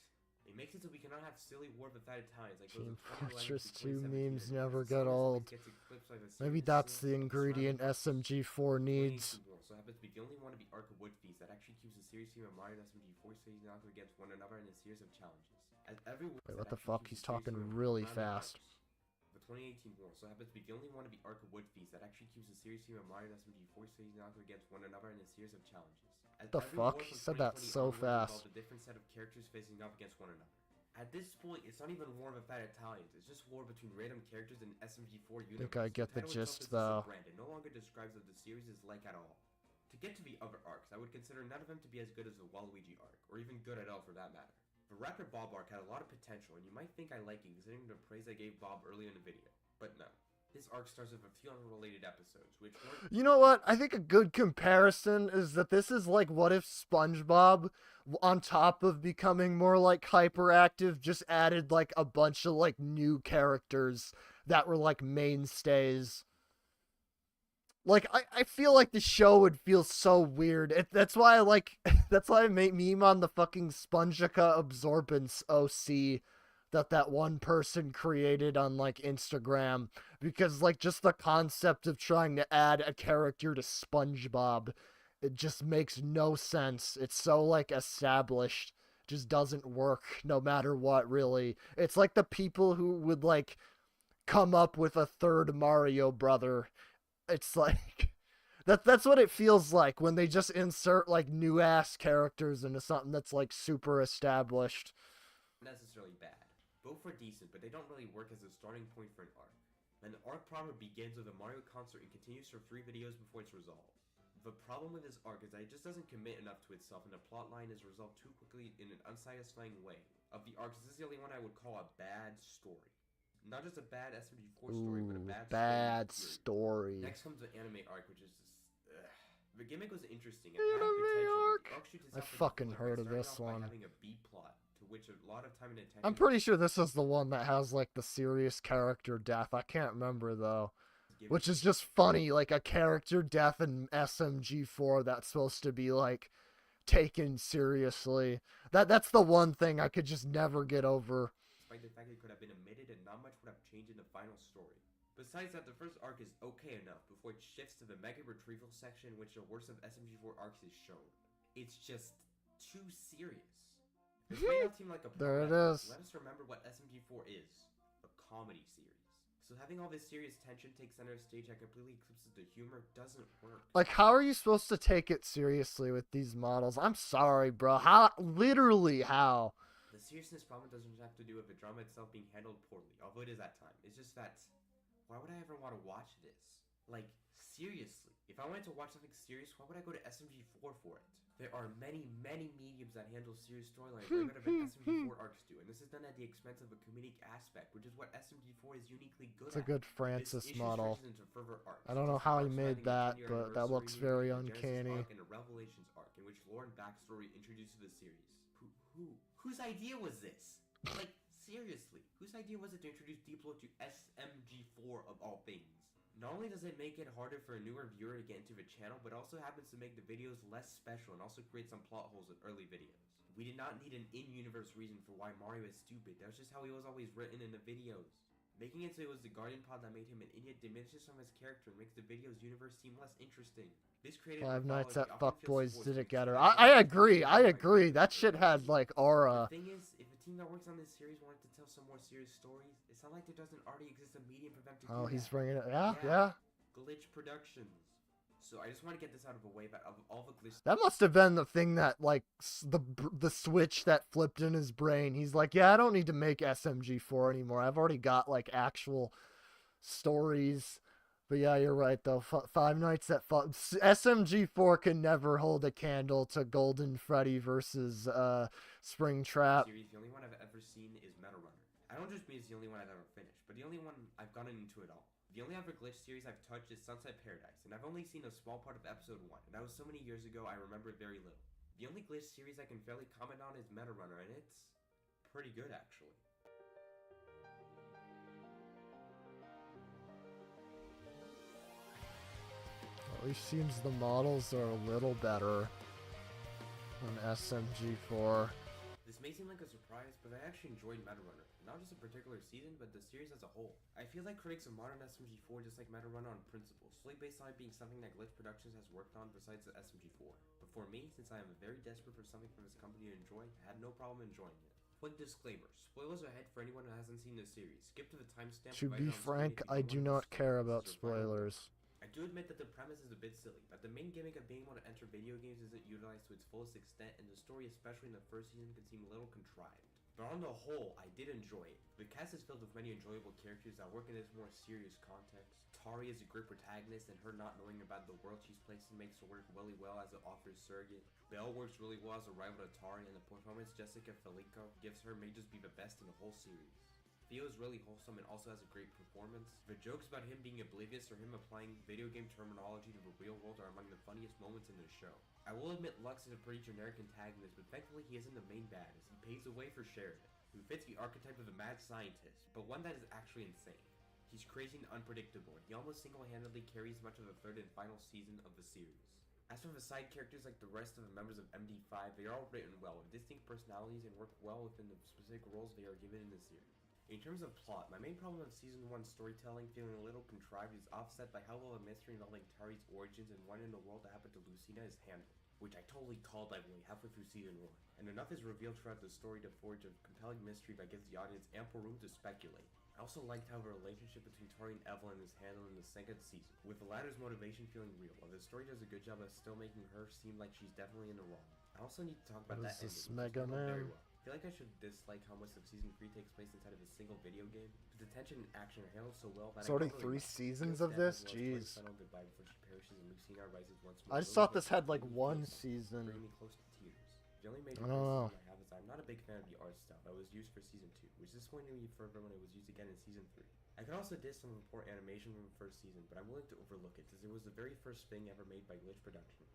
Speaker 3: It makes it so we cannot have silly War of the Fat Italians like
Speaker 1: Team
Speaker 3: those of 2011
Speaker 1: Fortress
Speaker 3: through
Speaker 1: 2
Speaker 3: 2017
Speaker 1: memes
Speaker 3: that
Speaker 1: never
Speaker 3: because
Speaker 1: get
Speaker 3: something
Speaker 1: old.
Speaker 3: gets eclipsed by the
Speaker 1: Maybe
Speaker 3: serious
Speaker 1: that's
Speaker 3: scenes
Speaker 1: the
Speaker 3: of
Speaker 1: ingredient
Speaker 3: surrounding
Speaker 1: SMG4 needs.
Speaker 3: So happens to be the only one to be Arc of Wood Feast that actually keeps the series team of Mario and SMG4 facing off against one another in a series of challenges. As every
Speaker 1: Wait, what the fuck? He's talking really fast.
Speaker 3: The 2018 war so happens to be the only one to be Arc of Wood Feast that actually keeps the series team of Mario and SMG4 facing off against one another in a series of challenges. As
Speaker 1: The
Speaker 3: every
Speaker 1: fuck?
Speaker 3: war
Speaker 1: He
Speaker 3: from
Speaker 1: said that
Speaker 3: 2020
Speaker 1: so
Speaker 3: onwards
Speaker 1: fast.
Speaker 3: involved a different set of characters facing off against one another. At this point, it's not even war of battalions. It's just war between random characters in SMG4
Speaker 1: I
Speaker 3: universe.
Speaker 1: think I get the
Speaker 3: title itself
Speaker 1: gist,
Speaker 3: is
Speaker 1: though.
Speaker 3: a brand and no longer describes what the series is like at all. To get to the other arcs, I would consider none of them to be as good as the Waluigi arc, or even good at all for that matter. The Rapid Bob arc had a lot of potential, and you might think I like it considering the praise I gave Bob earlier in the video. But no. This arc starts with a few unrelated episodes, which weren't...
Speaker 1: You know what? I think a good comparison is that this is like what if SpongeBob, on top of becoming more like hyperactive, just added like a bunch of like new characters that were like mainstays. Like I feel like the show would feel so weird. That's why I like that's why I make meme on the fucking Spongica Absorbance OC that one person created on like Instagram, because like just the concept of trying to add a character to SpongeBob, it just makes no sense. It's so like established, just doesn't work no matter what, really. It's like the people who would like come up with a third Mario brother. It's like that's what it feels like when they just insert like new ass characters into something that's like super established.
Speaker 3: necessarily bad. Both are decent, but they don't really work as a starting point for an arc. Then the arc proper begins with a Mario concert and continues for 3 videos before it's resolved. The problem with this arc is that it just doesn't commit enough to itself, and the plotline is resolved too quickly in an unsatisfying way. Of the arcs, this is the only one I would call a bad story. Not just a bad SMG4 story, but a bad story. Next comes the anime arc, which is just... The gimmick was interesting and had potential, but the arc shoots
Speaker 1: I
Speaker 3: itself
Speaker 1: fucking
Speaker 3: in the foot
Speaker 1: heard
Speaker 3: by
Speaker 1: of this
Speaker 3: starting off
Speaker 1: one.
Speaker 3: by having a B plot, to which a lot of time and attention...
Speaker 1: I'm pretty sure this is the one that has like the serious character death. I can't remember though. Which is just funny, like a character death in SMG4 that's supposed to be like taken seriously. That's the one thing I could just never get over.
Speaker 3: Despite the fact it could have been omitted and not much would have changed in the final story. Besides that, the first arc is okay enough before it shifts to the mega retrieval section, in which the worst of SMG4 arcs is shown. It's just too serious. This may not seem like a
Speaker 1: There it
Speaker 3: problem,
Speaker 1: is.
Speaker 3: Let us remember what SMG4 is. A comedy series. So having all this serious tension take center stage that completely eclipses the humor doesn't work.
Speaker 1: Like, how are you supposed to take it seriously with these models? I'm sorry, bro. How? Literally, how?
Speaker 3: The seriousness problem doesn't have to do with the drama itself being handled poorly, although it is at times. It's just that, why would I ever want to watch this? Like, seriously. If I wanted to watch something serious, why would I go to SMG4 for it? There are many, many mediums that handle serious storylines way better than SMG4 arcs do, and this is done at the expense of a comedic aspect, which is what SMG4 is uniquely good
Speaker 1: It's a
Speaker 3: at.
Speaker 1: good Francis
Speaker 3: This issue
Speaker 1: model.
Speaker 3: stretches into further arcs,
Speaker 1: I don't know
Speaker 3: such as
Speaker 1: how he
Speaker 3: arcs
Speaker 1: made
Speaker 3: surrounding the
Speaker 1: that,
Speaker 3: 10-year
Speaker 1: but that
Speaker 3: anniversary
Speaker 1: looks
Speaker 3: movie,
Speaker 1: very
Speaker 3: the Genesis
Speaker 1: uncanny.
Speaker 3: arc, and a Revelations arc, in which lore and backstory introduces the series. Whose idea was this? Like, seriously, whose idea was it to introduce Diplo to SMG4 of all things? Not only does it make it harder for a newer viewer to get into the channel, but also happens to make the videos less special and also create some plot holes in early videos. We did not need an in-universe reason for why Mario is stupid. That's just how he was always written in the videos. Making it so it was the Guardian Pod that made him an idiot diminishes some of his character and makes the video's universe seem less interesting. This created
Speaker 1: Five Nights at
Speaker 3: mythology often feels
Speaker 1: Fuckboys did it
Speaker 3: forced,
Speaker 1: get her.
Speaker 3: which
Speaker 1: I
Speaker 3: is
Speaker 1: agree. I
Speaker 3: like
Speaker 1: agree. That shit had like aura.
Speaker 3: The thing is, if a team that works on this series wanted to tell some more serious stories, it's not like there doesn't already exist a medium for them to do
Speaker 1: Oh, he's
Speaker 3: that.
Speaker 1: bringing it. Yeah.
Speaker 3: Glitch Productions. So I just want to get this out of the way, but of all the glitch...
Speaker 1: That must have been the thing that, like, the switch that flipped in his brain. He's like, yeah, I don't need to make SMG4 anymore. I've already got, like, actual stories. But yeah, you're right, though. Five Nights at SMG4 can never hold a candle to Golden Freddy versus Springtrap.
Speaker 3: Series, the only one I've ever seen is Meta Runner. I don't just mean it's the only one I've ever finished, but the only one I've gotten into at all. The only other glitch series I've touched is Sunset Paradise, and I've only seen a small part of episode 1, and that was so many years ago I remember very little. The only glitch series I can fairly comment on is Meta Runner, and it's pretty good actually.
Speaker 1: At least seems the models are a little better than SMG4.
Speaker 3: This may seem like a surprise, but I actually enjoyed Meta Runner. Not just a particular season, but the series as a whole. I feel like critics of modern SMG4 dislike Meta Runner on principle, solely based on it being something that Glitch Productions has worked on besides the SMG4. But for me, since I am very desperate for something from this company to enjoy, I had no problem enjoying it. Quick disclaimer, spoilers ahead for anyone who hasn't seen this series. Skip to the timestamp.
Speaker 1: To be frank, I do not care about spoilers.
Speaker 3: I do admit that the premise is a bit silly, but the main gimmick of being able to enter video games isn't utilized to its fullest extent, and the story, especially in the first season, can seem a little contrived. But on the whole, I did enjoy it. The cast is filled with many enjoyable characters that work in this more serious context. Tari is a great protagonist, and her not knowing about the world she's placed in makes her work really well as an offered surrogate. Belle works really well as a rival to Tari, and the performance Jessica Felico gives her may just be the best in the whole series. Theo is really wholesome and also has a great performance. The jokes about him being oblivious or him applying video game terminology to the real world are among the funniest moments in the show. I will admit Lux is a pretty generic antagonist, but thankfully he isn't the main bad as he paves the way for Sheridan, who fits the archetype of a mad scientist, but one that is actually insane. He's crazy and unpredictable, and he almost single-handedly carries much of the third and final season of the series. As for the side characters like the rest of the members of MD5, they are all written well, with distinct personalities and work well within the specific roles they are given in the series. In terms of plot, my main problem with Season 1 storytelling feeling a little contrived is offset by how well a mystery involving Tari's origins and what in the world that happened to Lucina is handled, which I totally called like halfway through Season 1, and enough is revealed throughout the story to forge a compelling mystery that gives the audience ample room to speculate. I also liked how the relationship between Tari and Evelyn is handled in the second season, with the latter's motivation feeling real, while the story does a good job of still making her seem like she's definitely in the wrong. I also need to talk about that ending, which is handled very well. I feel like I should dislike how much of Season 3 takes place inside of a single video game, but the tension and action are handled so well that
Speaker 1: It's already 3 seasons of this? Jeez.
Speaker 3: Goodbye before she perishes and Lucina rises once
Speaker 1: I
Speaker 3: more.
Speaker 1: just thought this had like 1 season.
Speaker 3: Bringing me close to tears. The only major
Speaker 1: I don't know.
Speaker 3: criticism I have is I'm not a big fan of the art style that was used for Season 2, which disappointed me further when it was used again in Season 3. I could also diss some of the poor animation from the first season, but I'm willing to overlook it, since it was the very first thing ever made by Glitch Productions.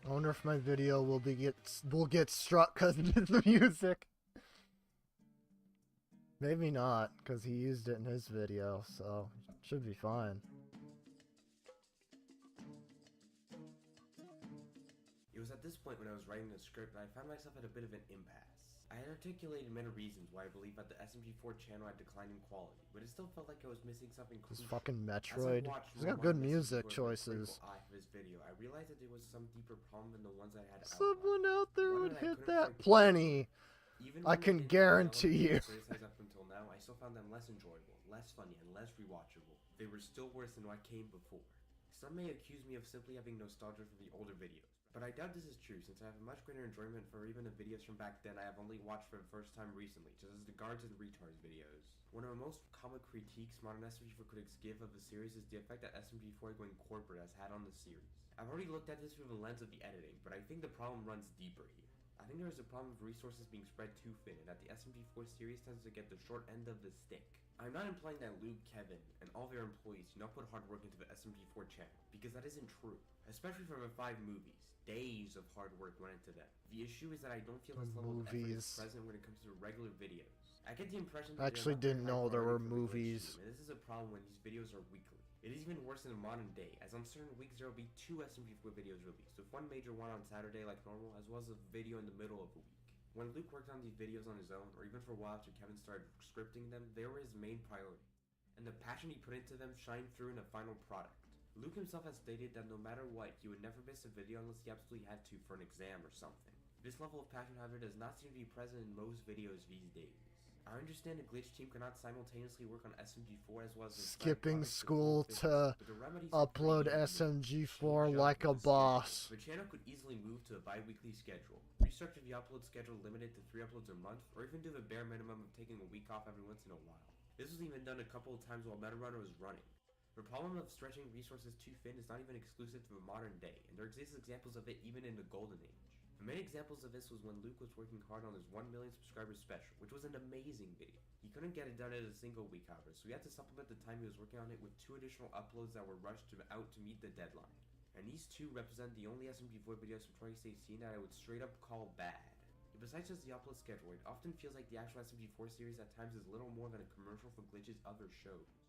Speaker 1: I wonder if my video will get struck because of the music. Maybe not, because he used it in his video, so should be fine.
Speaker 3: It was at this point when I was writing the script that I found myself at a bit of an impasse. I had articulated many reasons why I believe that the SMG4 channel had declined in quality, but it still felt like I was missing something
Speaker 1: This
Speaker 3: crucial.
Speaker 1: fucking
Speaker 3: As I
Speaker 1: Metroid.
Speaker 3: watched
Speaker 1: He's got
Speaker 3: more
Speaker 1: good
Speaker 3: of
Speaker 1: music
Speaker 3: SMG4
Speaker 1: choices.
Speaker 3: critical eye for this video, I realized that there was some deeper problem than the ones I had outlined.
Speaker 1: Someone out there
Speaker 3: One
Speaker 1: would
Speaker 3: that I
Speaker 1: hit
Speaker 3: couldn't
Speaker 1: that
Speaker 3: quite
Speaker 1: plenty.
Speaker 3: Even
Speaker 1: I
Speaker 3: when
Speaker 1: can
Speaker 3: they did
Speaker 1: guarantee you.
Speaker 3: criticized up until now, I still found them less enjoyable, less funny, and less rewatchable. They were still worse than what came before. Some may accuse me of simply having nostalgia for the older videos, but I doubt this is true since I have a much greater enjoyment for even the videos from back then I have only watched for the first time recently, just as the Guards and Retards videos. One of the most common critiques modern SMG4 critics give of the series is the effect that SMG4 going corporate has had on the series. I've already looked at this through the lens of the editing, but I think the problem runs deeper here. I think there is a problem of resources being spread too thin, and that the SMG4 series tends to get the short end of the stick. I'm not implying that Luke, Kevin, and all their employees do not put hard work into the SMG4 channel, because that isn't true. Especially for the 5 movies. Days of hard work went into them. The issue is that I don't feel this level of effort is present when it comes to regular videos. I get the impression that
Speaker 1: I actually didn't know there were movies.
Speaker 3: And this is a problem when these videos are weekly. It is even worse in the modern day, as on certain weeks there will be 2 SMG4 videos released, with one major one on Saturday like normal, as well as a video in the middle of the week. When Luke worked on these videos on his own, or even for a while after Kevin started scripting them, they were his main priority, and the passion he put into them shined through in the final product. Luke himself has stated that no matter what, he would never miss a video unless he absolutely had to for an exam or something. This level of passion, however, does not seem to be present in most videos these days. I understand the Glitch team cannot simultaneously work on SMG4 as well as
Speaker 1: Skipping school to upload SMG4 like a boss.
Speaker 3: The channel could easily move to a bi-weekly schedule, restructure the upload schedule limited to 3 uploads a month, or even do the bare minimum of taking a week off every once in a while. This was even done a couple of times while Metarunner was running. The problem of stretching resources too thin is not even exclusive to the modern day, and there exist examples of it even in the golden age. The main examples of this was when Luke was working hard on his 1 million subscribers special, which was an amazing video. He couldn't get it done in a single week, however, so he had to supplement the time he was working on it with 2 additional uploads that were rushed out to meet the deadline. And these 2 represent the only SMG4 videos from 2016 that I would straight up call bad. Besides just the upload schedule, it often feels like the actual SMG4 series at times is little more than a commercial for Glitch's other shows.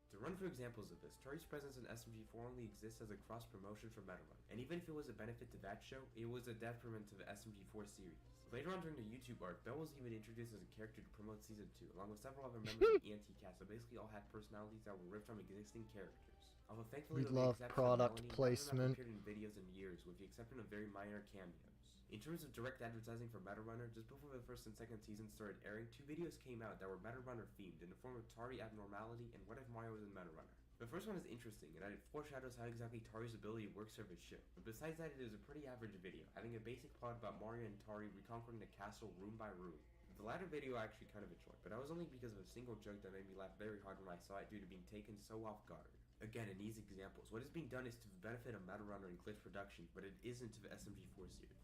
Speaker 3: To run through examples of this, Tari's presence in SMG4 only exists as a cross-promotion for Metarun, and even if it was a benefit to that show, it was a detriment to the SMG4 series. Later on during the YouTube arc, Belle was even introduced as a character to promote Season 2, along with several other members of the anti-cast that basically all had personalities that were ripped from existing characters. Although thankfully,
Speaker 1: We love product placement.
Speaker 3: Appeared in videos in years, with the exception of very minor cameos. In terms of direct advertising for Metarunner, just before the first and second seasons started airing, 2 videos came out that were Metarunner themed in the form of Tari Abnormality and What If Mario was in Metarunner. The first one is interesting, and it foreshadows how exactly Tari's ability works over ship. But besides that, it is a pretty average video, having a basic plot about Mario and Tari reconquering the castle room by room. The latter video I actually kind of enjoyed, but that was only because of a single joke that made me laugh very hard when I saw it due to being taken so off guard. Again, in these examples, what is being done is to the benefit of Meta Runner and Glitch Production, but it isn't to the SMG4 series.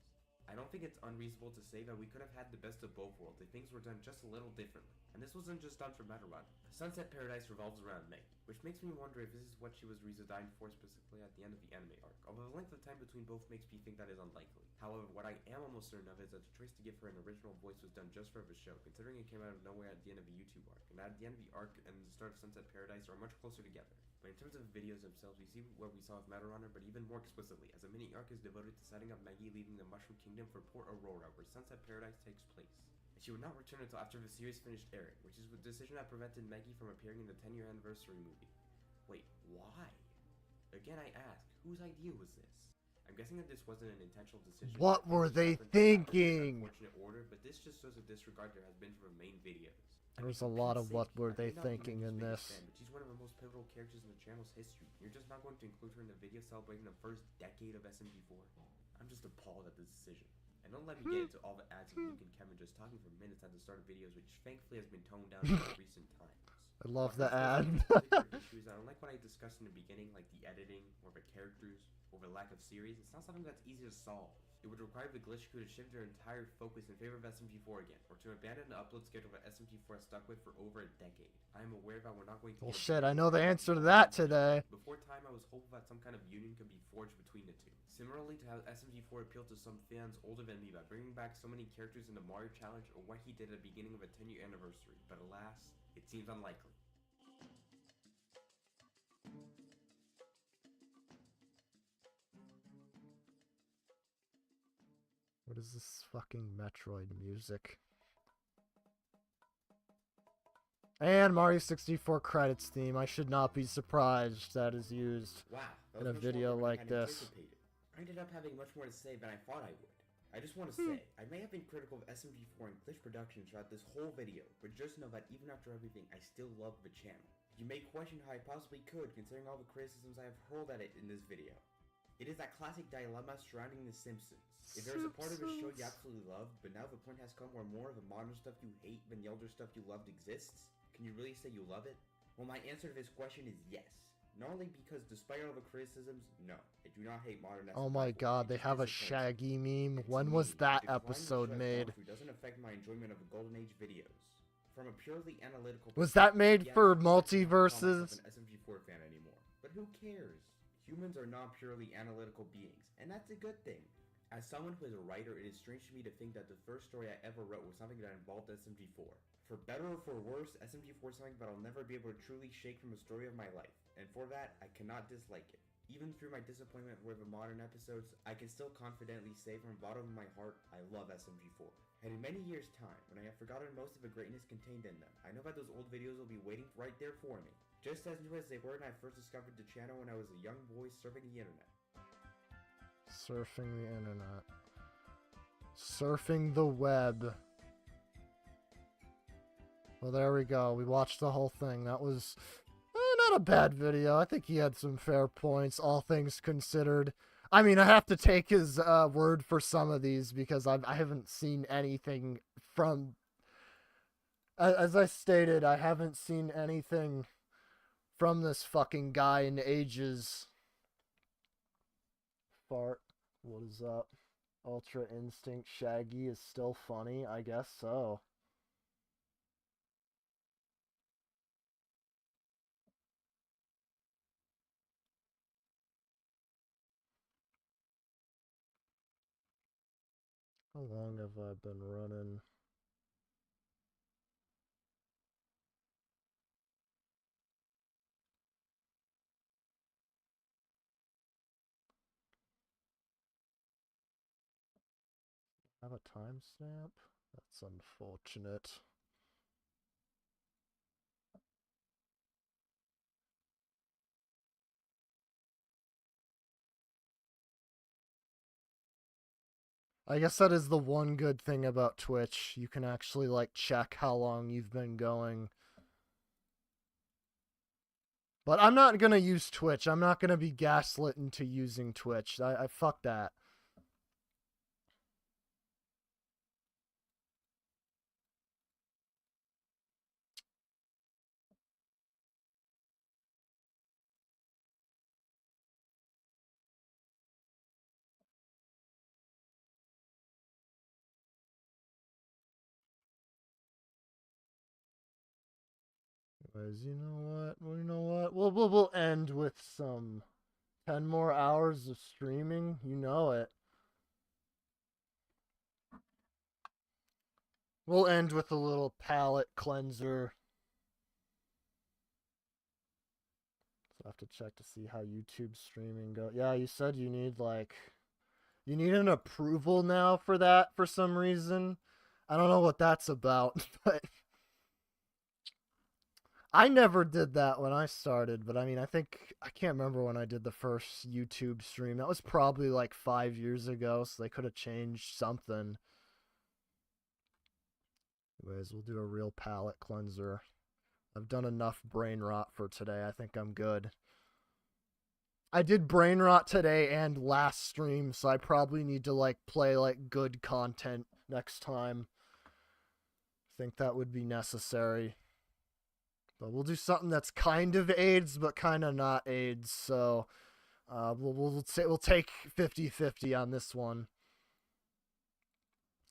Speaker 3: I don't think it's unreasonable to say that we could have had the best of both worlds if things were done just a little differently. And this wasn't just done for Meta Run. Sunset Paradise revolves around Meg, which makes me wonder if this is what she was redesigned for specifically at the end of the anime arc, although the length of time between both makes me think that is unlikely. However, what I am almost certain of is that the choice to give her an original voice was done just for the show, considering it came out of nowhere at the end of the YouTube arc, and at the end of the arc and the start of Sunset Paradise are much closer together. But in terms of the videos themselves, we see what we saw with Meta Runner, but even more explicitly, as a mini arc is devoted to setting up Maggie leaving the Mushroom Kingdom for Port Aurora, where Sunset Paradise takes place. And she would not return until after the series finished airing, which is the decision that prevented Maggie from appearing in the 10-year anniversary movie. Wait, why? Again, I ask, whose idea was this? I'm guessing that this wasn't an intentional decision.
Speaker 1: What were they thinking?
Speaker 3: Unfortunate order, but this just shows a disregard there has been for the main videos.
Speaker 1: There's a lot of what were they thinking in this.
Speaker 3: But she's one of the most pivotal characters in the channel's history. You're just not going to include her in the video celebrating the first decade of SMG4? I'm just appalled at this decision. And don't let me get into all the ads of Luke and Kevin just talking for minutes at the start of videos, which thankfully has been toned down in recent times.
Speaker 1: I love the ad.
Speaker 3: Issues I don't like what I discussed in the beginning, like the editing, or the characters, or the lack of series. It's not something that's easy to solve. It would require the glitch crew to shift their entire focus in favor of SMG4 again, or to abandon the upload schedule that SMG4 has stuck with for over a decade. I am aware that we're not going to...
Speaker 1: Well, shit, I know the answer to that today.
Speaker 3: Before time, I was hopeful that some kind of union could be forged between the two. Similarly to how SMG4 appealed to some fans older than me by bringing back so many characters in the Mario Challenge, or what he did at the beginning of a 10-year anniversary, but alas, it seems unlikely.
Speaker 1: What is this fucking Metroid music? And Mario 64 credits theme. I should not be surprised that is used in a video like this.
Speaker 3: I ended up having much more to say than I thought I would. I just want to say, I may have been critical of SMG4 and Glitch Productions throughout this whole video, but just know that even after everything, I still love the channel. You may question how I possibly could, considering all the criticisms I have hurled at it in this video. It is that classic dilemma surrounding The Simpsons. If there is a part of the show you absolutely loved, but now the point has come where more of the modern stuff you hate than the older stuff you loved exists, can you really say you love it? Well, my answer to this question is yes. Not only because, despite all the criticisms, no, I do not hate modern SMG4.
Speaker 1: Oh my god, they have a Shyguy meme. When was that episode made?
Speaker 3: It doesn't affect my enjoyment of the Golden Age videos. From a purely analytical
Speaker 1: Was that made for multiverses?
Speaker 3: I'm not an SMG4 fan anymore. But who cares? Humans are not purely analytical beings, and that's a good thing. As someone who is a writer, it is strange to me to think that the first story I ever wrote was something that involved SMG4. For better or for worse, SMG4 is something that I'll never be able to truly shake from the story of my life, and for that, I cannot dislike it. Even through my disappointment with the modern episodes, I can still confidently say from the bottom of my heart, I love SMG4. And in many years' time, when I have forgotten most of the greatness contained in them, I know that those old videos will be waiting right there for me. Just as new as they were when I first discovered the channel when I was a young boy surfing the internet.
Speaker 1: Surfing the internet. Surfing the web. Well, there we go. We watched the whole thing. That was not a bad video. I think he had some fair points, all things considered. I mean, I have to take his word for some of these because I haven't seen anything from... As I stated, I haven't seen anything from this fucking guy in ages. Fart. What is up? Ultra Instinct Shyguy is still funny? I guess so. How long have I been running? Have a timestamp? That's unfortunate. I guess that is the one good thing about Twitch. You can actually, like, check how long you've been going. But I'm not gonna use Twitch. I'm not gonna be gaslit into using Twitch. I fuck that. Anyways, you know what? Well, you know what? We'll end with some 10 more hours of streaming. You know it. We'll end with a little palate cleanser. So I have to check to see how YouTube streaming goes. Yeah, you said you need you need an approval now for that for some reason. I don't know what that's about, but I never did that when I started, but I mean, I can't remember when I did the first YouTube stream. That was probably like 5 years ago, so they could have changed something. Anyways, we'll do a real palate cleanser. I've done enough brain rot for today. I think I'm good. I did brain rot today and last stream, so I probably need to play good content next time. I think that would be necessary. But we'll do something that's kind of AIDS, but kind of not AIDS. So we'll take 50-50 on this one.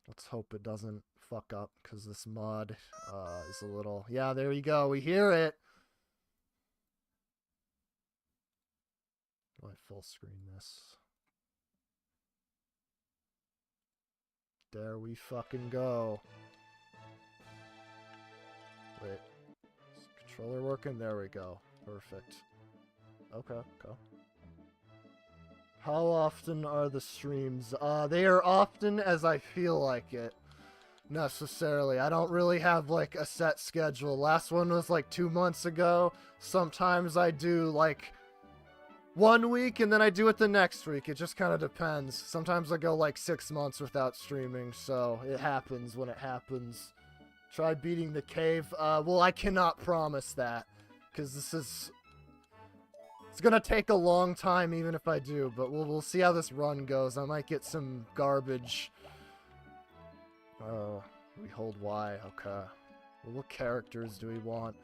Speaker 1: Let's hope it doesn't fuck up, because this mod is a little... Yeah, there you go. We hear it. I full screen this. There we fucking go. Wait. Is the controller working? There we go. Perfect. Okay, go. How often are the streams? They are often as I feel like it. Necessarily. I don't really have a set schedule. Last one was 2 months ago. Sometimes I do 1 week and then I do it the next week. It just kind of depends. Sometimes I go 6 months without streaming, so it happens when it happens. Try beating the cave. Well, I cannot promise that, because it's gonna take a long time even if I do, but we'll see how this run goes. I might get some garbage. We hold Y, okay. Well, what characters do we want?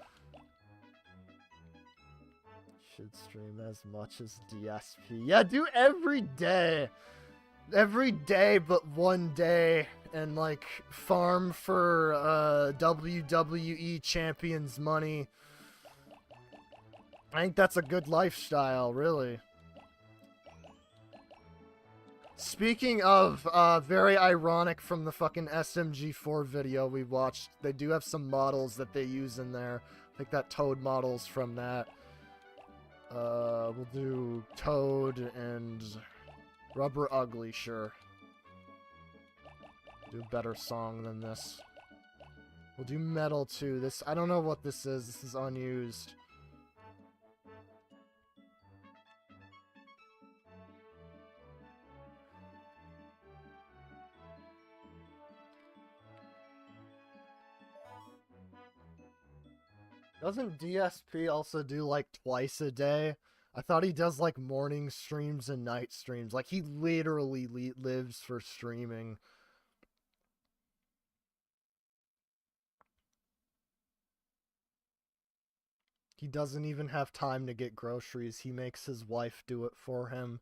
Speaker 1: Should stream as much as DSP. Yeah, do every day. Every day but one day. And, farm for, WWE Champions money. I think that's a good lifestyle, really. Speaking of, very ironic from the fucking SMG4 video we watched, they do have some models that they use in there. I think that Toad model's from that. We'll do Toad and Rubber Ugly, sure. Do a better song than this. We'll do Metal too. This, I don't know what this is. This is unused. Doesn't DSP also do twice a day? I thought he does morning streams and night streams. He literally lives for streaming. He doesn't even have time to get groceries. He makes his wife do it for him.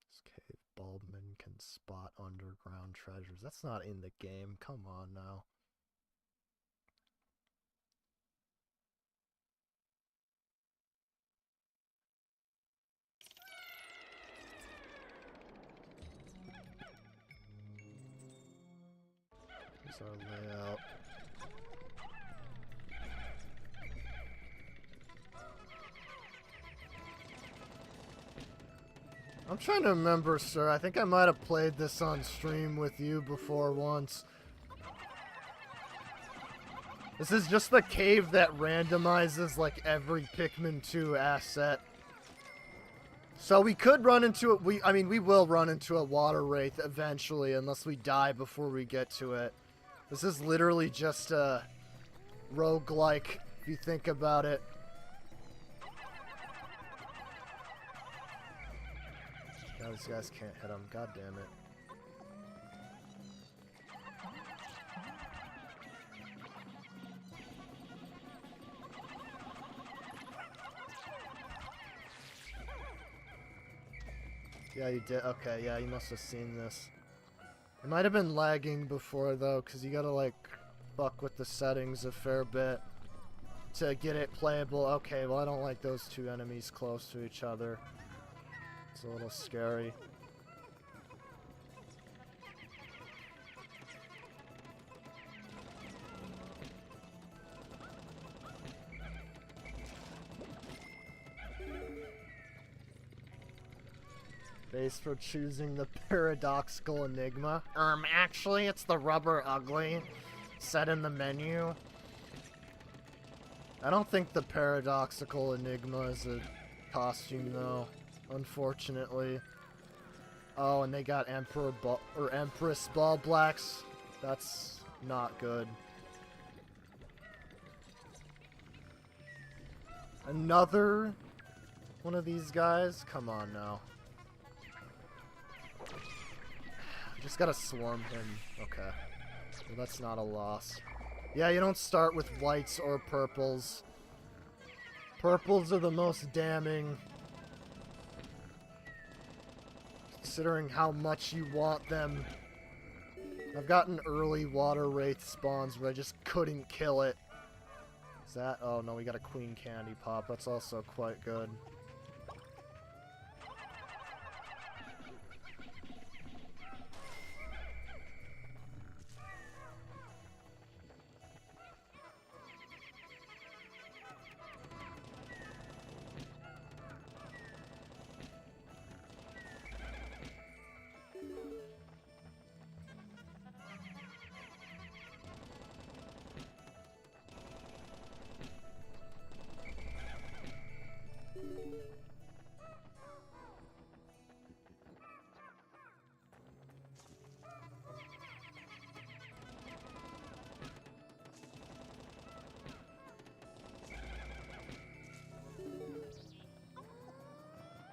Speaker 1: This cave bulbman can spot underground treasures. That's not in the game. Come on now. Here's our layout. I'm trying to remember, sir. I think I might have played this on stream with you before once. This is just the cave that randomizes every Pikmin 2 asset. So we could run into it. I mean, we will run into a water wraith eventually, unless we die before we get to it. This is literally just a roguelike, if you think about it. God, these guys can't hit him. God damn it. Yeah, you did. Okay, yeah, you must have seen this. It might have been lagging before, though, because you gotta, like, fuck with the settings a fair bit to get it playable. Okay, well, I don't like those two enemies close to each other. It's a little scary. Base for choosing the paradoxical enigma. Actually, it's the rubber ugly set in the menu. I don't think the paradoxical enigma is a costume, though, unfortunately. Oh, and they got Empress Ball Blacks. That's not good. Another one of these guys? Come on now. Just gotta swarm him. Okay. Well, that's not a loss. Yeah, you don't start with whites or purples. Purples are the most damning. Considering how much you want them. I've gotten early water wraith spawns where I just couldn't kill it. Is that? Oh no, we got a queen candy pop. That's also quite good.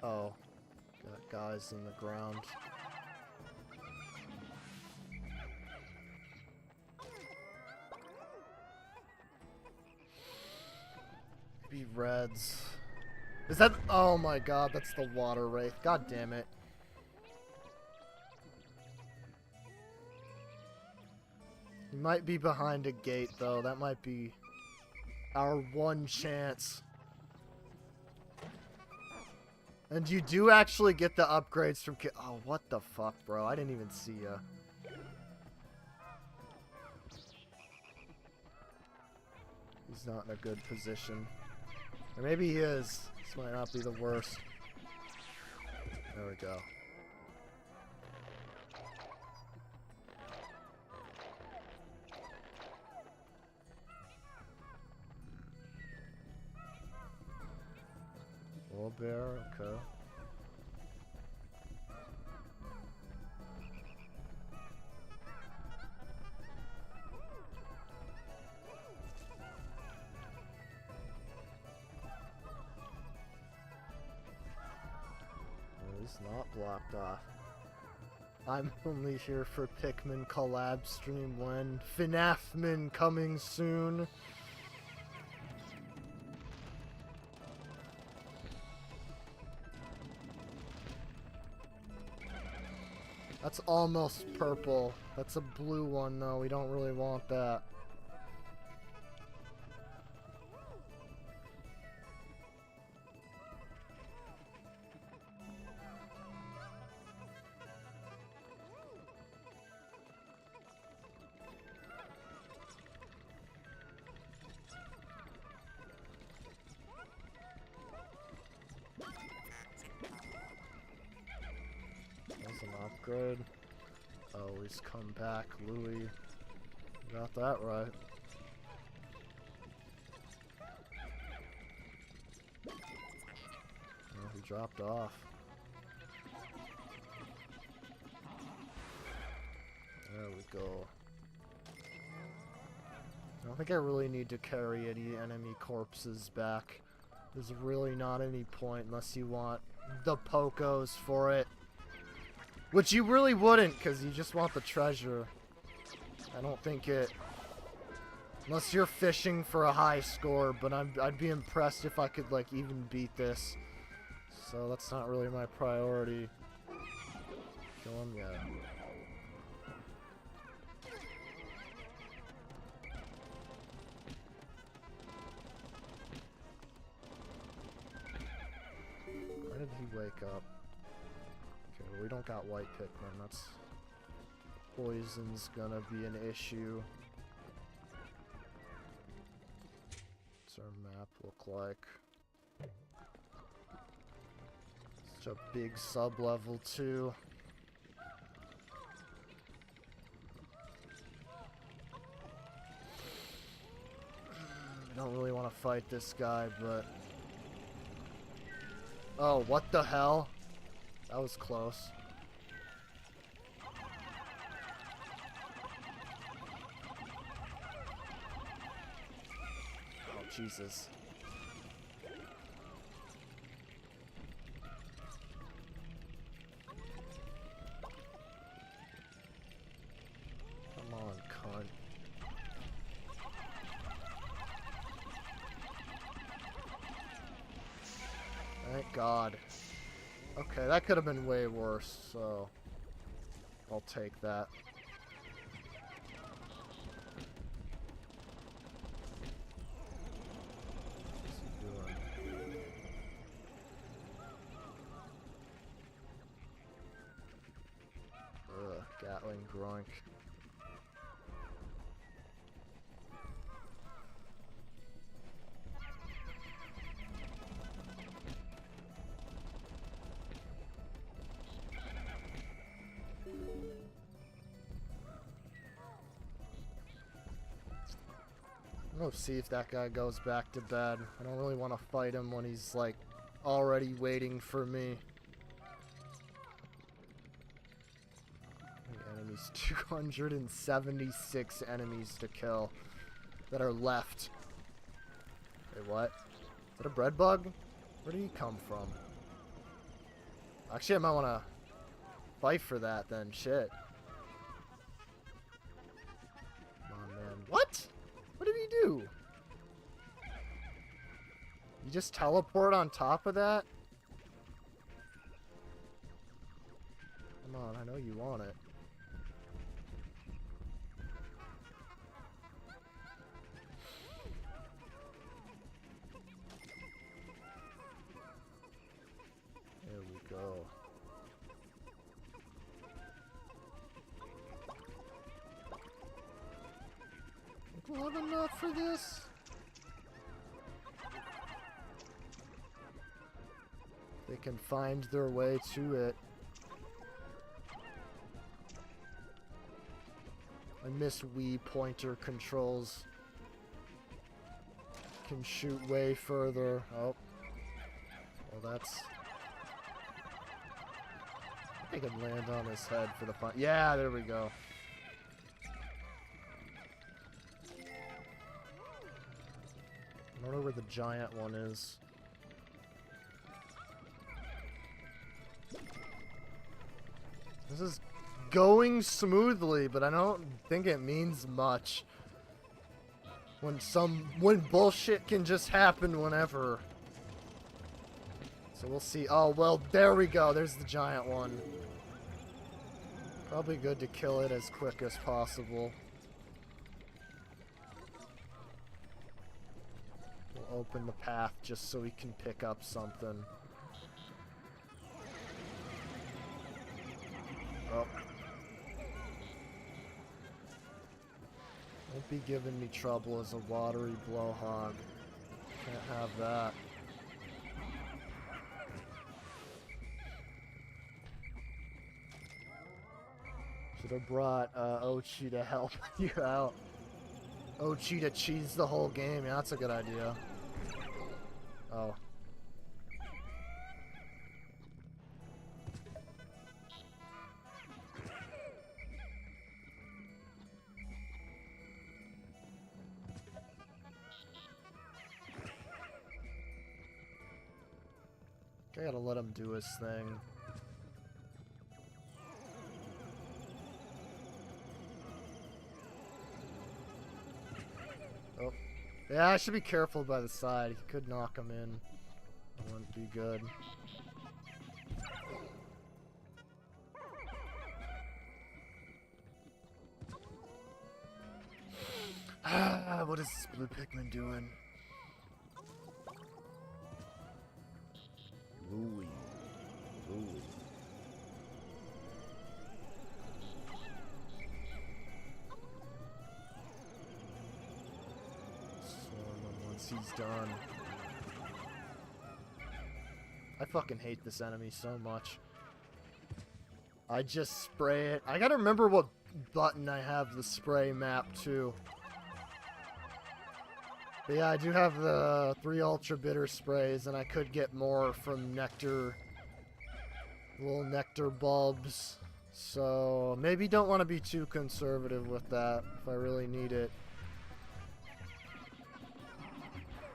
Speaker 1: Oh, got guys in the ground. Be reds. Is that? Oh my god, that's the water wraith. God damn it. He might be behind a gate though. That might be our one chance. And you do actually get the upgrades from oh, what the fuck, bro? I didn't even see ya. He's not in a good position. Or maybe he is. This might not be the worst. There we go. Little bear, okay. He's not blocked off. I'm only here for Pikmin collab stream when FNAFmin coming soon. That's almost purple. That's a blue one though. We don't really want that. An upgrade. Oh, he's come back, Louis. Got that right. Oh, he dropped off. There we go. don't think I really need to carry any enemy corpses back. There's really not any point unless you want the Pocos for it. Which you really wouldn't, because you just want the treasure. I don't think it... Unless you're fishing for a high score, but I'd be impressed if I could, like, even beat this. So that's not really my priority. Kill him? Yeah. Why did he wake up? Okay, well, we don't got white Pikmin. That's... Poison's gonna be an issue. What's our map look like? Such a big sub-level, too. I don't really want to fight this guy, but... Oh, what the hell? That was close. Oh, Jesus. Come on, cunt. Thank God. Okay, that could have been way worse, so I'll take that. What's he doing? Ugh, Gatling Groink. I'm gonna see if that guy goes back to bed. I don't really want to fight him when he's, like, already waiting for me. The enemies, 276 enemies to kill that are left. Wait, what? Is that a bread bug? Where did he come from? Actually, I might want to fight for that then. Shit. Come on, man. What? What did he do? You just teleport on top of that? Come on, I know you want it. There we go. We'll have enough for this. They can find their way to it. I miss Wii pointer controls. Can shoot way further. Oh. Well, that's... I can land on his head for the fun. Yeah, there we go. I don't know where the giant one is. This is going smoothly, but I don't think it means much. When bullshit can just happen whenever. So we'll see. Oh, well, there we go. There's the giant one. Probably good to kill it as quick as possible. We'll open the path just so we can pick up something. Oh. Don't be giving me trouble as a watery blowhog. Can't have that. Should have brought Ochi to help you out. Ochi to cheese the whole game. Yeah, that's a good idea. Oh. I gotta let him do his thing. Oh. Yeah, I should be careful by the side. He could knock him in. That wouldn't be good. Ah, what is this blue Pikmin doing? Louie. Louie. Swarm him once he's done. I fucking hate this enemy so much. I just spray it. I gotta remember what button I have the spray map to. But yeah, I do have the 3 ultra bitter sprays, and I could get more from nectar, little nectar bulbs. So maybe don't want to be too conservative with that if I really need it.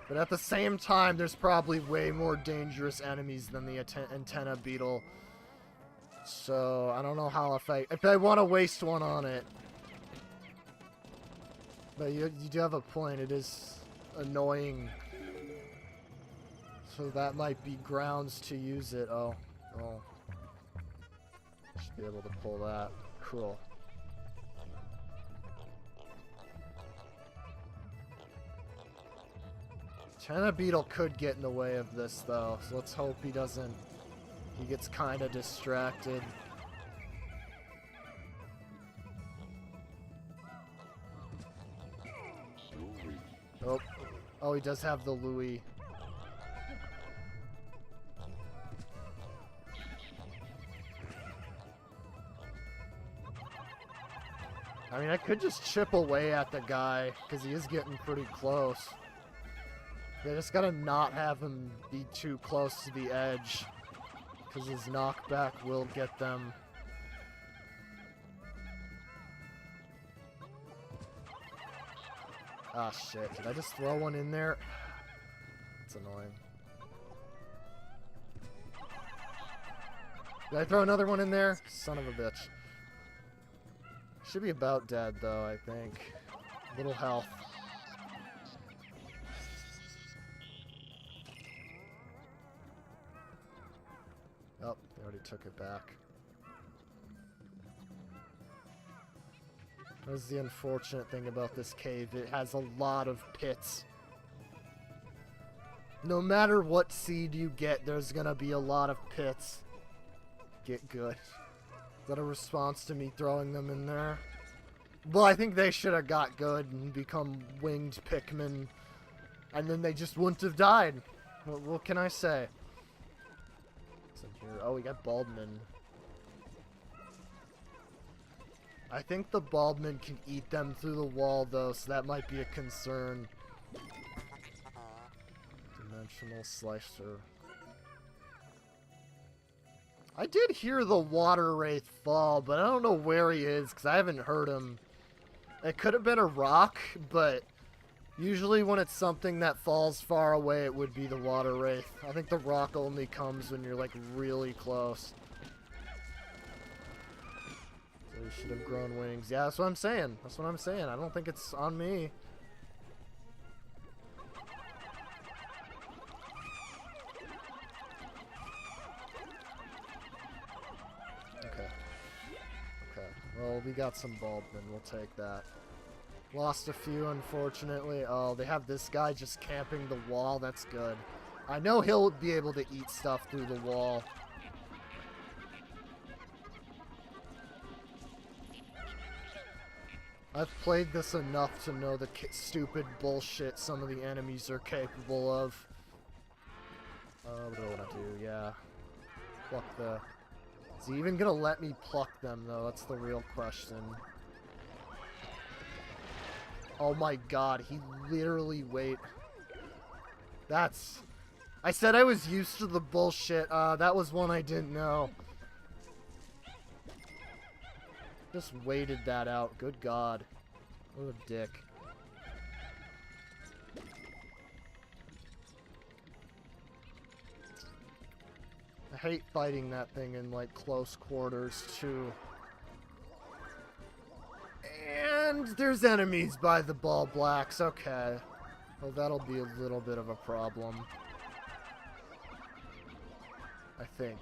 Speaker 1: But at the same time, there's probably way more dangerous enemies than the antenna beetle. So I don't know how if I want to waste one on it. But you do have a point. It is annoying. So that might be grounds to use it. Oh. Should be able to pull that. Cool. Antenna beetle could get in the way of this though, so let's hope he doesn't. He gets kind of distracted. Oh, he does have the Louis. I mean, I could just chip away at the guy, because he is getting pretty close. I just gotta not have him be too close to the edge, because his knockback will get them. Ah, shit. Did I just throw one in there? It's annoying. Did I throw another one in there? Son of a bitch. Should be about dead, though, I think. Little health. Oh, they already took it back. That's the unfortunate thing about this cave. It has a lot of pits. No matter what seed you get, there's gonna be a lot of pits. Get good. Is that a response to me throwing them in there? Well, I think they should have got good and become winged Pikmin. And then they just wouldn't have died. What can I say? What's in here? Oh, we got Baldman. I think the Baldman can eat them through the wall, though, so that might be a concern. Dimensional Slicer. I did hear the Water Wraith fall, but I don't know where he is, because I haven't heard him. It could have been a rock, but usually when it's something that falls far away, it would be the Water Wraith. I think the rock only comes when you're, like, really close. So he should have grown wings. Yeah, that's what I'm saying. That's what I'm saying. I don't think it's on me. Okay. Okay. Well, we got some Baldman. We'll take that. Lost a few, unfortunately. Oh, they have this guy just camping the wall. That's good. I know he'll be able to eat stuff through the wall. I've played this enough to know the stupid bullshit some of the enemies are capable of. What do I want to do? Yeah. Pluck the... Is he even gonna let me pluck them, though? That's the real question. Oh my god, he literally That's... I said I was used to the bullshit. That was one I didn't know. Just waited that out. Good god. What a dick. hate fighting that thing in, like, close quarters, too. And there's enemies by the ball blacks. Okay. Well, that'll be a little bit of a problem. I think.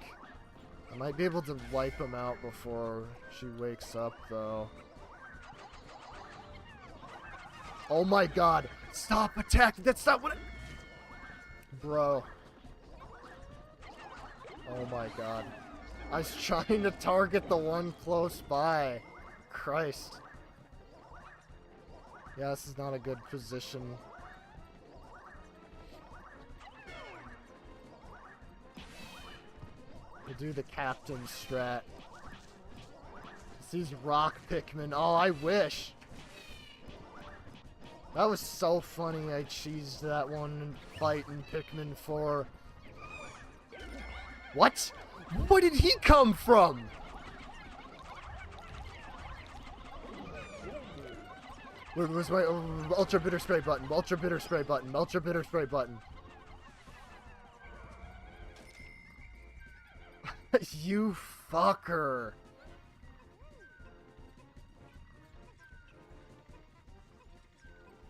Speaker 1: I might be able to wipe them out before she wakes up, though. Oh my god! Stop attacking! That's not what I... Bro. Oh my god. I was trying to target the one close by. Christ. Yeah, this is not a good position. We'll do the captain strat. It's these rock Pikmin. Oh, I wish. That was so funny. I cheesed that one fight in Pikmin 4. What? Where did he come from? Where's my ultra bitter spray button? Ultra bitter spray button. Ultra bitter spray button. You fucker.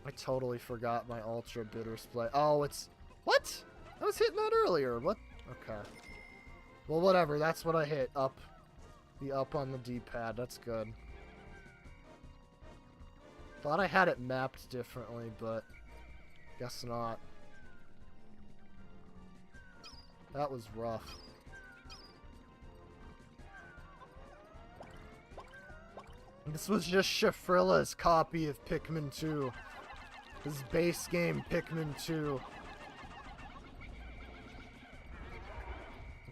Speaker 1: I totally forgot my ultra bitter spray. Oh, it's... What? I was hitting that earlier. What? Okay. Well, whatever. That's what I hit. Up. The up on the D-pad. That's good. Thought I had it mapped differently, but guess not. That was rough. This was just Shafrilla's copy of Pikmin 2. His base game, Pikmin 2.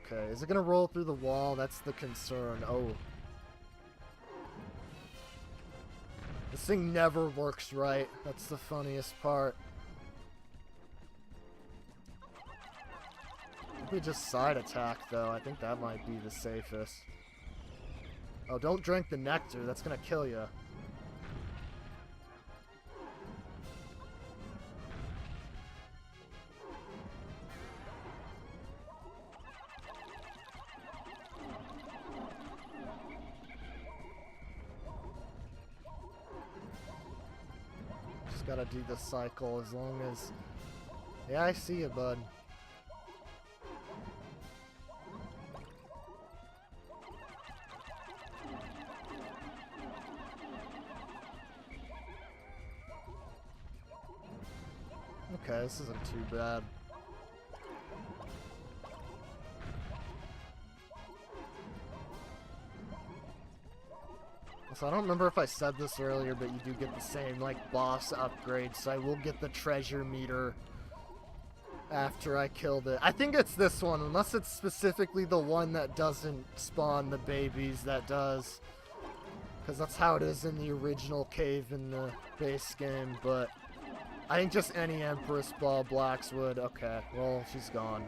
Speaker 1: Okay, is it gonna roll through the wall? That's the concern. Oh. This thing never works right. That's the funniest part. Maybe just side attack, though. I think that might be the safest. Oh, don't drink the nectar. That's gonna kill you. Just gotta do the cycle as long as... Yeah, I see you, bud. Okay, this isn't too bad. So I don't remember if I said this earlier, but you do get the same, like, boss upgrade, so I will get the treasure meter after I killed it. I think it's this one, unless it's specifically the one that doesn't spawn the babies that does. Because that's how it is in the original cave in the base game, but... I think just any Empress Ball Blacks would. Okay, well, she's gone.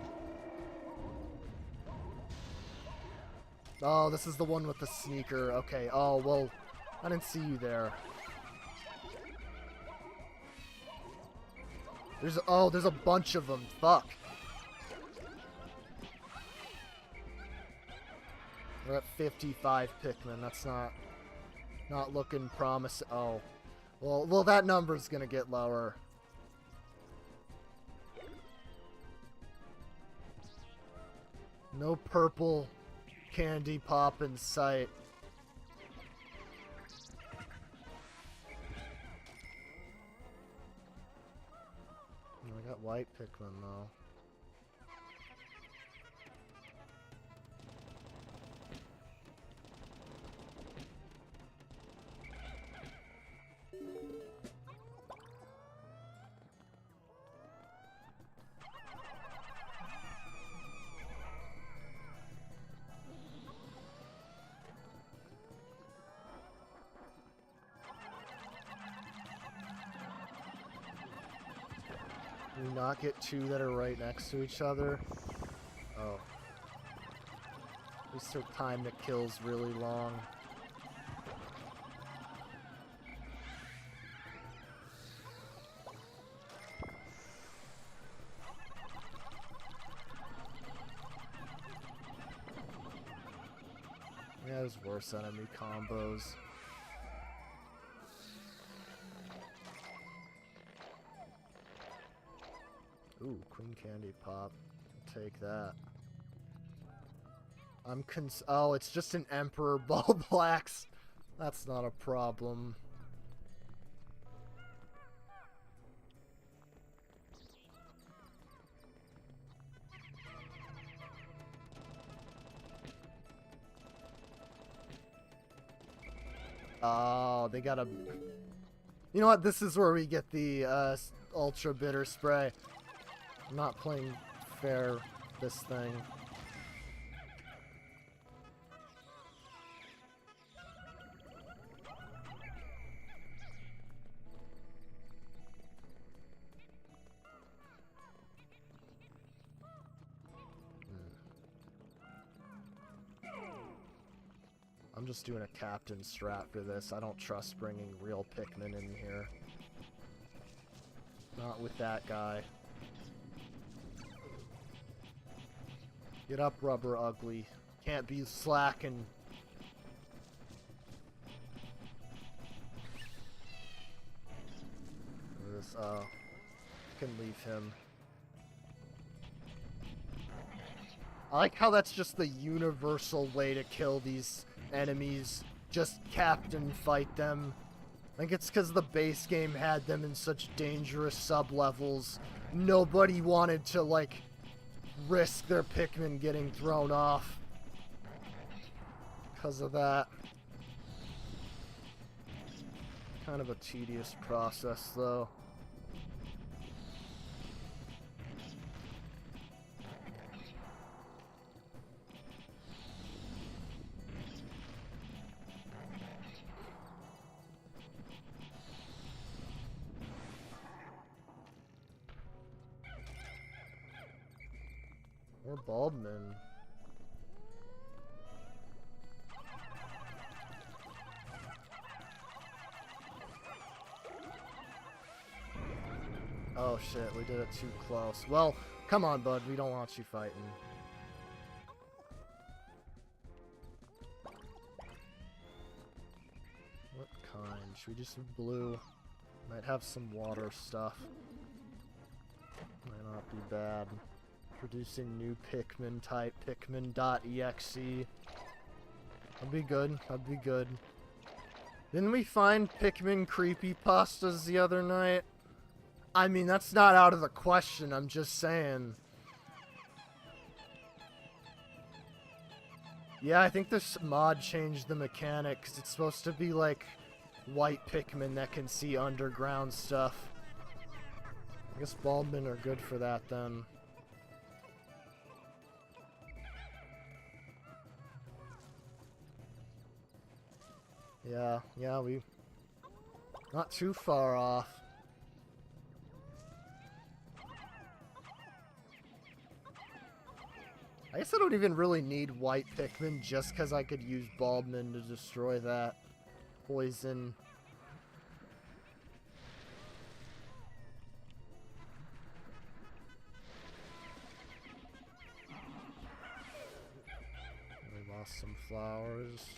Speaker 1: Oh, this is the one with the sneaker. Okay, oh, well, I didn't see you there. There's a bunch of them. Fuck. We're at 55 Pikmin. That's not looking promising. Oh. Well, that number's gonna get lower. No purple candy pop in sight. I got white Pikmin though. Can we not get two that are right next to each other? Oh. At least their time to kill's really long. There's worse enemy combos. Ooh, Queen Candy Pop. Take that. Oh, it's just an Emperor Ball Blacks. That's not a problem. Oh, they got a... You know what? This is where we get the Ultra Bitter Spray. I'm not playing fair this thing. I'm just doing a captain strat for this. I don't trust bringing real Pikmin in here. Not with that guy. Get up, Rubber Ugly. Can't be slacking. This, can leave him. I like how that's just the universal way to kill these enemies. Just captain fight them. I think it's because the base game had them in such dangerous sub-levels. Nobody wanted to, like, risk their Pikmin getting thrown off. Because of that. Kind of a tedious process, though. Or Baldman. Oh shit, we did it too close. Well, come on, bud, we don't want you fighting. What kind? Should we do some blue? Might have some water stuff. Might not be bad. Producing new Pikmin type, Pikmin.exe. That'd be good, that'd be good. Didn't we find Pikmin creepypastas the other night? I mean, that's not out of the question, I'm just saying. Yeah, I think this mod changed the mechanic, 'cause it's supposed to be like white Pikmin that can see underground stuff. I guess Baldmen are good for that then. Yeah, we... Not too far off. I guess I don't even really need white Pikmin just because I could use Baldman to destroy that poison. We lost some flowers.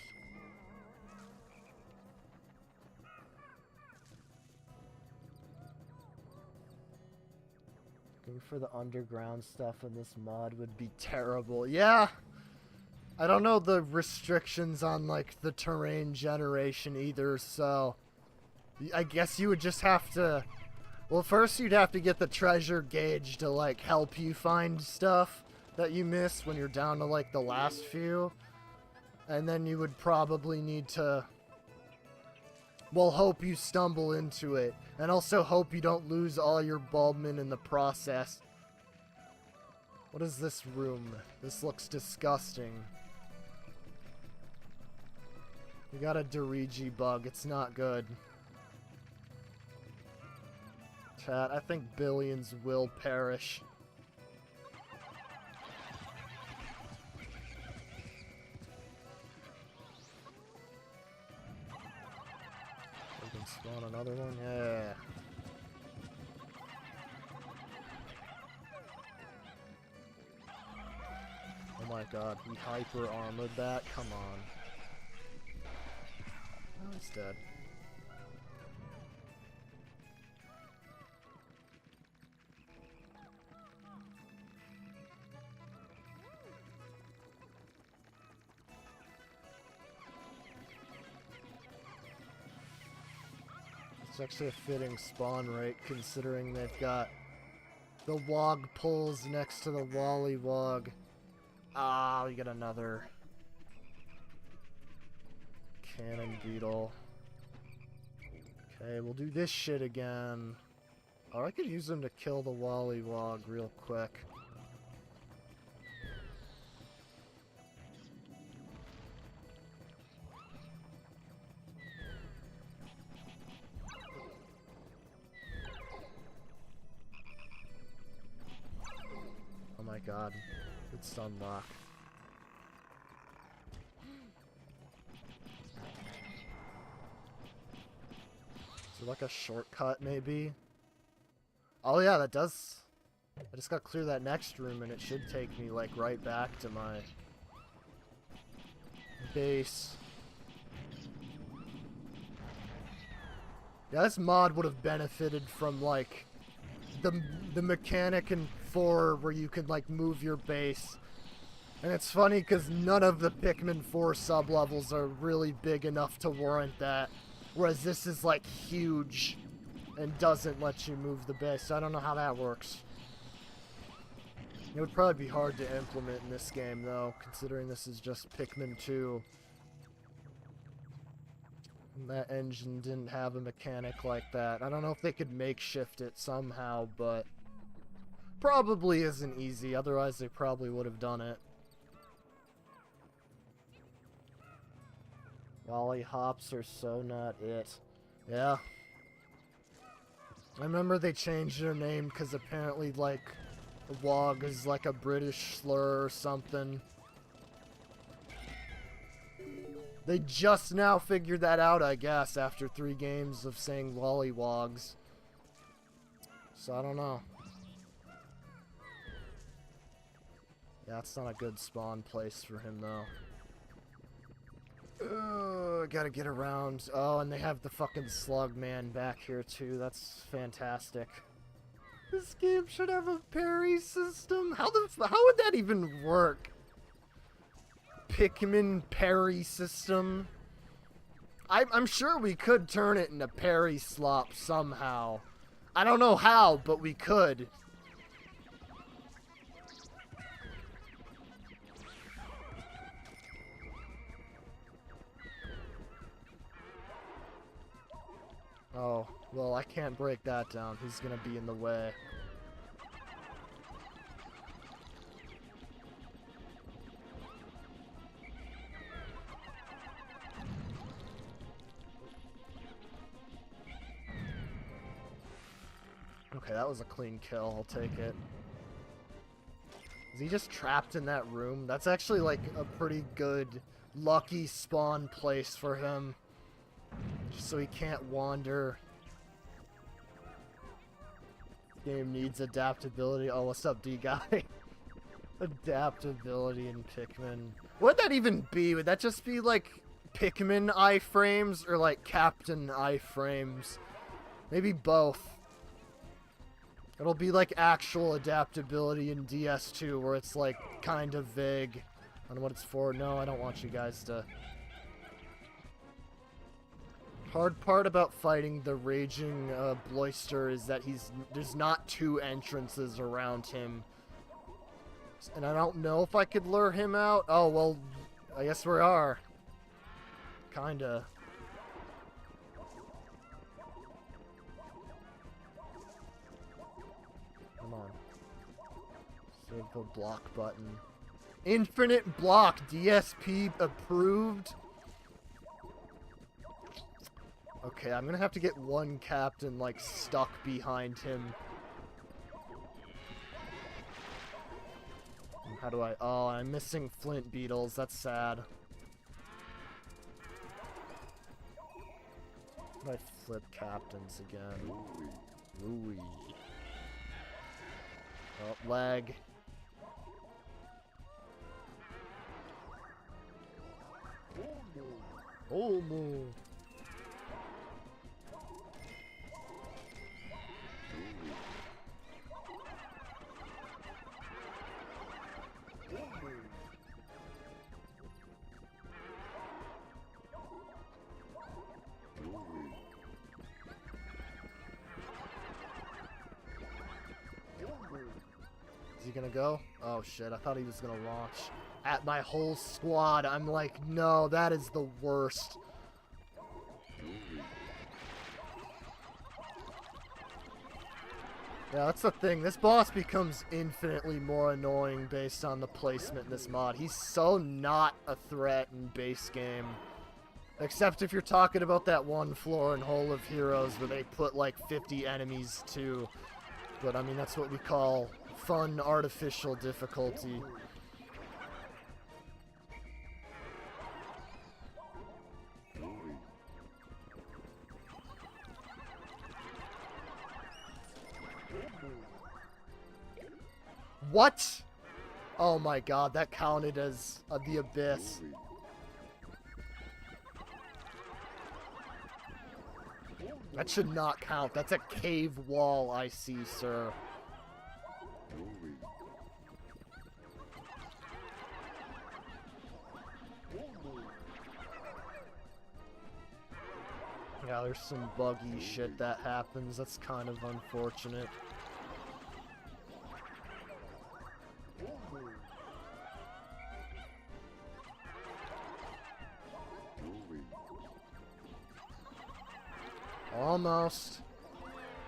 Speaker 1: Looking for the underground stuff in this mod would be terrible. Yeah! I don't know the restrictions on, like, the terrain generation either, so... I guess you would just have to... Well, first you'd have to get the treasure gauge to, like, help you find stuff that you miss when you're down to, like, the last few. And then you would probably need to... Well, hope you stumble into it. And also hope you don't lose all your Baldmen in the process. What is this room? This looks disgusting. We got a Dirigi bug. It's not good. Chat, I think billions will perish. Spawn another one? Yeah. Oh my god, he hyper armored that? Come on. he's dead. It's actually a fitting spawn rate considering they've got the wog pulls next to the wally wog. Ah, we get another cannon beetle. Okay, we'll do this shit again. Oh, I could use them to kill the wally wog real quick. Oh my god. Good stun lock. Is there like a shortcut maybe? Oh yeah, that does. I just gotta clear that next room and it should take me like right back to my base. Yeah, this mod would have benefited from like the mechanic in 4 where you could like move your base. And it's funny because none of the Pikmin 4 sublevels are really big enough to warrant that. Whereas this is like huge and doesn't let you move the base. I don't know how that works. It would probably be hard to implement in this game though, considering this is just Pikmin 2. And that engine didn't have a mechanic like that. I don't know if they could makeshift it somehow, but probably isn't easy. Otherwise they probably would have done it. Wally hops are so not it. Yeah. I remember they changed their name because apparently, like, wog is like a British slur or something. They just now figured that out, I guess, after 3 games of saying lollywogs. So I don't know. Yeah, it's not a good spawn place for him, though. I gotta get around. Oh, and they have the fucking slug man back here too. That's fantastic. This game should have a parry system. How would that even work? Pikmin parry system. I'm sure we could turn it into parry slop somehow. I don't know how, but we could. Oh, well, I can't break that down. He's gonna be in the way. Okay, that was a clean kill. I'll take it. Is he just trapped in that room? That's actually, like, a pretty good, lucky spawn place for him. Just so he can't wander. Game needs adaptability. Oh, what's up, D-Guy? Adaptability in Pikmin. What'd that even be? Would that just be, like, Pikmin iframes or, like, Captain iframes? Maybe both. It'll be, like, actual adaptability in DS2 where it's, like, kind of vague on what it's for. No, I don't want you guys to... Hard part about fighting the raging Bloister is that there's not 2 entrances around him. And I don't know if I could lure him out. Oh, well, I guess we are. Kinda. Come on. Save the block button. Infinite block! DSP approved? Okay, I'm gonna have to get one captain, like, stuck behind him. How do I... Oh, I'm missing flint beetles. That's sad. How do I flip captains again? Louis. Oh, lag. Oh, no. gonna go? Oh shit, I thought he was gonna launch at my whole squad. I'm like, no, that is the worst. Yeah, that's the thing. This boss becomes infinitely more annoying based on the placement in this mod. He's so not a threat in base game. Except if you're talking about that one floor in Hole of Heroes where they put like 50 enemies too. But I mean, that's what we call fun artificial difficulty. What? Oh my god, that counted as the abyss. That should not count. That's a cave wall I see, sir. Yeah, there's some buggy shit that happens. That's kind of unfortunate. Almost.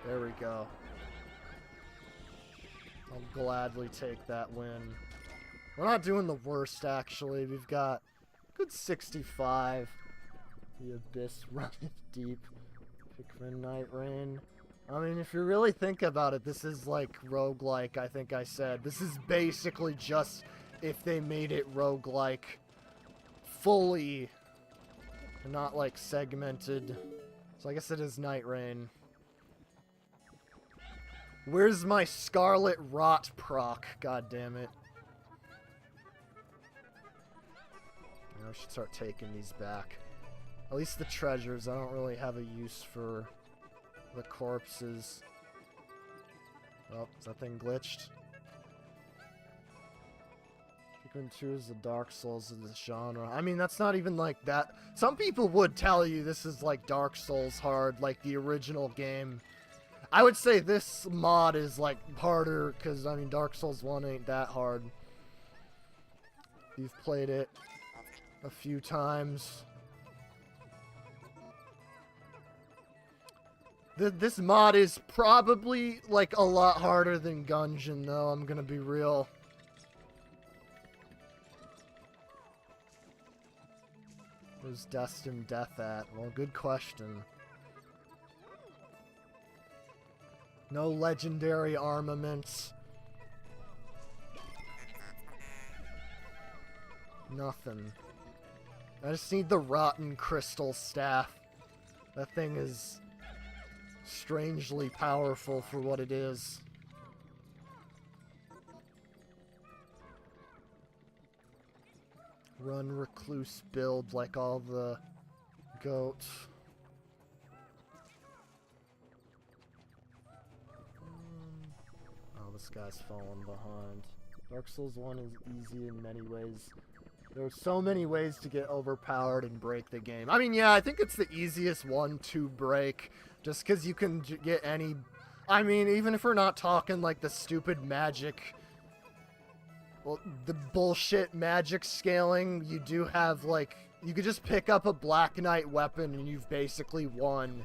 Speaker 1: There we go. I'll gladly take that win. We're not doing the worst, actually. We've got a good 65. The Abyss runneth deep. Pikmin Night Rain. I mean, if you really think about it, this is like roguelike, I think I said. This is basically just if they made it roguelike fully, and not like segmented. So I guess it is Night Rain. Where's my Scarlet Rot proc? God damn it. I should start taking these back. At least the treasures. I don't really have a use for the corpses. Oh, is that thing glitched? Pikmin 2 is the Dark Souls of this genre. I mean, that's not even like that. Some people would tell you this is like Dark Souls hard, like the original game. I would say this mod is like harder, because I mean, Dark Souls 1 ain't that hard. You've played it a few times. This mod is probably like a lot harder than Gungeon, though, I'm gonna be real. Where's Destined Death at? Well, good question. No legendary armaments. Nothing. I just need the Rotten Crystal Staff. That thing is strangely powerful for what it is. Run recluse build like all the goats. Oh, this guy's falling behind. Dark Souls 1 is easy in many ways. There are so many ways to get overpowered and break the game. I mean, yeah, I think it's the easiest one to break. Just because you can get any... I mean, even if we're not talking like the stupid magic... Well, the bullshit magic scaling, you do have, like... You could just pick up a Black Knight weapon and you've basically won.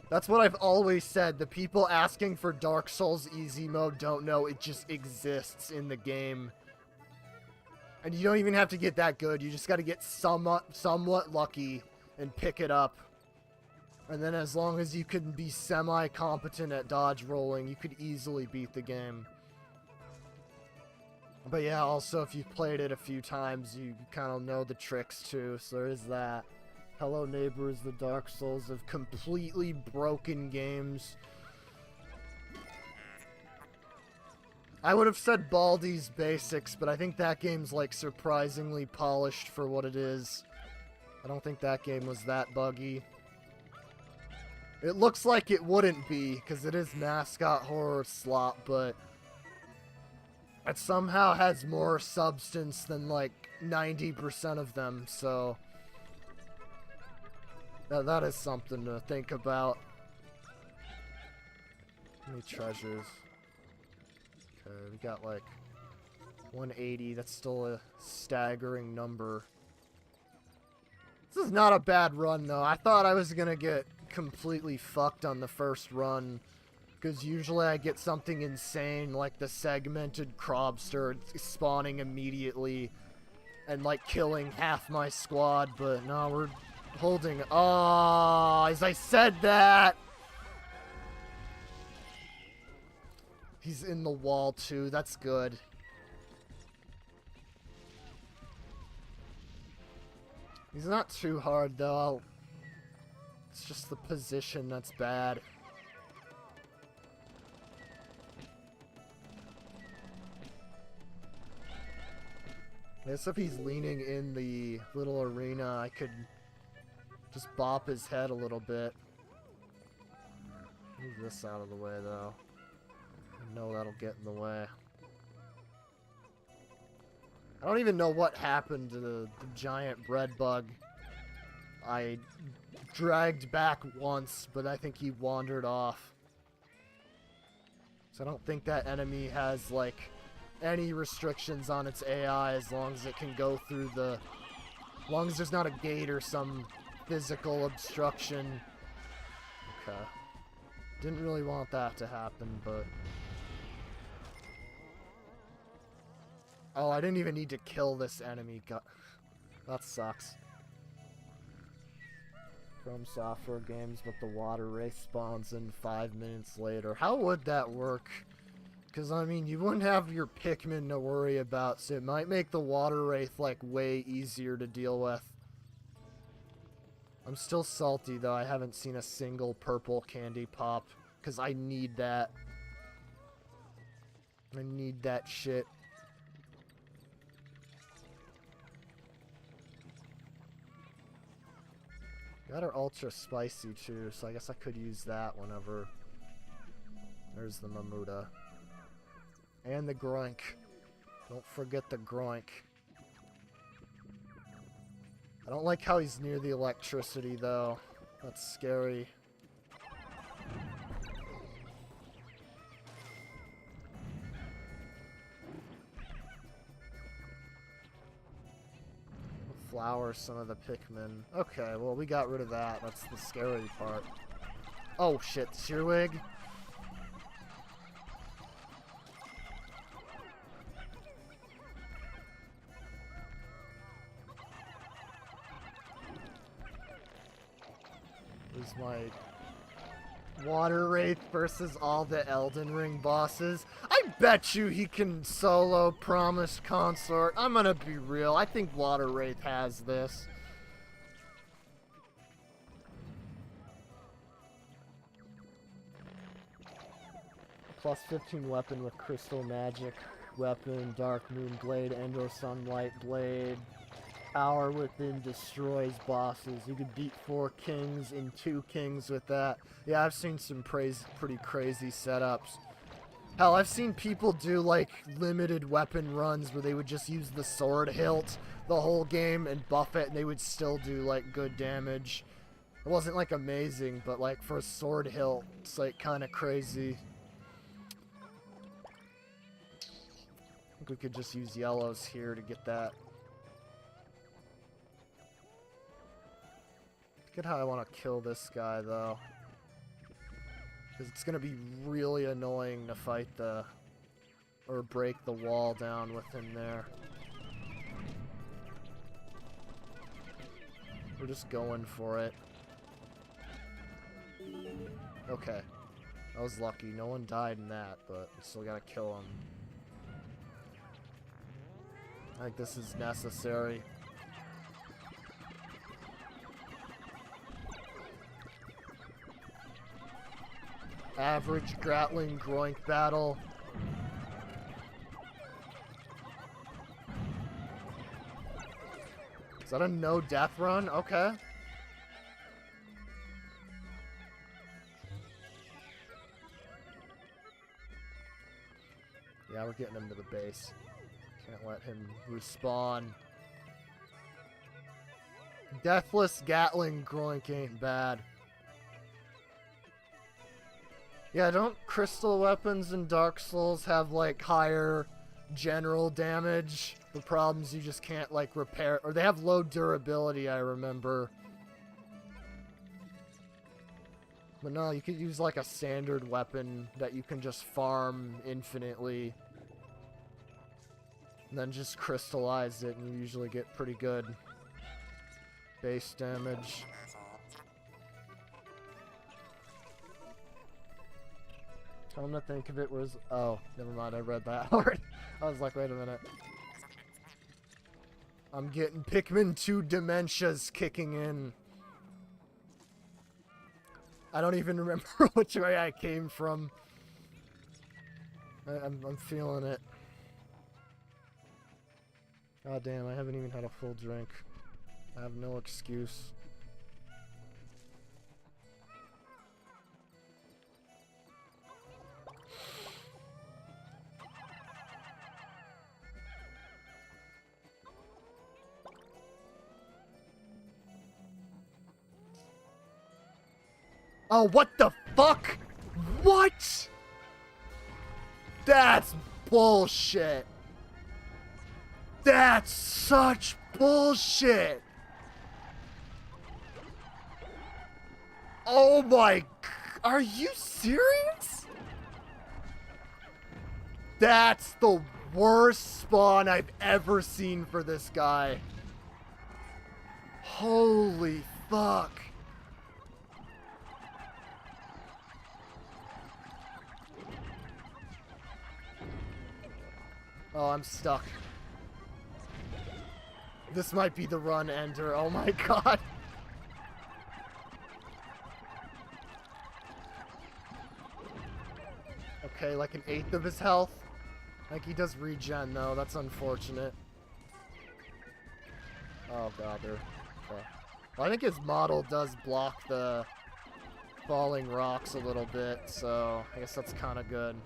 Speaker 1: That's what I've always said. The people asking for Dark Souls easy mode don't know it just exists in the game. And you don't even have to get that good. You just got to get somewhat lucky and pick it up. And then as long as you can be semi-competent at dodge rolling, you could easily beat the game. But yeah, also if you've played it a few times, you kind of know the tricks too, so there is that. Hello Neighbor is the Dark Souls of completely broken games. I would have said Baldi's Basics, but I think that game's like surprisingly polished for what it is. I don't think that game was that buggy. It looks like it wouldn't be, because it is mascot horror slop, but it somehow has more substance than like 90% of them, so that is something to think about. How many treasures? Okay, we got like 180. That's still a staggering number. This is not a bad run, though. I thought I was gonna get completely fucked on the first run, because usually I get something insane like the segmented crobster spawning immediately and like killing half my squad, but no, we're holding. Oh, as I said that! He's in the wall too, that's good. He's not too hard though. It's just the position that's bad. I guess if he's leaning in the little arena, I could just bop his head a little bit. Move this out of the way though. I know that'll get in the way. I don't even know what happened to the giant bread bug. I dragged back once, but I think he wandered off. So I don't think that enemy has, like, any restrictions on its AI as long as it can go through the... As long as there's not a gate or some physical obstruction. Okay. Didn't really want that to happen, but... Oh, I didn't even need to kill this enemy. God, that sucks. From Software Games, but the water wraith spawns in 5 minutes later. How would that work? Because, I mean, you wouldn't have your Pikmin to worry about, so it might make the water wraith, like, way easier to deal with. I'm still salty, though. I haven't seen a single purple candy pop, because I need that. I need that shit. Got her ultra spicy too, so I guess I could use that whenever. There's the Mamuda. And the Groink. Don't forget the Groink. I don't like how he's near the electricity though. That's scary. Flower some of the Pikmin. Okay, well, we got rid of that. That's the scary part. Oh, shit. Shyguy? This is my water wraith versus all the Elden Ring bosses. I bet you he can solo Promised Consort. I'm gonna be real. I think water wraith has this. Plus 15 weapon with Crystal Magic weapon, Dark Moon Blade, Endo Sunlight Blade. Power within destroys bosses. You could beat 4 kings and 2 kings with that. Yeah, I've seen some pretty crazy setups. Hell, I've seen people do, like, limited weapon runs where they would just use the sword hilt the whole game and buff it, and they would still do, like, good damage. It wasn't, like, amazing, but, like, for a sword hilt, it's, like, kind of crazy. I think we could just use yellows here to get that. Look at how I want to kill this guy, though. Because it's going to be really annoying to fight the... or break the wall down with him there. We're just going for it. Okay. I was lucky. No one died in that, but we still gotta kill him. I think this is necessary. Average Gratling Groink battle. Is that a no death run? Okay. Yeah, we're getting him to the base. Can't let him respawn. Deathless Gatling Groink ain't bad. Yeah, don't crystal weapons in Dark Souls have, like, higher general damage? The problems you just can't, like, repair. Or they have low durability, I remember. But no, you could use, like, a standard weapon that you can just farm infinitely. And then just crystallize it, and you usually get pretty good base damage. Come to think of it, was oh, never mind, I read that already. I was like, wait a minute. I'm getting Pikmin 2 dementias kicking in. I don't even remember which way I came from. I'm feeling it. God damn, I haven't even had a full drink. I have no excuse. Oh, what the fuck? What? That's bullshit. That's such bullshit. Oh my... Are you serious? That's the worst spawn I've ever seen for this guy. Holy fuck. Oh, I'm stuck. This might be the run ender. Oh my god. Okay, like an eighth of his health. Like he does regen though. That's unfortunate. Oh god, there. Okay. Well, I think his model does block the falling rocks a little bit, so I guess that's kind of good.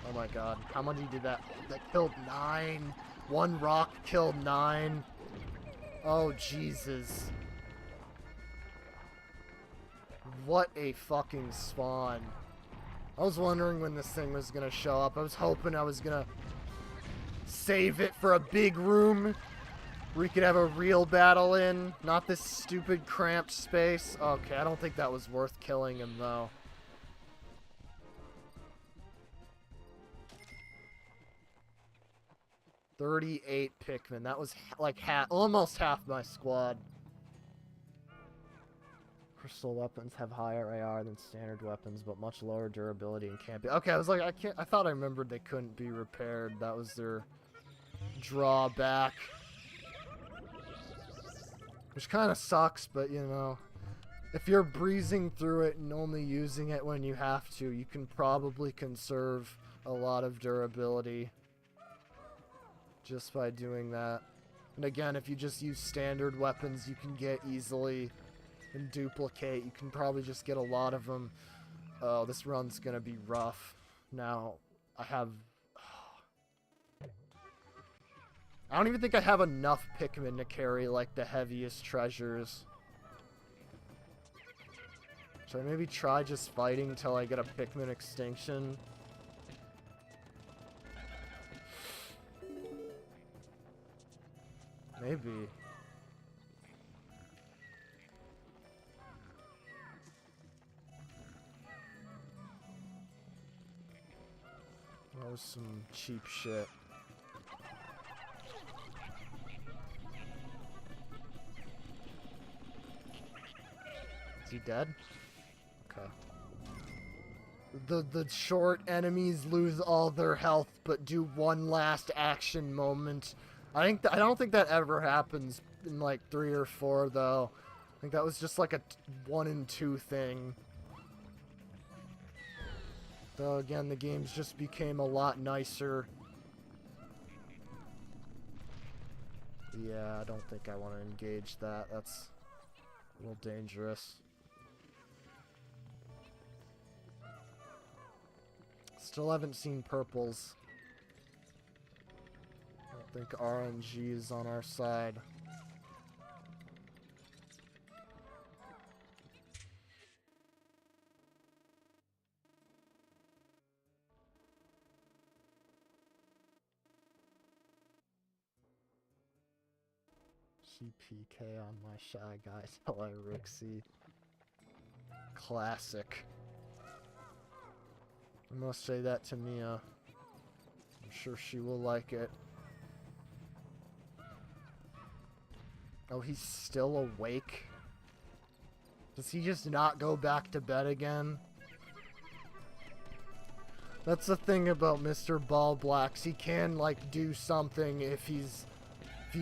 Speaker 1: Oh my god, how many did that? That killed 9. One rock killed 9. Oh Jesus. What a fucking spawn. I was wondering when this thing was gonna show up. I was hoping I was gonna save it for a big room where we could have a real battle in, not this stupid cramped space. Okay, I don't think that was worth killing him though. $38 Pikmin. That was like almost half my squad. Crystal weapons have higher AR than standard weapons, but much lower durability and can't be. Okay, I was like, I thought I remembered they couldn't be repaired. That was their drawback. Which kind of sucks, but you know, if you're breezing through it and only using it when you have to, you can probably conserve a lot of durability just by doing that. And again, if you just use standard weapons, you can get easily and duplicate. You can probably just get a lot of them. Oh, this run's gonna be rough. Now, I don't even think I have enough Pikmin to carry, like, the heaviest treasures. Should I maybe try just fighting till I get a Pikmin extinction? Maybe. That was some cheap shit. Is he dead? Okay. The short enemies lose all their health but do one last action moment. I don't think that ever happens in like 3 or 4 though. I think that was just like a 1 and 2 thing. Though again, the games just became a lot nicer. Yeah, I don't think I want to engage that. That's a little dangerous. Still haven't seen purples. I don't think RNG is on our side. CPK on my Shy Guy till I Rixie. Classic. I'm gonna say that to Mia. I'm sure she will like it. Oh, he's still awake? Does he just not go back to bed again? That's the thing about Mr. Ball Blacks. He can, like, do something if you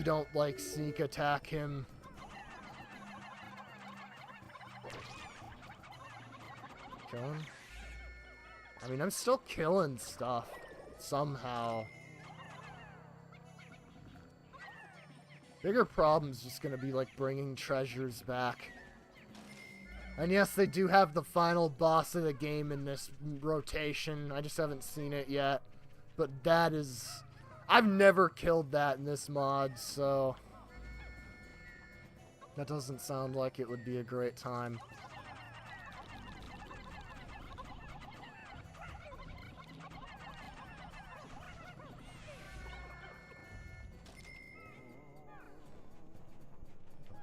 Speaker 1: don't, like, sneak attack him. Kill him? I mean, I'm still killing stuff. Somehow. Bigger problem's just gonna be, like, bringing treasures back. And yes, they do have the final boss of the game in this rotation. I just haven't seen it yet. But that is... I've never killed that in this mod, so... That doesn't sound like it would be a great time.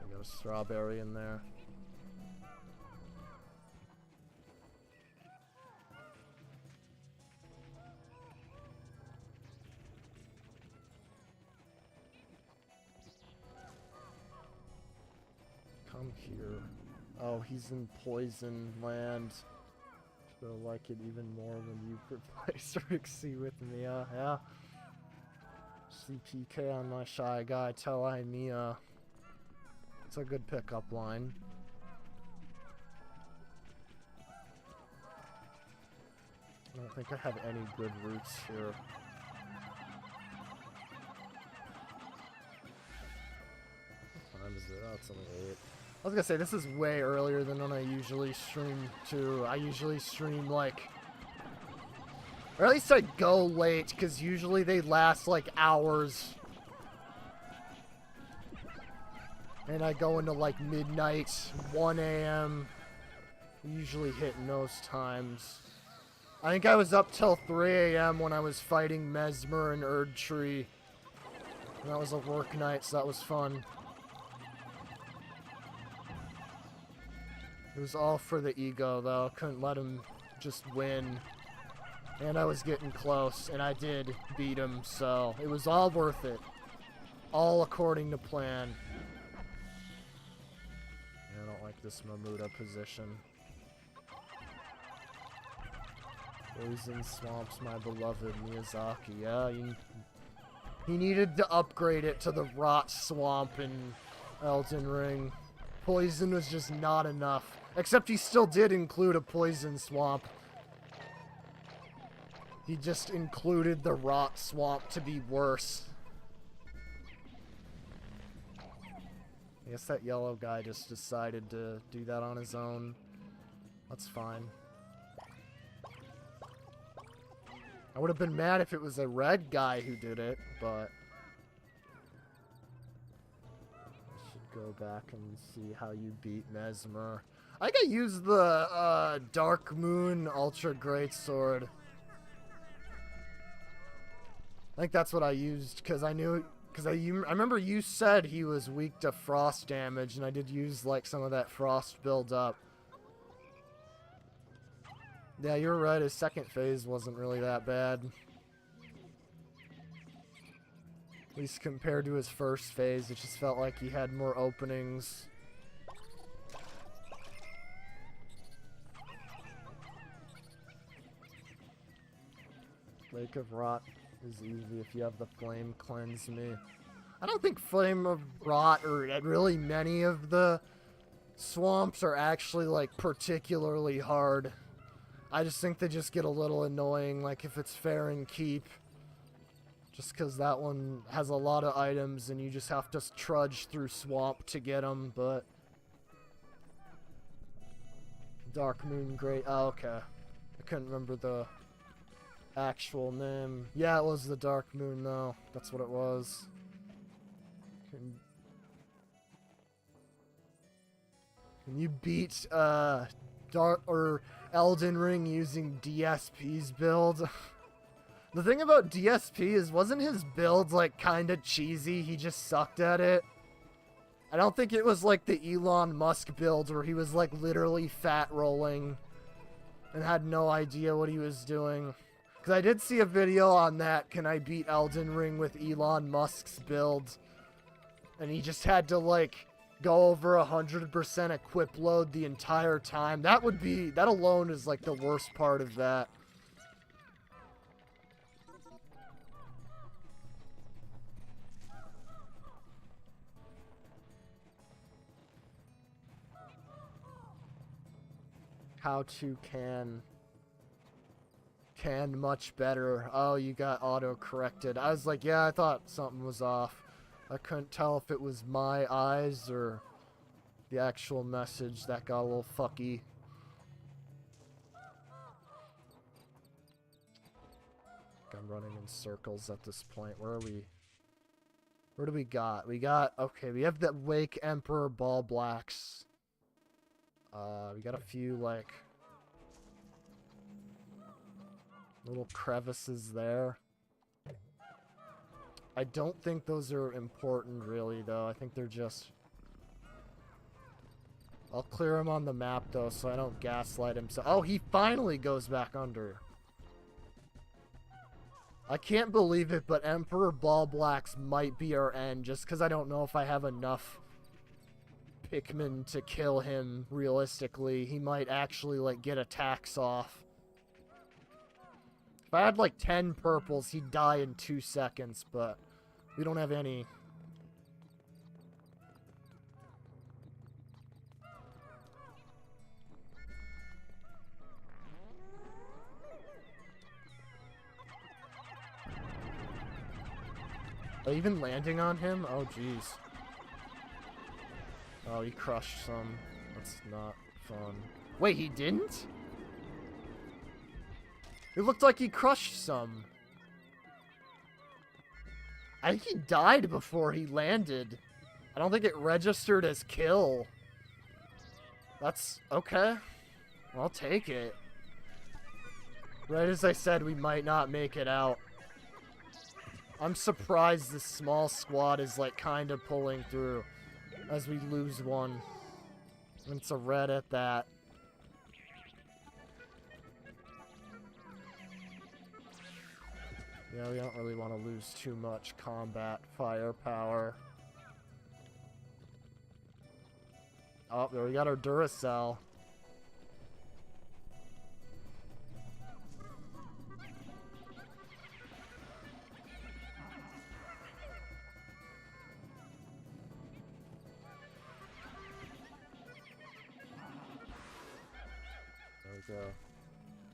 Speaker 1: I got a strawberry in there. Come here. Oh, he's in Poison Land. She'll like it even more when you replace Rixie with Mia. Yeah. CPK on my Shy Guy. Tell I Mia. It's a good pickup line. I don't think I have any good routes here. What time is it? Oh, it's only 8. I was gonna say, this is way earlier than when I usually stream too. I usually stream like... Or at least I go late, because usually they last like hours. And I go into like midnight, 1 a.m. Usually hitting those times. I think I was up till 3 a.m. when I was fighting Mesmer and Erdtree. And that was a work night, so that was fun. It was all for the ego, though. Couldn't let him just win. And I was getting close, and I did beat him, so it was all worth it. All according to plan. Yeah, I don't like this Mamuda position. Poison Swamps, my beloved Miyazaki. Yeah, he needed to upgrade it to the Rot Swamp in Elden Ring. Poison was just not enough. Except he still did include a Poison Swamp. He just included the Rot Swamp to be worse. I guess that yellow guy just decided to do that on his own. That's fine. I would have been mad if it was a red guy who did it, but... I should go back and see how you beat Mesmer. I think I used the Dark Moon Ultra Greatsword. I think that's what I used, because I knew... Because I remember you said he was weak to frost damage, and I did use, like, some of that frost build up. Yeah, you were right, his second phase wasn't really that bad. At least compared to his first phase, it just felt like he had more openings. Lake of Rot is easy if you have the Flame Cleanse Me. I don't think Flame of Rot or really many of the swamps are actually, like, particularly hard. I just think they just get a little annoying, like if it's Fair and Keep. Just because that one has a lot of items and you just have to trudge through swamp to get them, but... Dark Moon Great... Oh, okay. I couldn't remember the actual name. Yeah, it was the Dark Moon, though. That's what it was. Can you beat, Elden Ring using DSP's build? The thing about DSP is, wasn't his build, like, kinda cheesy? He just sucked at it? I don't think it was like the Elon Musk build where he was like literally fat rolling and had no idea what he was doing. Because I did see a video on that, can I beat Elden Ring with Elon Musk's build? And he just had to like go over 100% equip load the entire time. That alone is like the worst part of that. How to can much better. Oh, you got auto-corrected. I was like, yeah, I thought something was off. I couldn't tell if it was my eyes or the actual message that got a little fucky. I'm running in circles at this point. Where are we? Where do we got? Okay, we have the Wake Emperor Ball Blacks. We got a few, like, little crevices there. I don't think those are important, really, though. I think they're just... I'll clear him on the map, though, so I don't gaslight him. So, oh, he finally goes back under. I can't believe it, but Emperor Ball Blacks might be our end, just because I don't know if I have enough Pikmin to kill him, realistically. He might actually, like, get attacks off. If I had, like, 10 purples, he'd die in 2 seconds, but we don't have any. Oh, even landing on him? Oh, jeez. Oh, he crushed some. That's not fun. Wait, he didn't? It looked like he crushed some. I think he died before he landed. I don't think it registered as kill. That's okay. I'll take it. Right as I said, we might not make it out. I'm surprised this small squad is, like, kind of pulling through as we lose one. And it's a red at that. Yeah, we don't really want to lose too much combat firepower. Oh, there we got our Duracell.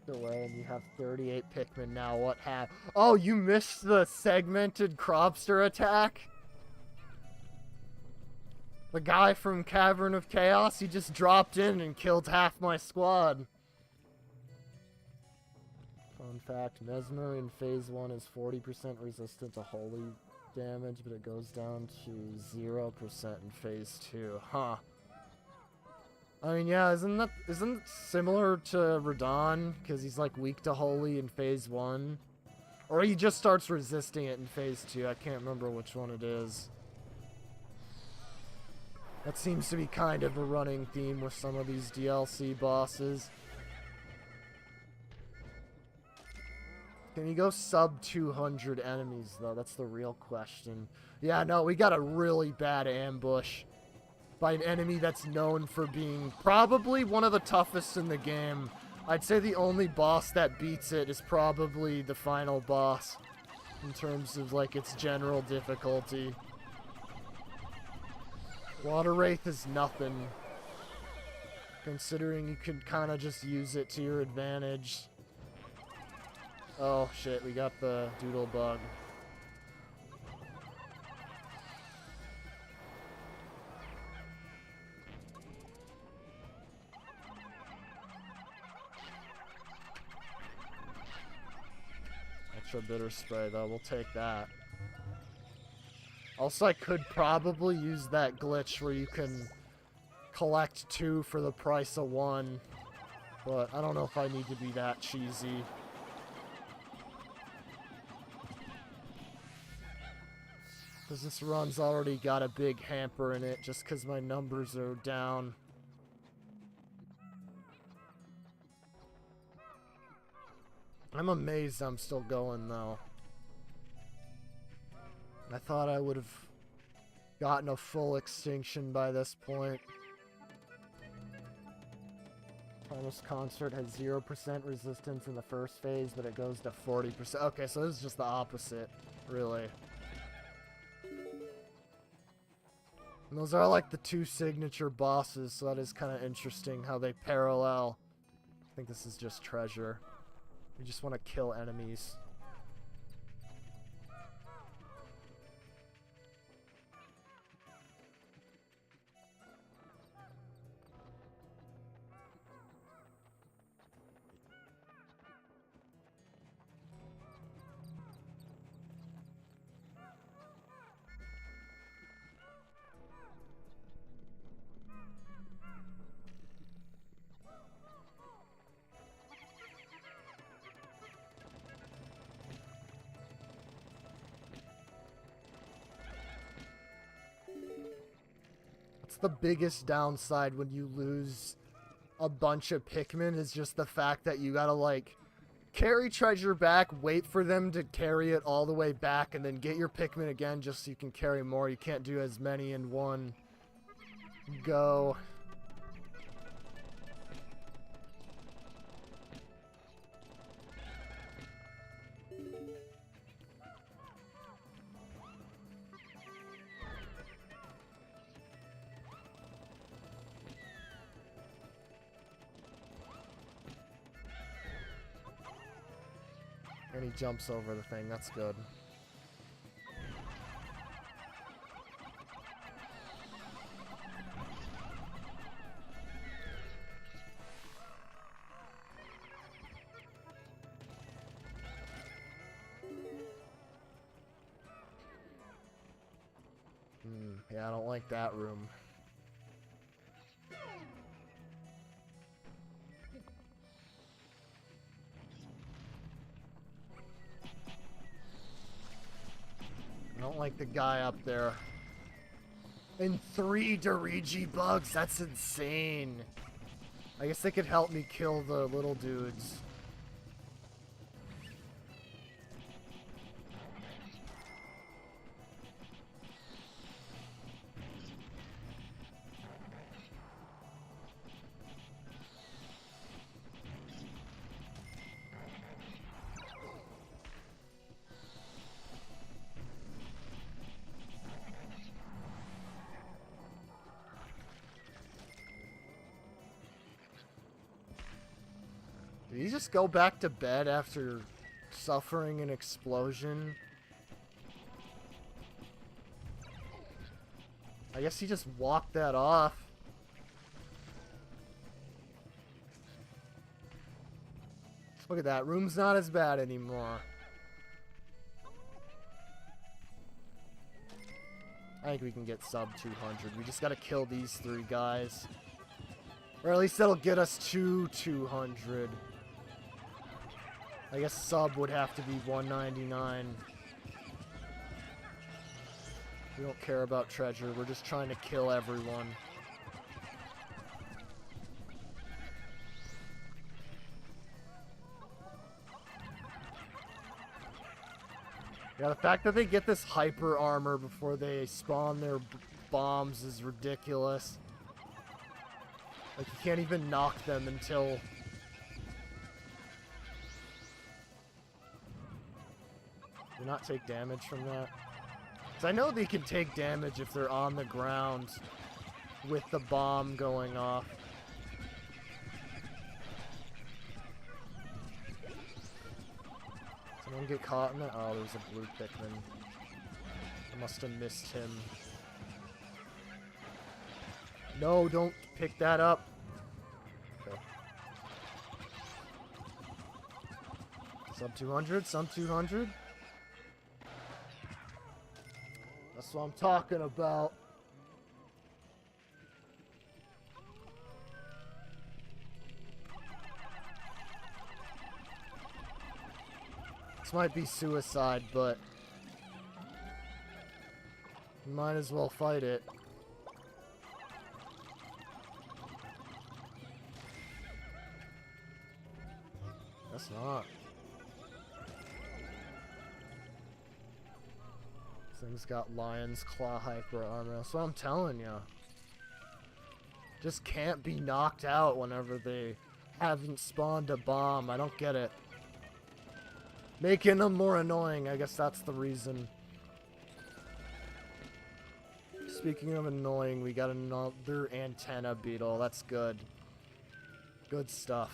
Speaker 1: Go away, and you have 38 Pikmin now. What happened? Oh, you missed the segmented Cropster attack? The guy from Cavern of Chaos, he just dropped in and killed half my squad. Fun fact, Mesmer in Phase 1 is 40% resistant to holy damage, but it goes down to 0% in Phase 2. Huh. I mean, yeah, isn't it similar to Radon? Because he's, like, weak to holy in Phase 1? Or he just starts resisting it in Phase 2. I can't remember which one it is. That seems to be kind of a running theme with some of these DLC bosses. Can you go sub 200 enemies, though? That's the real question. Yeah, no, we got a really bad ambush by an enemy that's known for being probably one of the toughest in the game. I'd say the only boss that beats it is probably the final boss in terms of, like, its general difficulty. Water Wraith is nothing, considering you can kind of just use it to your advantage. Oh shit, we got the doodle bug. Extra bitter spray though, we'll take that. Also, I could probably use that glitch where you can collect 2 for the price of 1, but I don't know if I need to be that cheesy. Because this run's already got a big hamper in it just because my numbers are down. I'm amazed I'm still going, though. I thought I would have gotten a full extinction by this point. Primus Concert has 0% resistance in the first phase, but it goes to 40%. Okay, so this is just the opposite, really. And those are like the two signature bosses, so that is kind of interesting how they parallel. I think this is just treasure. You just want to kill enemies. The biggest downside when you lose a bunch of Pikmin is just the fact that you gotta, like, carry treasure back, wait for them to carry it all the way back, and then get your Pikmin again just so you can carry more. You can't do as many in one go. And he jumps over the thing, that's good. Yeah, I don't like that room. I don't like the guy up there. And 3 Dirigi bugs, that's insane. I guess they could help me kill the little dudes. Did he just go back to bed after suffering an explosion? I guess he just walked that off. Look at that. Room's not as bad anymore. I think we can get sub 200. We just gotta kill these 3 guys. Or at least that'll get us to 200. I guess sub would have to be 199. We don't care about treasure. We're just trying to kill everyone. Yeah, the fact that they get this hyper armor before they spawn their bombs is ridiculous. Like, you can't even knock them until... Do not take damage from that? Because I know they can take damage if they're on the ground with the bomb going off. Someone get caught in that? Oh, there's a blue Pikmin. I must have missed him. No, don't pick that up. Okay. Sub 200, sub 200. That's what I'm talking about. This might be suicide, but Might as well fight it. Guess not. Thing's got Lion's Claw Hyper Armor. That's what I'm telling you. Just can't be knocked out whenever they haven't spawned a bomb. I don't get it. Making them more annoying. I guess that's the reason. Speaking of annoying, we got another antenna beetle. That's good. Good stuff.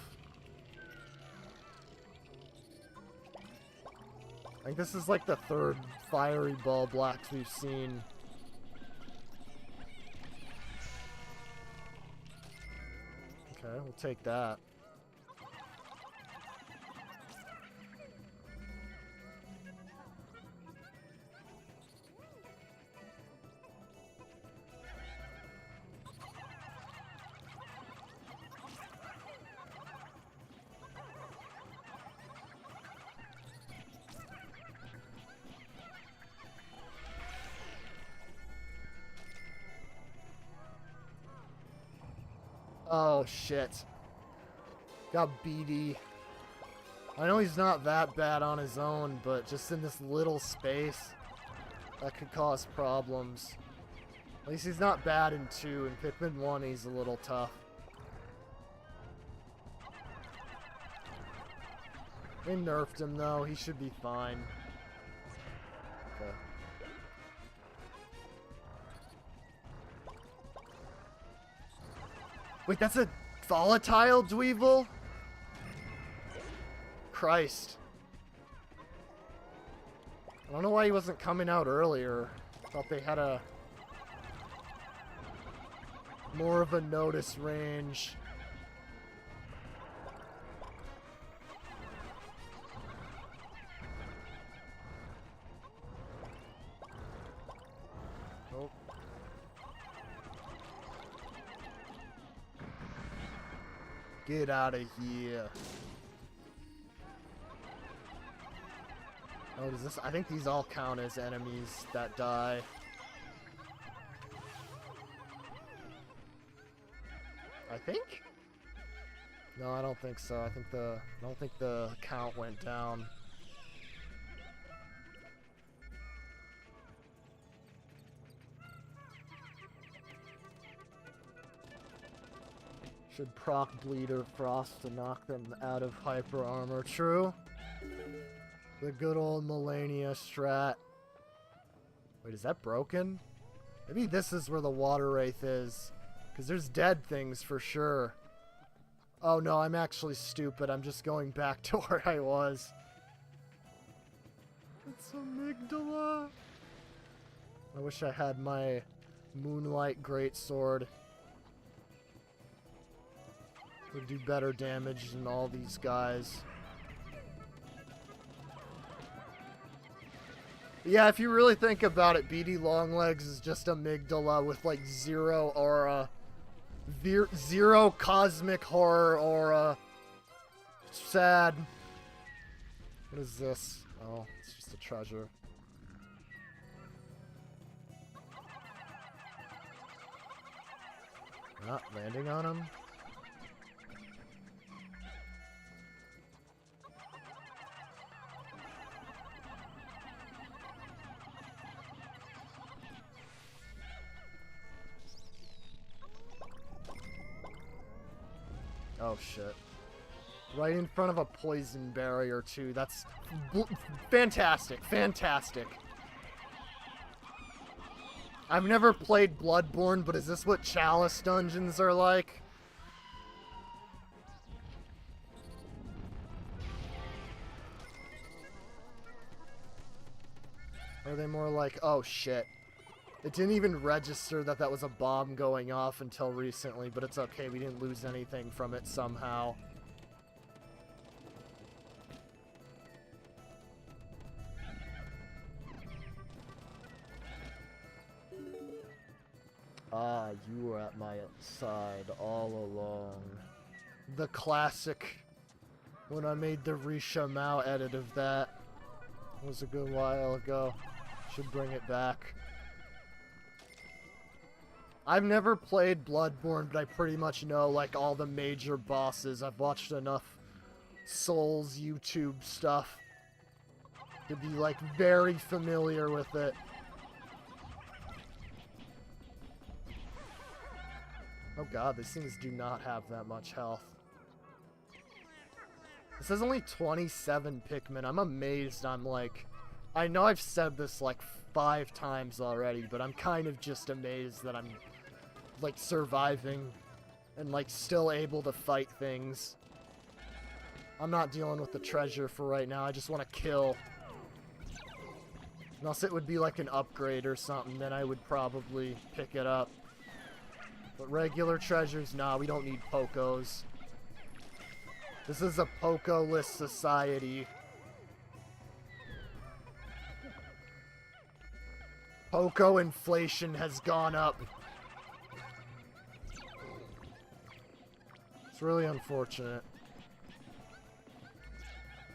Speaker 1: I think this is like the third fiery ball blacks we've seen. Okay, we'll take that. Oh, shit. Got BD. I know he's not that bad on his own, but just in this little space, that could cause problems. At least he's not bad in 2. In Pikmin 1, he's a little tough. They nerfed him, though. He should be fine. Okay. Wait, that's a volatile Dweevil? Christ. I don't know why he wasn't coming out earlier. Thought they had a more of a notice range. Nope. Get out of here. Oh, does this? I think these all count as enemies that die. I think? No, I don't think so. I don't think the count went down. Should proc Bleeder Frost to knock them out of hyper armor. True. The good old Millennia strat. Wait, is that broken? Maybe this is where the water wraith is. Because there's dead things for sure. Oh no, I'm actually stupid. I'm just going back to where I was. It's amygdala. I wish I had my Moonlight Greatsword. Would do better damage than all these guys. Yeah, if you really think about it, BD Longlegs is just amygdala with like zero aura. Zero cosmic horror aura. Sad. What is this? Oh, it's just a treasure. Not landing on him. Oh shit. Right in front of a poison barrier too. That's fantastic. Fantastic. I've never played Bloodborne, but is this what Chalice dungeons are like? Or are they more like, oh shit. It didn't even register that that was a bomb going off until recently, but it's okay, we didn't lose anything from it somehow. Ah, you were at my side all along. The classic, when I made the Risha Mao edit of that. It was a good while ago. Should bring it back. I've never played Bloodborne, but I pretty much know, like, all the major bosses. I've watched enough Souls YouTube stuff to be, like, very familiar with it. Oh god, these things do not have that much health. This says only 27 Pikmin. I'm amazed. I'm like... I know I've said this like 5 times already, but I'm kind of just amazed that I'm, like, surviving and, like, still able to fight things. I'm not dealing with the treasure for right now. I just want to kill. Unless it would be like an upgrade or something, then I would probably pick it up. But regular treasures, nah, we don't need Pokos. This is a Poco-less society. Poco inflation has gone up. It's really unfortunate.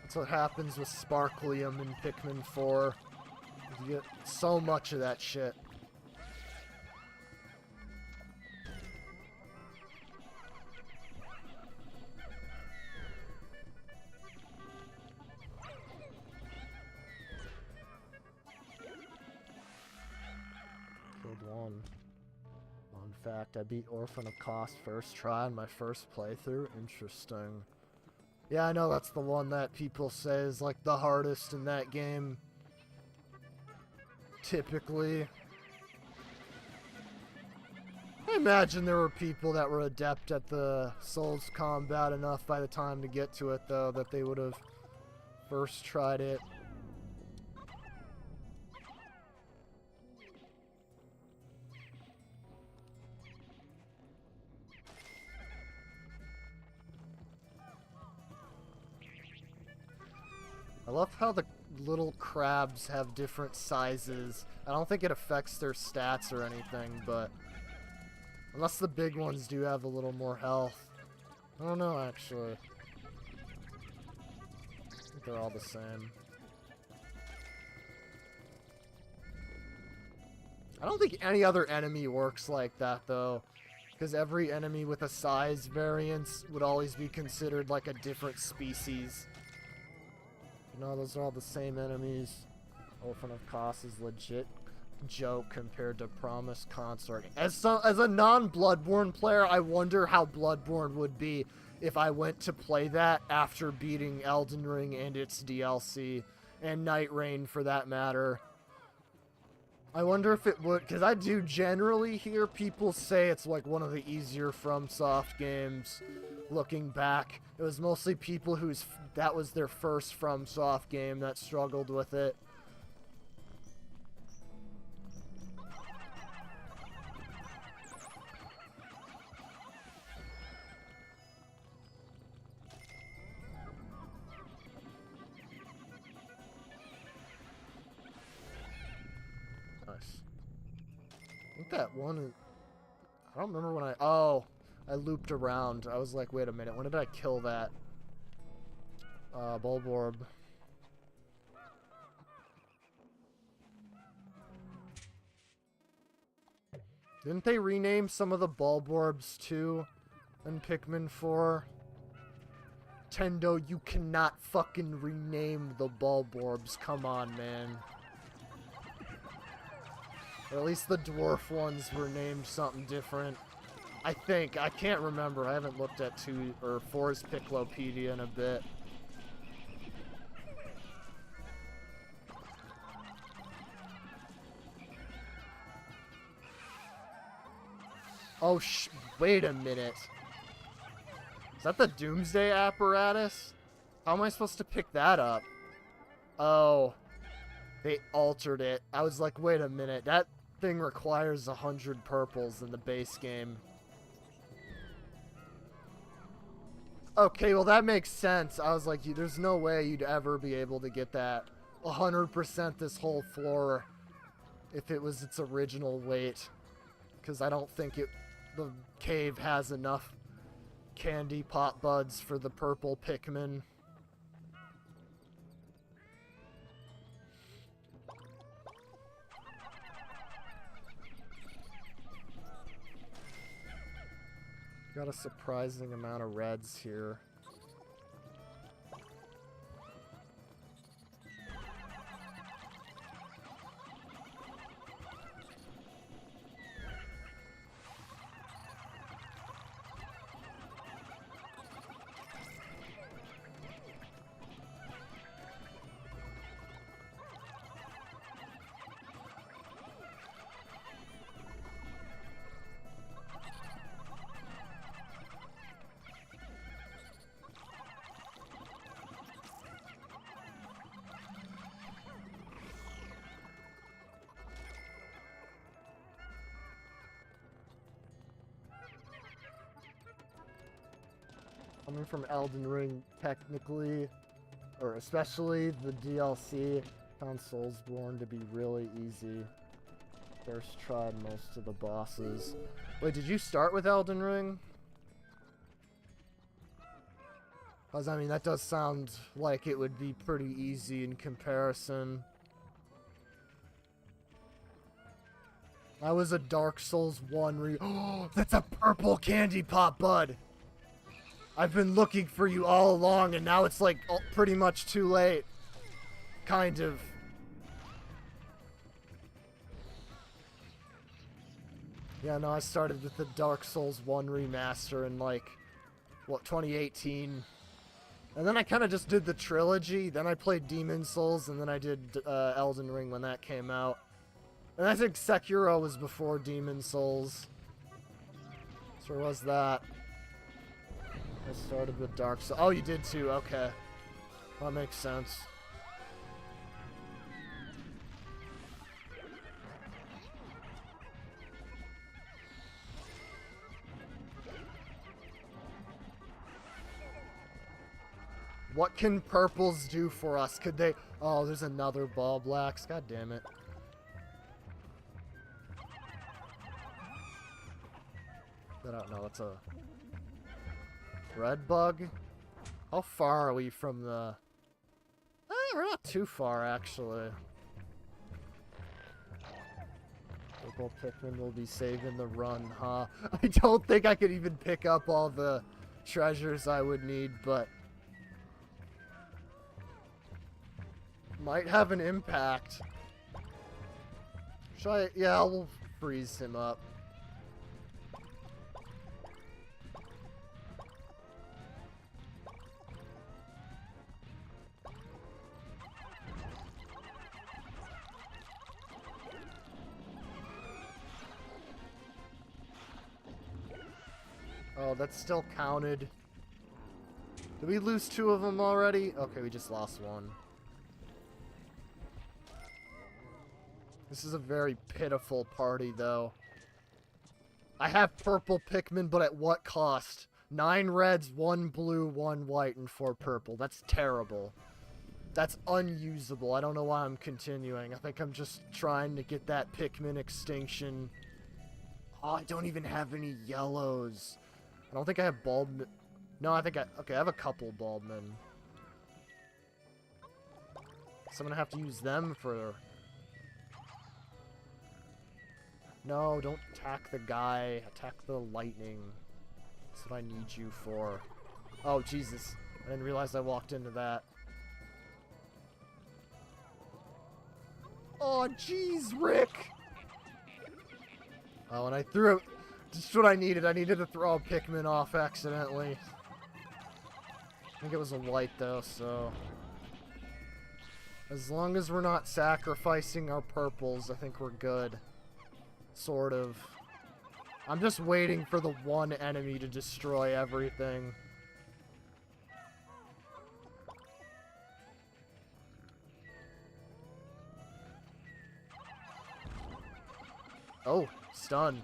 Speaker 1: That's what happens with Sparklium in Pikmin 4. You get so much of that shit. Killed one. Fun fact, I beat Orphan of Cost first try on my first playthrough. Interesting. Yeah, I know that's the one that people say is like the hardest in that game. Typically. I imagine there were people that were adept at the Souls combat enough by the time to get to it, though, that they would have first tried it. I love how the little crabs have different sizes. I don't think it affects their stats or anything, but... Unless the big ones do have a little more health. I don't know, actually. I think they're all the same. I don't think any other enemy works like that, though. Because every enemy with a size variance would always be considered like a different species. No, those are all the same enemies. Orphan of Kos is legit joke compared to Promised Consort. As a non-Bloodborne player, I wonder how Bloodborne would be if I went to play that after beating Elden Ring and its DLC, and Night Rain for that matter. I wonder if it would, because I do generally hear people say it's like one of the easier FromSoft games. Looking back, it was mostly people that was their first FromSoft game that struggled with it. Nice. I think that one... I don't remember when I looped around. I was like, wait a minute, when did I kill that? Bulborb. Didn't they rename some of the Bulborbs too in Pikmin 4? Tendo, you cannot fucking rename the Bulborbs. Come on, man. Or at least the dwarf ones were named something different. I think. I can't remember. I haven't looked at 2 or 4's Piclopedia in a bit. Oh, wait a minute. Is that the Doomsday Apparatus? How am I supposed to pick that up? Oh. They altered it. I was like, wait a minute. That thing requires 100 purples in the base game. Okay, well that makes sense. I was like, there's no way you'd ever be able to get that 100% this whole floor if it was its original weight. Because I don't think the cave has enough candy pot buds for the purple Pikmin. Got a surprising amount of reds here. Coming from Elden Ring, technically, or especially the DLC, found Soulsborne to be really easy. First tried most of the bosses. Wait, did you start with Elden Ring? Because, I mean, that does sound like it would be pretty easy in comparison. I was a Dark Souls 1 Oh, that's a purple candy pop, bud! I've been looking for you all along, and now it's like pretty much too late. Kind of. Yeah, no, I started with the Dark Souls 1 remaster in like, what, 2018. And then I kind of just did the trilogy, then I played Demon Souls, and then I did Elden Ring when that came out. And I think Sekiro was before Demon Souls. So was that. I started with Dark Souls. Oh, you did too. Okay. That makes sense. What can purples do for us? Could they... Oh, there's another ball blacks. God damn it. I don't know. It's a... red bug? How far are we from the... we're not too far, actually. Purple Pikmin will be saving the run, huh? I don't think I could even pick up all the treasures I would need, but... might have an impact. Should I... yeah, we'll freeze him up. Oh, that's still counted. Did we lose 2 of them already? Okay, we just lost 1. This is a very pitiful party, though. I have purple Pikmin, but at what cost? 9 reds, 1 blue, 1 white, and 4 purple. That's terrible. That's unusable. I don't know why I'm continuing. I think I'm just trying to get that Pikmin extinction. Oh, I don't even have any yellows. I don't think I have Bulbmin. No, I think okay, I have a couple Bulbmin. So I'm gonna have to use them for... No, don't attack the guy. Attack the lightning. That's what I need you for. Oh, Jesus. I didn't realize I walked into that. Oh, jeez, Rick! Oh, and I threw... just what I needed. I needed to throw a Pikmin off accidentally. I think it was a white, though, so... as long as we're not sacrificing our purples, I think we're good. Sort of. I'm just waiting for the one enemy to destroy everything. Oh, stun.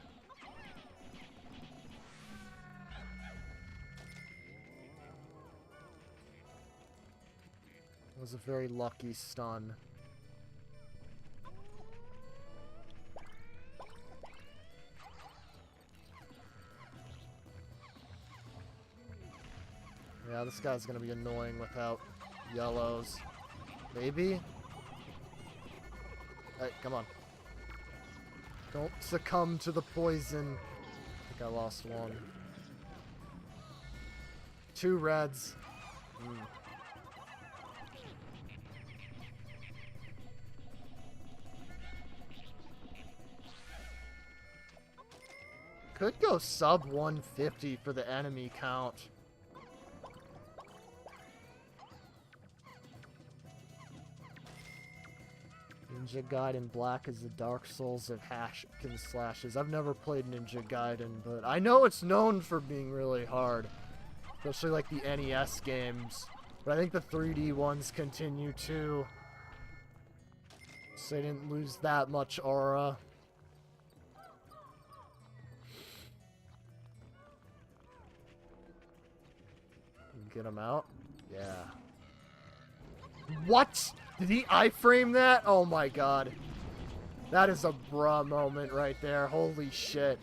Speaker 1: It was a very lucky stun. Yeah, this guy's gonna be annoying without yellows. Maybe? Hey, come on. Don't succumb to the poison. I think I lost 1. 2 reds. Could go sub 150 for the enemy count. Ninja Gaiden Black is the Dark Souls of hack and slashes. I've never played Ninja Gaiden, but I know it's known for being really hard. Especially like the NES games. But I think the 3D ones continue too. So they didn't lose that much aura. Get him out? Yeah. What? Did he iframe that? Oh my god. That is a bruh moment right there. Holy shit.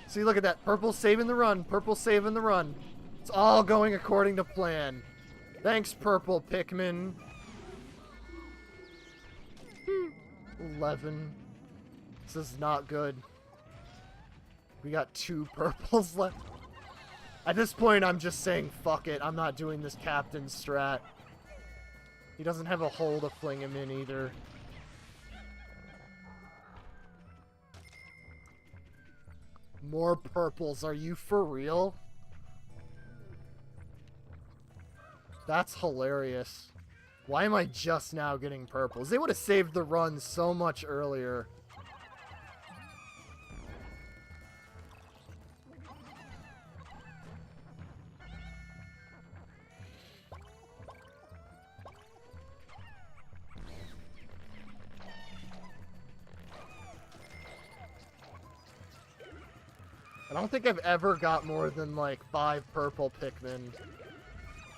Speaker 1: See, look at that. Purple saving the run. Purple saving the run. It's all going according to plan. Thanks, Purple Pikmin. 11. This is not good. We got 2 purples left. At this point, I'm just saying, fuck it. I'm not doing this captain strat. He doesn't have a hole to fling him in either. More purples. Are you for real? That's hilarious. Why am I just now getting purples? They would have saved the run so much earlier. I don't think I've ever got more than like 5 purple Pikmin.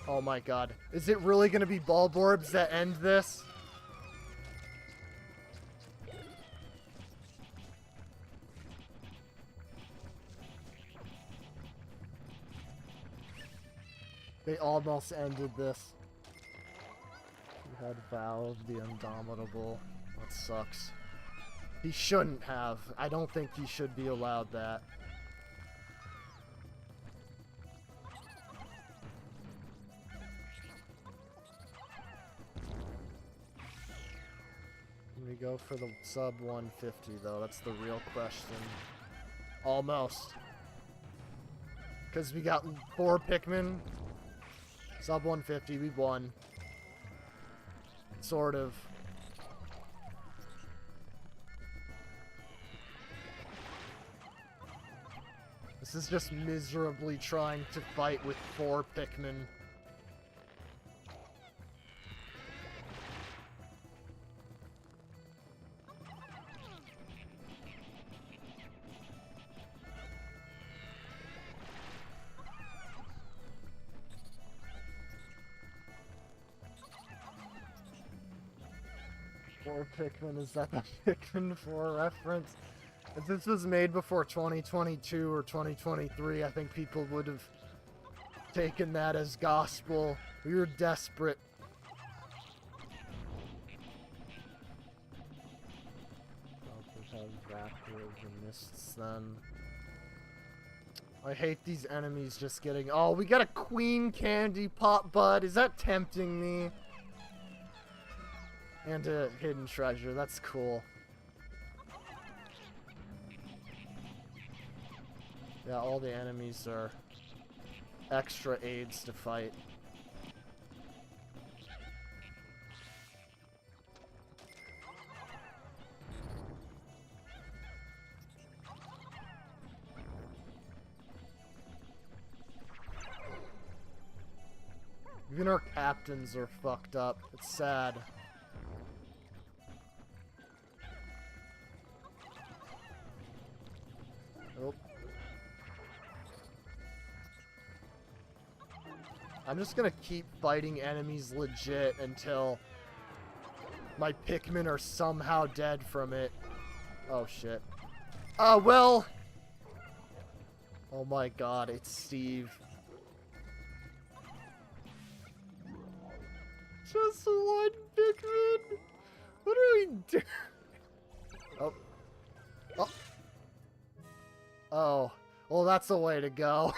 Speaker 1: Oh my god. Is it really going to be Bulborbs that end this? They almost ended this. We had Vow of the Indomitable. That sucks. He shouldn't have. I don't think he should be allowed that. We go for the sub 150 though, that's the real question. Almost. Because we got 4 Pikmin. Sub 150, we won. Sort of. This is just miserably trying to fight with 4 Pikmin. Pikmin, is that the Pikmin 4 reference? If this was made before 2022 or 2023, I think people would have taken that as gospel. We were desperate. Raptors and mists then. I hate these enemies just getting... Oh, we got a Queen Candy Pop Bud. Is that tempting me? And a hidden treasure. That's cool. Yeah, all the enemies are extra aids to fight. Even our captains are fucked up. It's sad. Oh. I'm just gonna keep fighting enemies legit until my Pikmin are somehow dead from it. Oh shit. Well. Oh my god, it's Steve. Just 1 Pikmin? What are we doing? Oh. Oh. Oh. Well, that's the way to go.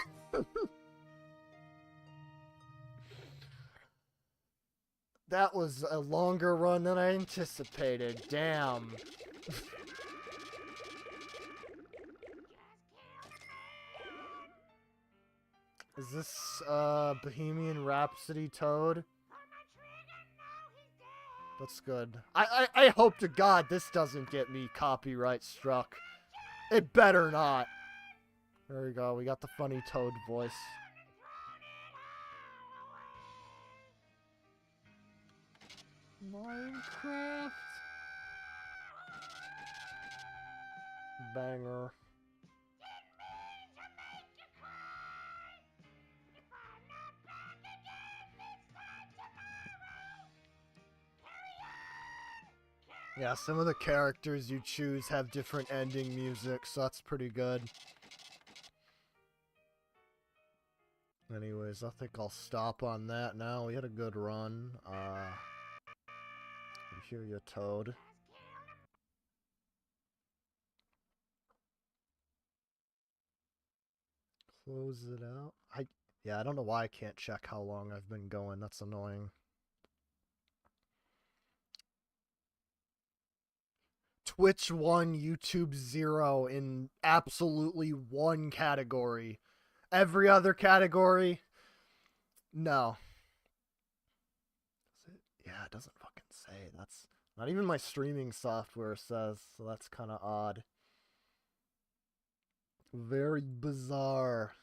Speaker 1: That was a longer run than I anticipated. Damn. Is this, Bohemian Rhapsody Toad? That's good. I hope to God this doesn't get me copyright struck. It better not. There we go. We got the funny Toad voice. Minecraft. Banger. Yeah, some of the characters you choose have different ending music, so that's pretty good. Anyways, I think I'll stop on that now. We had a good run. I hear you, Toad. Close it out. Yeah, I don't know why I can't check how long I've been going. That's annoying. Twitch 1, YouTube 0 in absolutely one category. Every other category, no. Is it? Yeah, it doesn't fucking say. That's not even my streaming software says, so that's kind of odd. Very bizarre.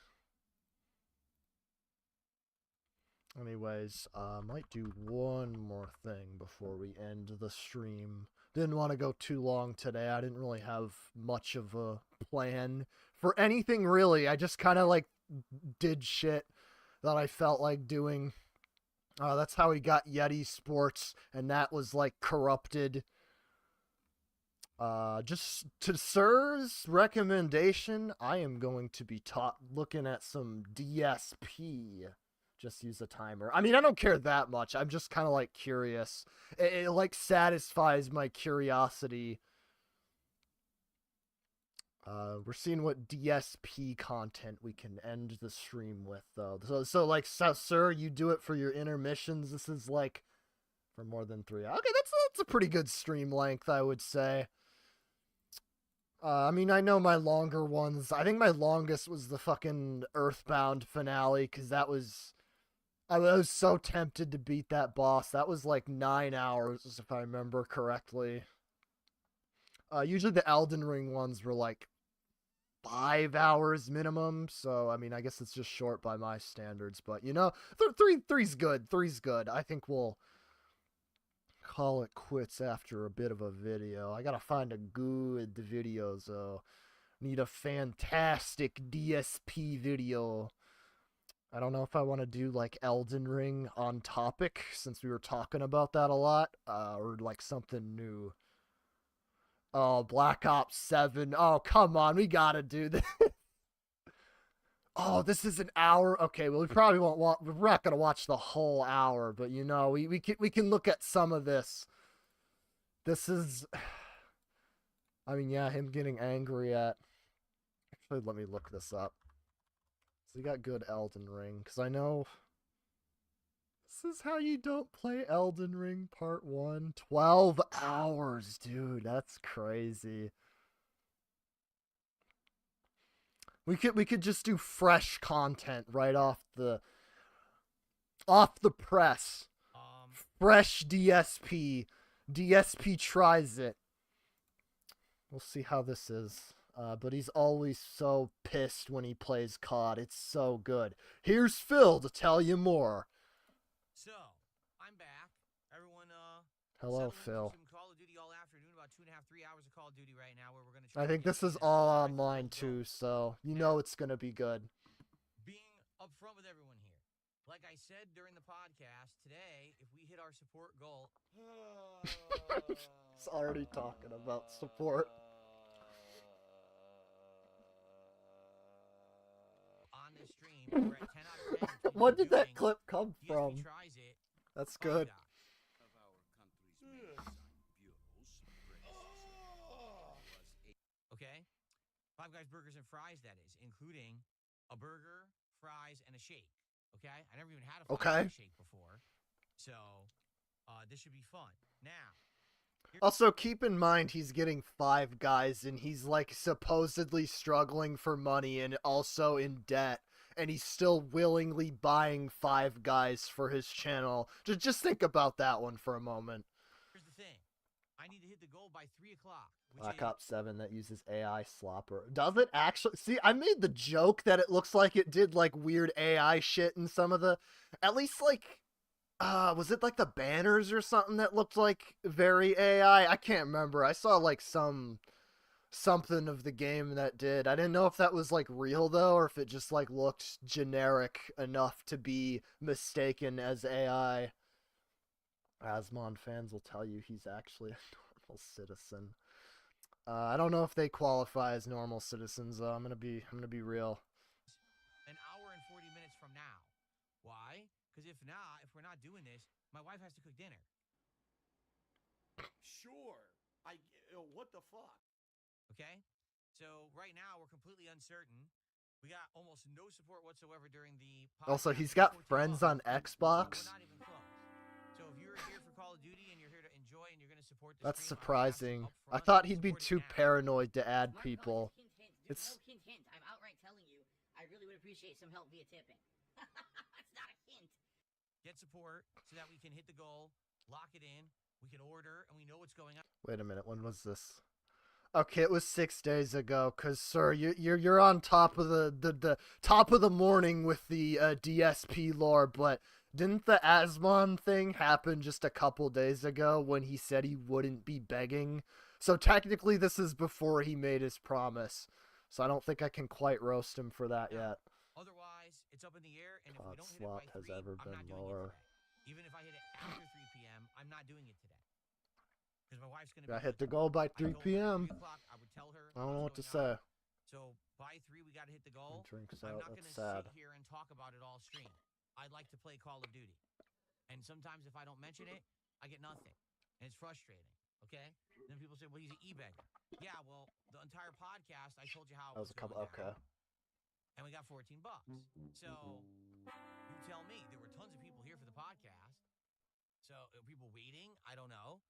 Speaker 1: Anyways, might do one more thing before we end the stream. Didn't want to go too long today. I didn't really have much of a plan for anything, really. I just kind of, like, did shit that I felt like doing. That's how we got Yeti Sports, and that was, like, corrupted. Just to Sir's recommendation, I am going to be looking at some DSP. Just use a timer. I mean, I don't care that much. I'm just kind of, like, curious. It, like, satisfies my curiosity. We're seeing what DSP content we can end the stream with, though. So like, Sir, you do it for your intermissions. This is, like, for more than 3 hours. Okay, that's a pretty good stream length, I would say. I mean, I know my longer ones. I think my longest was the fucking Earthbound finale, because that was... I was so tempted to beat that boss. That was like 9 hours, if I remember correctly. Usually the Elden Ring ones were like 5 hours minimum, so I mean, I guess it's just short by my standards, but you know, three's good. Three's good. I think we'll call it quits after a bit of a video. I gotta find a good video, so need a fantastic DSP video. I don't know if I want to do, like, Elden Ring on topic, since we were talking about that a lot, or, like, something new. Oh, Black Ops 7. Oh, come on, we gotta do this. Oh, this is an hour? Okay, well, we probably won't we're not gonna watch the whole hour, but, you know, we can look at some of this. This is... I mean, yeah, him getting angry at... Actually, let me look this up. So we got good Elden Ring, because I know... This is how you don't play Elden Ring Part 1. 12 hours, dude. That's crazy. We could just do fresh content right off the press. Fresh DSP. DSP tries it. We'll see how this is. But he's always so pissed when he plays COD. It's so good. Here's Phil to tell you more.
Speaker 5: So, I'm back. Everyone,
Speaker 1: Hello, Phil.
Speaker 5: some Call of Duty all afternoon, about 2.5, 3 hours of Call of Duty right now, where we're gonna try
Speaker 1: I think
Speaker 5: to
Speaker 1: this is all online too, so you know it's gonna be good.
Speaker 5: Being upfront with everyone here. Like I said during the podcast, today, if we hit our support goal...
Speaker 1: He's already talking about support.
Speaker 5: On this stream, we're at 10 out of 10.
Speaker 1: What did that clip come from?
Speaker 5: DSP tries it.
Speaker 1: That's good.
Speaker 5: Okay? 5 Five Guys burgers and fries, that is, including a burger, fries, and a shake. Okay? I never even had a Five Guys shake before. So, this should be fun. Now,
Speaker 1: Also, keep in mind he's getting Five Guys and he's like supposedly struggling for money and also in debt, and he's still willingly buying Five Guys for his channel. Just think about that one for a moment.
Speaker 5: here's the thing. I need to hit the goal by 3 o'clock.
Speaker 1: Black Ops 7 that uses AI slopper. Does it actually? See, I made the joke that it looks like it did like weird AI shit in some of the, at least like, was it like the banners or something that looked like very AI? I can't remember. I saw like something of the game that did. I didn't know if that was like real though, or if it just like looked generic enough to be mistaken as AI. Asmon fans will tell you he's actually a normal citizen. I don't know if they qualify as normal citizens though. I'm gonna be real.
Speaker 5: An hour and 40 minutes from now. Why? Because if we're not doing this, my wife has to cook dinner.
Speaker 6: Sure. What the fuck?
Speaker 5: Okay? So right now we're completely uncertain. We got almost no support whatsoever during the podcast.
Speaker 1: Also, he's got
Speaker 5: 14
Speaker 1: friends
Speaker 5: months.
Speaker 1: on Xbox.
Speaker 5: We're not even close. So if you're here for Call of Duty and you're here to enjoy and you're going to support the
Speaker 1: That's
Speaker 5: stream,
Speaker 1: surprising.
Speaker 5: up
Speaker 1: I
Speaker 5: front,
Speaker 1: thought he'd be
Speaker 5: support it
Speaker 1: too
Speaker 5: now.
Speaker 1: paranoid to add
Speaker 2: Smart
Speaker 1: people.
Speaker 2: call, hint, hint. There's
Speaker 1: It's-
Speaker 2: no hint, hint. I'm outright telling you, I really would appreciate some help via tipping. That's not a hint.
Speaker 5: Get support so that we can hit the goal, lock it in, we can order, and we know what's going on.
Speaker 1: Wait a minute, when was this? Okay, it was 6 days ago. Cause sir, you're on top of the top of the morning with the DSP lore, but didn't the Asmon thing happen just a couple days ago when he said he wouldn't be begging? So technically, this is before he made his promise. So I don't think I can quite roast him for that yet.
Speaker 5: Otherwise, it's up in the air, and if we
Speaker 1: God,
Speaker 5: don't hit it
Speaker 1: slop
Speaker 5: by
Speaker 1: has
Speaker 5: 3,
Speaker 1: ever
Speaker 5: I'm
Speaker 1: been
Speaker 5: not doing
Speaker 1: lower.
Speaker 5: it today. Even if I hit it after 3 p.m., I'm not doing it today. Because my wife's going to
Speaker 1: I hit the goal by 3 p.m.
Speaker 5: 3 o'clock, I would tell her
Speaker 1: I don't know what
Speaker 5: what's
Speaker 1: to
Speaker 5: going
Speaker 1: say.
Speaker 5: on. So by 3, we got to hit the goal.
Speaker 1: Drinks
Speaker 5: I'm
Speaker 1: out,
Speaker 5: not going
Speaker 1: that's
Speaker 5: to
Speaker 1: sad.
Speaker 5: sit here and talk about it all stream. I'd like to play Call of Duty. And sometimes if I don't mention it, I get nothing. And it's frustrating, okay? And then people say, well, he's an e-beggar. Yeah, well, the entire podcast, I told you how it
Speaker 1: That was a couple.
Speaker 5: going
Speaker 1: Okay.
Speaker 5: down, and we got $14. So you tell me. There were tons of people here for the podcast. So people waiting? I don't know.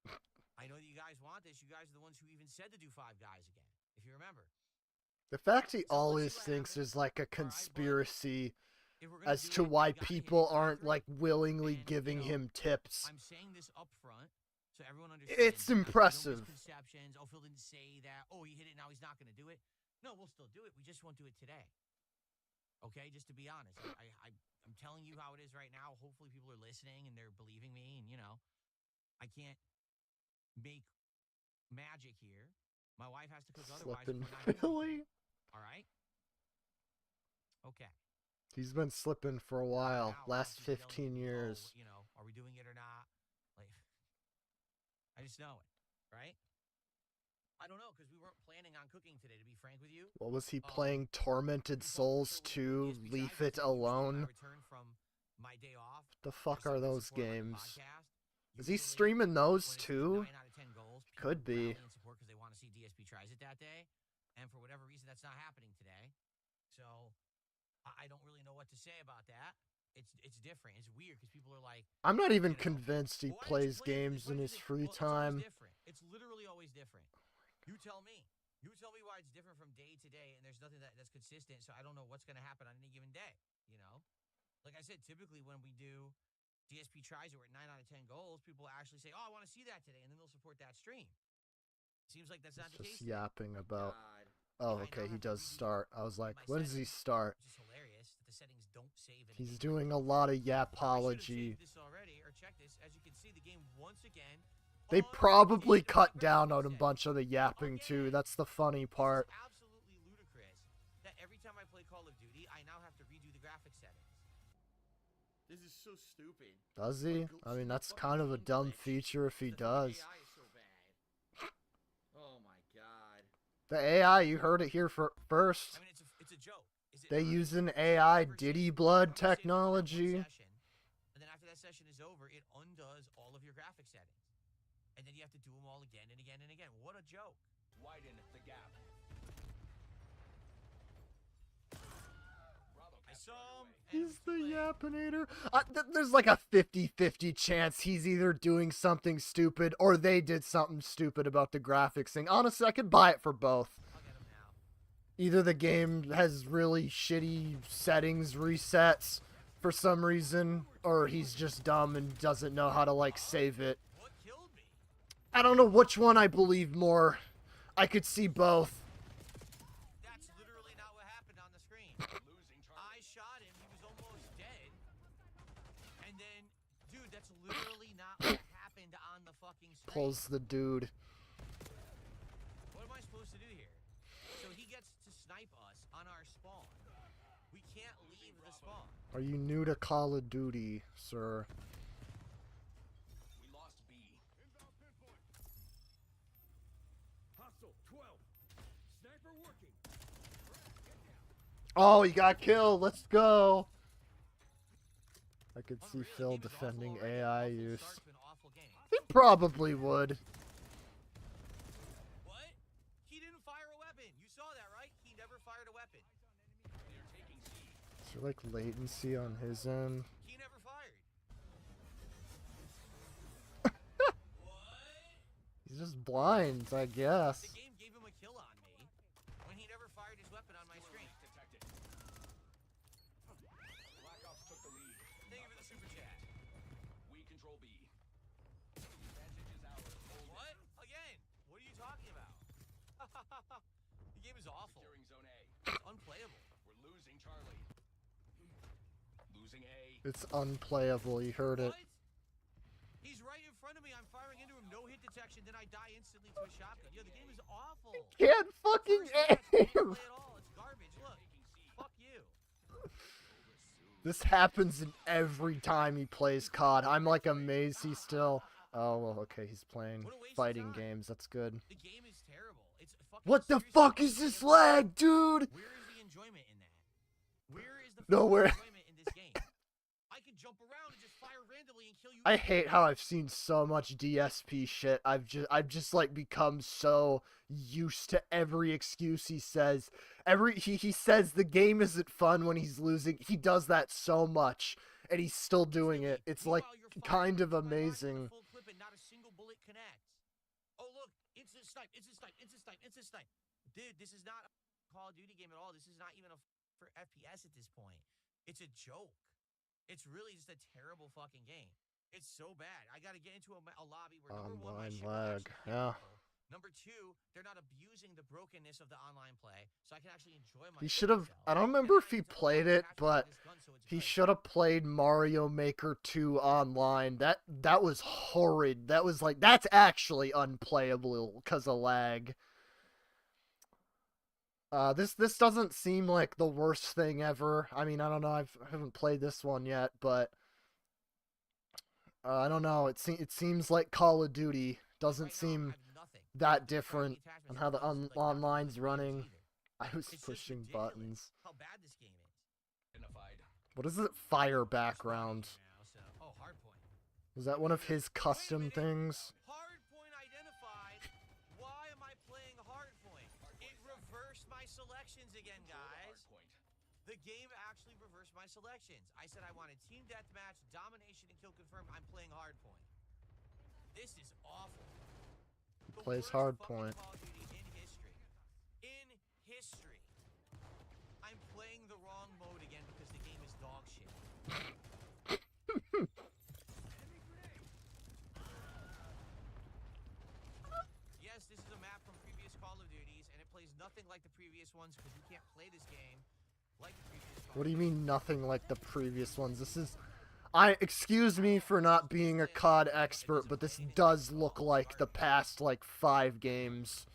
Speaker 5: I know that you guys want this. You guys are the ones who even said to do Five Guys again, if you remember.
Speaker 1: The fact he
Speaker 5: So let's see
Speaker 1: always
Speaker 5: what
Speaker 1: thinks
Speaker 5: happens.
Speaker 1: there's like a
Speaker 5: but
Speaker 1: conspiracy
Speaker 5: If we're gonna
Speaker 1: as
Speaker 5: do
Speaker 1: to
Speaker 5: it,
Speaker 1: why
Speaker 5: we gotta hit it
Speaker 1: people
Speaker 5: by
Speaker 1: aren't
Speaker 5: 3.
Speaker 1: like willingly
Speaker 5: And,
Speaker 1: giving him tips.
Speaker 5: I'm saying this up front so everyone understands.
Speaker 1: It's
Speaker 5: so there's no
Speaker 1: impressive.
Speaker 5: misconceptions. Oh, Phil didn't say that. Oh, he hit it. Now he's not going to do it. No, we'll still do it. We just won't do it today. Okay, just to be honest, I'm telling you how it is right now. Hopefully, people are listening and they're believing me. And I can't make magic here. My wife has to cook otherwise.
Speaker 1: Slipping
Speaker 5: we're not doing it.
Speaker 1: really?
Speaker 5: All right. Okay.
Speaker 1: He's been slipping for a while.
Speaker 5: Now,
Speaker 1: Last
Speaker 5: people yelling
Speaker 1: 15
Speaker 5: at me,
Speaker 1: years.
Speaker 5: are we doing it or not? Like, I just know it, right? I don't know, because we weren't planning on cooking today, to be frank with you.
Speaker 1: What was he playing? Tormented Souls 2?
Speaker 5: DSP
Speaker 1: Leave
Speaker 5: Tribe,
Speaker 1: It
Speaker 5: I
Speaker 1: Alone?
Speaker 5: returned from my day off.
Speaker 1: The fuck
Speaker 5: to
Speaker 1: are
Speaker 5: support
Speaker 1: those
Speaker 5: my
Speaker 1: games?
Speaker 5: podcast.
Speaker 1: Is he
Speaker 5: Usually,
Speaker 1: streaming those
Speaker 5: when it's
Speaker 1: too?
Speaker 5: 9 out of 10 goals, people
Speaker 1: Could be.
Speaker 5: rally and support because they want to see DSP tries it that day. And for whatever reason, that's not happening today. So I don't really know what to say about that. It's different. It's weird because people are like,
Speaker 1: I'm not even
Speaker 5: you know,
Speaker 1: convinced he
Speaker 5: "Well, why didn't you
Speaker 1: plays
Speaker 5: play it?
Speaker 1: games
Speaker 5: Why
Speaker 1: in
Speaker 5: did
Speaker 1: his
Speaker 5: you-"
Speaker 1: free
Speaker 5: Well, it's always
Speaker 1: time.
Speaker 5: different. It's literally always different. You tell me. You tell me why it's different from day to day, and there's nothing that's consistent. So I don't know what's going to happen on any given day. Like I said, typically when we do DSP tries or at 9 out of 10 goals, people actually say, "Oh, I want to see that today," and then they'll support that stream. Seems like that's not the
Speaker 1: Just
Speaker 5: case.
Speaker 1: yapping about.
Speaker 6: God.
Speaker 1: Oh,
Speaker 5: I
Speaker 1: okay,
Speaker 5: now
Speaker 1: he
Speaker 5: have to
Speaker 1: does
Speaker 5: redo
Speaker 1: start. I was like,
Speaker 5: my
Speaker 1: when does he
Speaker 5: settings,
Speaker 1: start?
Speaker 5: Which is hilarious that the settings don't save. In a
Speaker 1: He's
Speaker 5: game
Speaker 1: doing
Speaker 5: like
Speaker 1: a
Speaker 5: this.
Speaker 1: lot of
Speaker 5: I should have
Speaker 1: yapology.
Speaker 5: saved this already, or check this. As you can see, the game once again.
Speaker 1: They probably cut down on a bunch of the yapping too. That's the funny part.
Speaker 5: This is absolutely ludicrous that every time I play Call of Duty, I now have to redo the graphics settings.
Speaker 6: This is so stupid.
Speaker 1: Does he? I mean, that's kind of a dumb feature if he does.
Speaker 6: The AI is so bad. Oh my god.
Speaker 1: The AI, you heard it here first.
Speaker 5: I mean, it's a joke. Is it
Speaker 1: They
Speaker 5: not?
Speaker 1: use an
Speaker 5: It's
Speaker 1: AI
Speaker 5: never
Speaker 1: Diddy
Speaker 5: saved.
Speaker 1: blood
Speaker 5: Never saved it for that one
Speaker 1: technology.
Speaker 5: session, and then after that session is over, it undoes all of your graphics settings. And then you have to do them all again and again and again. What a joke.
Speaker 7: Widen the gap.
Speaker 1: He's the Yapinator. There's like a 50-50 chance he's either doing something stupid or they did something stupid about the graphics thing. Honestly, I could buy it for both.
Speaker 5: I'll get him now.
Speaker 1: Either the game has really shitty settings resets for some reason, or he's just dumb and doesn't know how to, like, save it.
Speaker 5: What killed me?
Speaker 1: I don't know which one I believe more. I could see both.
Speaker 5: That's literally not what happened on the screen. I shot him, he was almost dead. And then, dude, that's literally not what happened on the fucking screen.
Speaker 1: Pulls the dude.
Speaker 5: What am I supposed to do here? So he gets to snipe us on our spawn. We can't leave the spawn.
Speaker 1: Are you new to Call of Duty, sir?
Speaker 7: We lost B. Inbound pinpoint. Hostile 12. Sniper working.
Speaker 1: Oh, he got killed. Let's go. I could see
Speaker 5: Unreal,
Speaker 1: Phil
Speaker 5: the game is awful
Speaker 1: defending
Speaker 5: already.
Speaker 1: AI
Speaker 5: Awful
Speaker 1: use.
Speaker 5: start to an awful game.
Speaker 1: He probably would.
Speaker 5: What? He didn't fire a weapon. You saw that, right? He never fired a weapon.
Speaker 7: They're taking C.
Speaker 1: Is there like latency on his end?
Speaker 5: He never fired. What?
Speaker 1: He's just blind, I guess.
Speaker 5: The game gave him a kill on me when he never fired his weapon on my screen.
Speaker 7: Detected. Black Ops took the lead.
Speaker 5: Thank you for the super chat.
Speaker 7: We control B. Advantage is ours. Hold it.
Speaker 5: What? Again? What are you talking about? The game is awful.
Speaker 7: Securing zone A.
Speaker 5: It's unplayable.
Speaker 7: We're losing Charlie. Losing A.
Speaker 1: It's unplayable. You heard it.
Speaker 5: What? He's right in front of me. I'm firing into him. No hit detection. Then I die instantly to a shotgun. Yo, the game is awful.
Speaker 1: Can't fucking
Speaker 5: First match, can't
Speaker 1: aim.
Speaker 5: play at all. It's garbage. Look. Fuck you.
Speaker 1: This happens in every time he plays COD. I'm like amazed he's still. Oh, well, okay, he's playing
Speaker 5: What a waste of
Speaker 1: fighting
Speaker 5: time.
Speaker 1: games. That's good.
Speaker 5: The game is terrible. It's fucking
Speaker 1: What the
Speaker 5: seriously,
Speaker 1: fuck
Speaker 5: it's
Speaker 1: is this
Speaker 5: terrible.
Speaker 1: lag, dude?
Speaker 5: Where is the enjoyment in that? Where is the
Speaker 1: Nowhere.
Speaker 5: fucking enjoyment in this game? I can jump around and just fire randomly and kill you.
Speaker 1: I hate how I've seen so much DSP shit. I've just like become so used to every excuse he says. He says the game isn't fun when he's losing. He does that so much, and he's still doing it. It's like
Speaker 5: Meanwhile, you're firing
Speaker 1: kind of
Speaker 5: into my mark with a
Speaker 1: amazing.
Speaker 5: full clip and not a single bullet connects. Oh look, instant snipe, instant snipe, instant snipe, instant snipe. Dude, this is not a Call of Duty game at all. This is not even for FPS at this point. It's a joke. It's really just a terrible fucking game. It's so bad. I got to get into a lobby where number one, my
Speaker 1: Online
Speaker 5: shit will
Speaker 1: lag,
Speaker 5: actually play
Speaker 1: yeah.
Speaker 5: well. Number two, they're not abusing the brokenness of the online play, so I can actually enjoy my.
Speaker 1: He should have. I don't remember if he played it, but he should have played Mario Maker 2 online. That was horrid. That was like that's actually unplayable because of lag. This doesn't seem like the worst thing ever. I mean, I don't know. I haven't played this one yet, but I don't know. It seems like Call of Duty doesn't seem that different on how the online's running. I was pushing buttons.
Speaker 5: How bad this game is.
Speaker 7: Identified.
Speaker 1: What is it? Fire background.
Speaker 5: Oh, hardpoint.
Speaker 1: Was that one of his custom things?
Speaker 5: Hardpoint identified. Why am I playing hardpoint? It reversed my selections again, guys. The game actually reversed my selections. I said I wanted team deathmatch, domination, and kill confirmed. I'm playing hardpoint. This is awful. The
Speaker 1: Plays
Speaker 5: worst
Speaker 1: hardpoint.
Speaker 5: fucking Call of Duty in history. In history. I'm playing the wrong mode again because the game is dog shit. Yes, this is a map from previous Call of Duties, and it plays nothing like the previous ones because you can't play this game like the previous Call
Speaker 1: What do
Speaker 5: of
Speaker 1: you mean nothing like the previous ones? This is... excuse me for not being a COD expert, but this does look like the past, like, 5 games.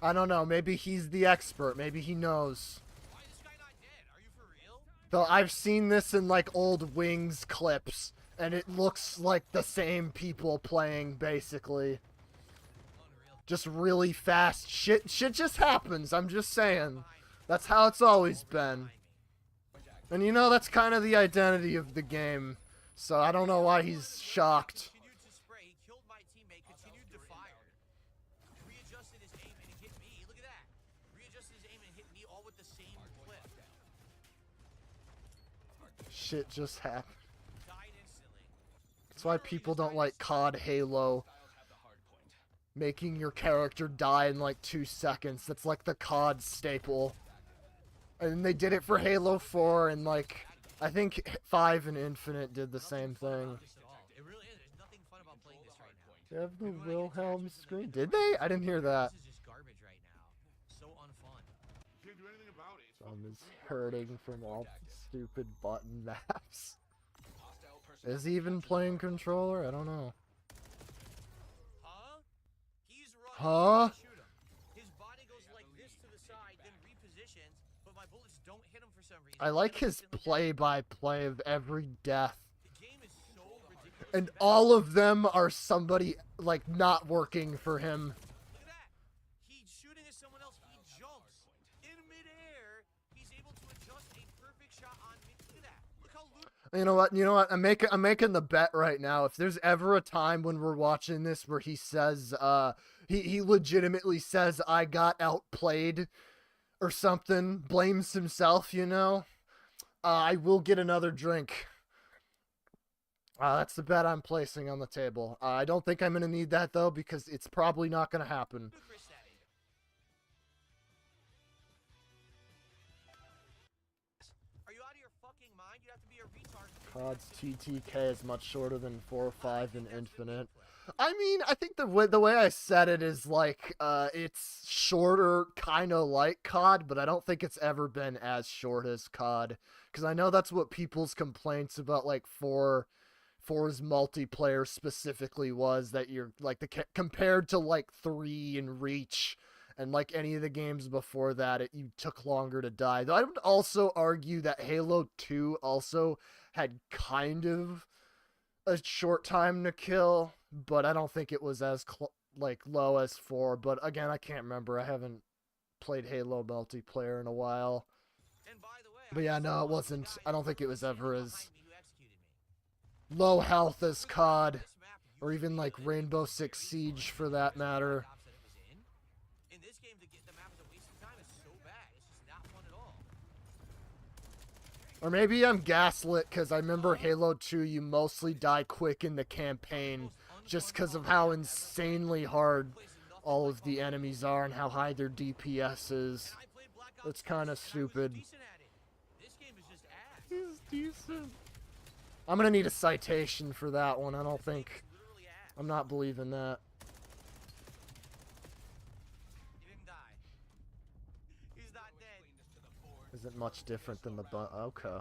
Speaker 1: I don't know, maybe he's the expert, maybe he knows.
Speaker 5: Why is this guy not dead? Are you for real?
Speaker 1: Though I've seen this in, like, old Wings clips, and it looks like the same people playing, basically.
Speaker 5: Unreal.
Speaker 1: Just really fast. Shit just happens, I'm just saying. That's how it's always been. And you know, that's kind of the identity of the game. So I don't know why he's shocked.
Speaker 5: Continued to spray. He killed my teammate. Continued to fire. Readjusted his aim and it hit me. Look at that. Readjusted his aim and hit me all with the
Speaker 1: shit just happened.
Speaker 5: Died instantly.
Speaker 1: That's why people don't like COD Halo. Making your character die in like 2 seconds. That's like the COD staple. And they did it for Halo 4 and like I think 5 and Infinite did the same thing.
Speaker 5: It really is. There's nothing fun about playing this right now.
Speaker 1: They have the
Speaker 5: Maybe when I get
Speaker 1: Wilhelm
Speaker 5: attached to the
Speaker 1: screen.
Speaker 5: video
Speaker 1: Did they? I didn't hear that.
Speaker 5: This is just garbage right now. So unfun.
Speaker 7: You can't do anything about it.
Speaker 1: Thumb is hurting from all the stupid button maps.
Speaker 7: Hostile personnel
Speaker 1: Is he even playing controller? I don't know.
Speaker 5: Huh? He's running.
Speaker 1: Huh?
Speaker 5: Shoot him. His body goes like this to the side, then repositions, but my bullets don't hit him for some reason.
Speaker 1: I like his
Speaker 5: Instantly dead.
Speaker 1: play-by-play of every death.
Speaker 5: The game is so ridiculous.
Speaker 1: And all of them are somebody, like, not working for him.
Speaker 5: Look at that. He's shooting at someone else. He jumps in midair. He's able to adjust a perfect shot on me. Look at that. Look how Luke.
Speaker 1: You know what? I'm making the bet right now. If there's ever a time when we're watching this where he says, he legitimately says, I got outplayed or something, blames himself, you know, I will get another drink. That's the bet I'm placing on the table. I don't think I'm going to need that, though, because it's probably not going to happen.
Speaker 5: Chris Savvy. Are you out of your fucking mind? You have to be a retard.
Speaker 1: COD's TTK is much shorter than 4 or 5 in Infinite. I mean, I think the way I said it is like, it's shorter, kind of like COD, but I don't think it's ever been as short as COD. Because I know that's what people's complaints about, like, 4's multiplayer specifically was, that you're, like, compared to, like, 3 and Reach, and, like, any of the games before that, you took longer to die. Though I would also argue that Halo 2 also had kind of a short time to kill, but I don't think it was as low as 4. But again, I can't remember. I haven't played Halo multiplayer in a while.
Speaker 5: And by the way,
Speaker 1: But yeah, no, it wasn't. I don't think it was ever as
Speaker 5: behind me who executed me.
Speaker 1: low health as
Speaker 5: Look at
Speaker 1: COD,
Speaker 5: this map.
Speaker 1: or even like Rainbow Six Siege for that matter.
Speaker 5: In this game, the map is a waste of time. It's so bad. It's just not fun at all.
Speaker 1: Or maybe I'm gaslit because I remember Halo 2, you mostly die quick in the campaign just because of how insanely hard all of the enemies are and how high their DPS is.
Speaker 5: And I played Black Ops
Speaker 1: It's kind of
Speaker 5: 6, and I was
Speaker 1: stupid.
Speaker 5: decent at it. This game is just ass.
Speaker 1: He's decent. I'm gonna need a citation for that one. I don't think.
Speaker 5: It's literally ass.
Speaker 1: I'm not believing that.
Speaker 5: He didn't die. He's not dead.
Speaker 1: Isn't much different than the okay.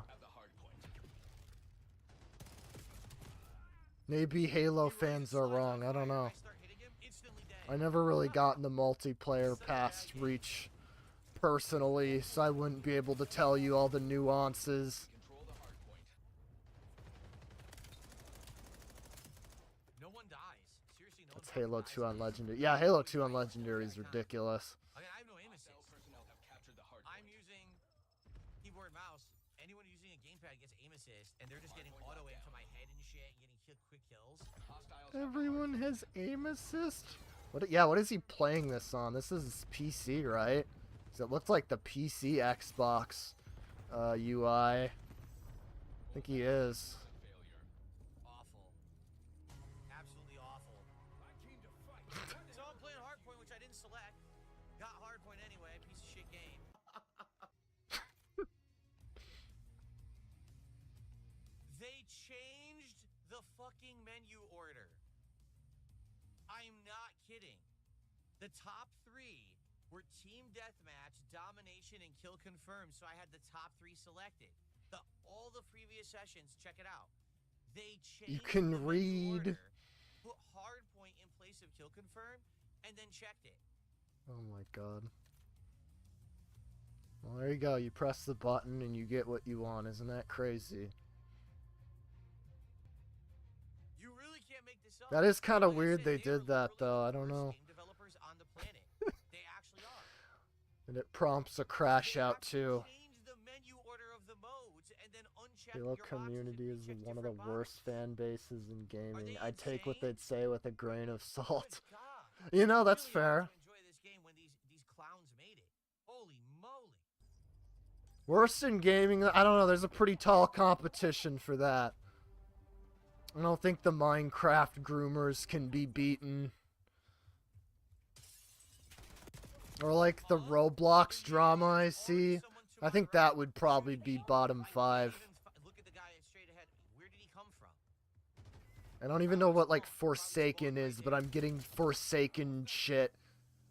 Speaker 1: Maybe Halo fans are wrong. I don't know.
Speaker 5: I start hitting him, instantly dead.
Speaker 1: I never really gotten the multiplayer past Reach personally, so I wouldn't be able to tell you all the nuances.
Speaker 5: No one dies. Seriously, no
Speaker 1: That's
Speaker 5: one
Speaker 1: Halo
Speaker 5: dies.
Speaker 1: 2 on Legendary. Yeah, Halo 2 on Legendary is ridiculous.
Speaker 5: Okay, I have no aim assist. I'm using keyboard and mouse. Anyone using a gamepad gets aim assist, and they're just getting auto aim to my head and shit, and getting quick kills.
Speaker 1: Everyone has aim assist? What is he playing this on? This is PC, right? 'Cause it looked like the PC Xbox UI. I think he is.
Speaker 5: Awful. Absolutely awful. So I'm playing Hardpoint, which I didn't select. Got Hardpoint anyway, piece of shit game. They changed the fucking menu order. I'm not kidding. The top 3 were Team Deathmatch, Domination, and Kill Confirmed, so I had the top 3 selected. All the previous sessions, check it out. They changed
Speaker 1: can
Speaker 5: the menu
Speaker 1: read.
Speaker 5: order, put Hardpoint in place of Kill Confirmed, and then checked it.
Speaker 1: Oh my god. Well, there you go. You press the button and you get what you want. Isn't that crazy?
Speaker 5: You really can't make this up.
Speaker 1: That is kind of
Speaker 5: Like I
Speaker 1: weird
Speaker 5: said,
Speaker 1: they
Speaker 5: are
Speaker 1: did that,
Speaker 5: literally
Speaker 1: though.
Speaker 5: the
Speaker 1: I don't
Speaker 5: worst
Speaker 1: know.
Speaker 5: game developers on the planet. They actually are.
Speaker 1: And it prompts a crash
Speaker 5: They
Speaker 1: out,
Speaker 5: actually
Speaker 1: too.
Speaker 5: changed the menu order of the modes and then unchecked
Speaker 1: Halo
Speaker 5: your boxes
Speaker 1: community
Speaker 5: and
Speaker 1: is
Speaker 5: rechecked
Speaker 1: one of the
Speaker 5: different
Speaker 1: worst
Speaker 5: boxes.
Speaker 1: fan bases in gaming.
Speaker 5: they
Speaker 1: I'd take what
Speaker 5: insane?
Speaker 1: they'd say with a grain of salt.
Speaker 5: Good God.
Speaker 1: You know, that's
Speaker 5: Really hard
Speaker 1: fair.
Speaker 5: to enjoy this game when these clowns made it. Holy moly.
Speaker 1: Worst in gaming, I don't know, there's a pretty tall competition for that. I don't think the Minecraft groomers can be beaten. Or like the Roblox drama I see. I think that would probably be bottom 5.
Speaker 5: Look at the guy straight ahead. Where did he come from?
Speaker 1: I don't even know what like Forsaken is, but I'm getting Forsaken shit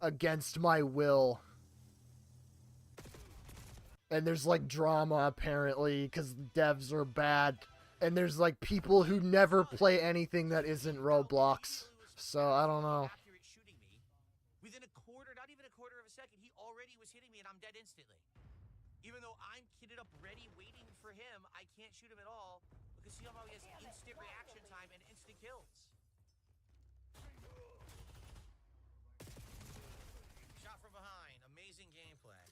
Speaker 1: against my will. And there's like drama apparently because devs are bad. And there's like people who never play anything that isn't Roblox. So I don't know.
Speaker 5: Accurate shooting me. Within a quarter, not even a quarter of a second, he already was hitting me and I'm dead instantly. Even though I'm kitted up ready waiting for him, I can't shoot him at all because see how he has instant reaction time and instant kills. Shot from behind. Amazing gameplay.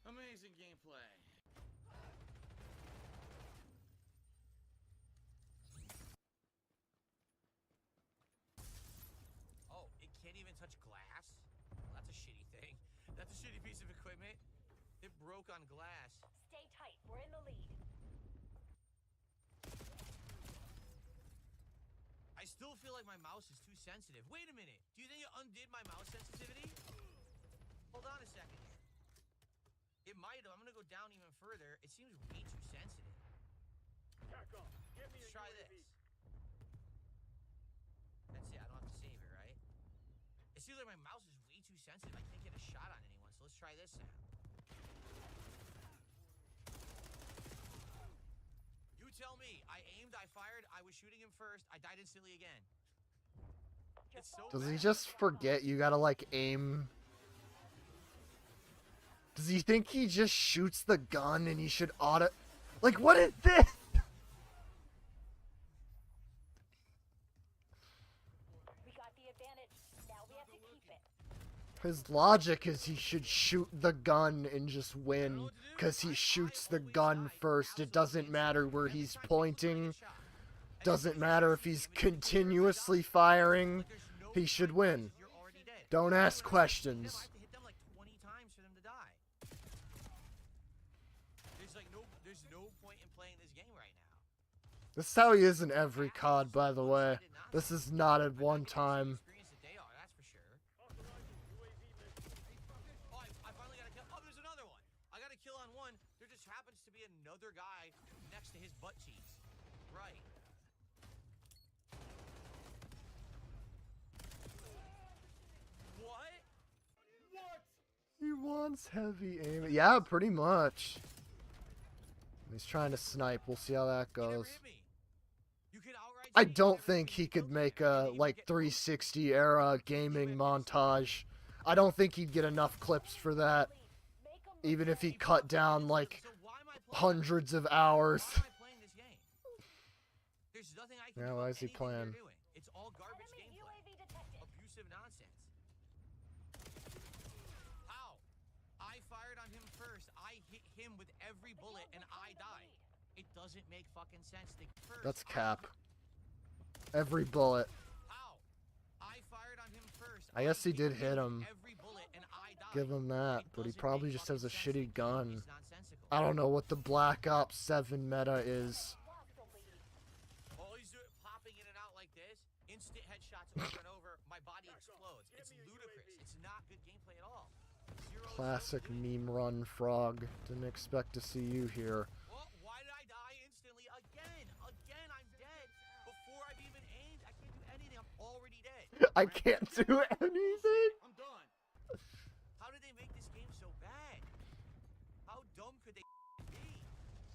Speaker 6: Amazing gameplay.
Speaker 5: Oh, it can't even touch glass? Well, that's a shitty thing. That's a shitty piece of equipment. It broke on glass.
Speaker 8: Stay tight. We're in the lead.
Speaker 5: I still feel like my mouse is too sensitive. Wait a minute. Do you think it undid my mouse sensitivity? Hold on a second here. It might have. I'm gonna go down even further. It seems way too sensitive. Let's try this. That's it. I don't have to save it, right? It seems like my mouse is way too sensitive. I can't get a shot on anyone. So let's try this now. You tell me. I aimed. I fired. I was shooting him first. I died instantly again. It's so
Speaker 1: Does he
Speaker 5: bad.
Speaker 1: just forget you gotta like aim? Does he think he just shoots the gun and he should auto? Like, what is this?
Speaker 8: We got the advantage. Now we have to keep it.
Speaker 1: His logic is he should shoot the gun and just win, because he shoots the gun first. It doesn't matter where he's pointing. Doesn't matter if he's continuously firing. He should win.
Speaker 5: You're already dead.
Speaker 1: Don't ask questions.
Speaker 5: I have to hit them like 20 times for them to die. There's no point in playing this game right now.
Speaker 1: This is how he is in every COD, by the way. This is not at one time.
Speaker 5: Experience that they are, that's for sure. Oh, I finally got a kill. Oh, there's another one. I got a kill on one. There just happens to be another guy next to his butt cheeks. Right. What?
Speaker 1: He wants heavy aim. Yeah, pretty much. He's trying to snipe. We'll see how that
Speaker 5: He never
Speaker 1: goes.
Speaker 5: hit me. You could outright
Speaker 1: I
Speaker 5: say he
Speaker 1: don't
Speaker 5: never
Speaker 1: think
Speaker 5: hit
Speaker 1: he
Speaker 5: me.
Speaker 1: could make
Speaker 5: And
Speaker 1: a
Speaker 5: then you
Speaker 1: like
Speaker 5: get-
Speaker 1: 360 era gaming montage. I don't think he'd get enough clips for that,
Speaker 8: Make 'em
Speaker 1: even if he
Speaker 8: look
Speaker 1: cut down like
Speaker 5: So why am I playing?
Speaker 1: hundreds of hours.
Speaker 5: Why am I playing this game? There's nothing I can
Speaker 1: Yeah,
Speaker 5: do
Speaker 1: why
Speaker 5: about
Speaker 1: is he
Speaker 5: anything
Speaker 1: playing?
Speaker 5: they're doing. It's all garbage
Speaker 8: Enemy
Speaker 5: gameplay.
Speaker 8: UAV detected.
Speaker 5: Abusive nonsense. How? I fired on him first. I hit him with every bullet and I died. It doesn't make fucking sense. First,
Speaker 1: That's cap. Every bullet.
Speaker 5: How? I fired on him first.
Speaker 1: I guess he did hit
Speaker 5: with
Speaker 1: him.
Speaker 5: every bullet and I died.
Speaker 1: Give him that,
Speaker 5: It
Speaker 1: but he
Speaker 5: doesn't
Speaker 1: probably
Speaker 5: make
Speaker 1: just has a
Speaker 5: fucking sense.
Speaker 1: shitty gun.
Speaker 5: It's nonsensical.
Speaker 1: I don't know what the Black Ops 7 meta is.
Speaker 8: Lost the lead.
Speaker 5: All he's doing, popping in and out like this, instant headshots over and over. My body explodes. It's ludicrous. It's not good gameplay at all. Zero
Speaker 1: Classic
Speaker 5: kills.
Speaker 1: meme run frog. Didn't expect to see you here.
Speaker 5: Well, why did I die instantly again? Again, I'm dead. Before I've even aimed, I can't do anything. I'm already dead.
Speaker 1: I can't do anything.
Speaker 6: I'm done.
Speaker 5: How did they make this game so bad? How dumb could they be?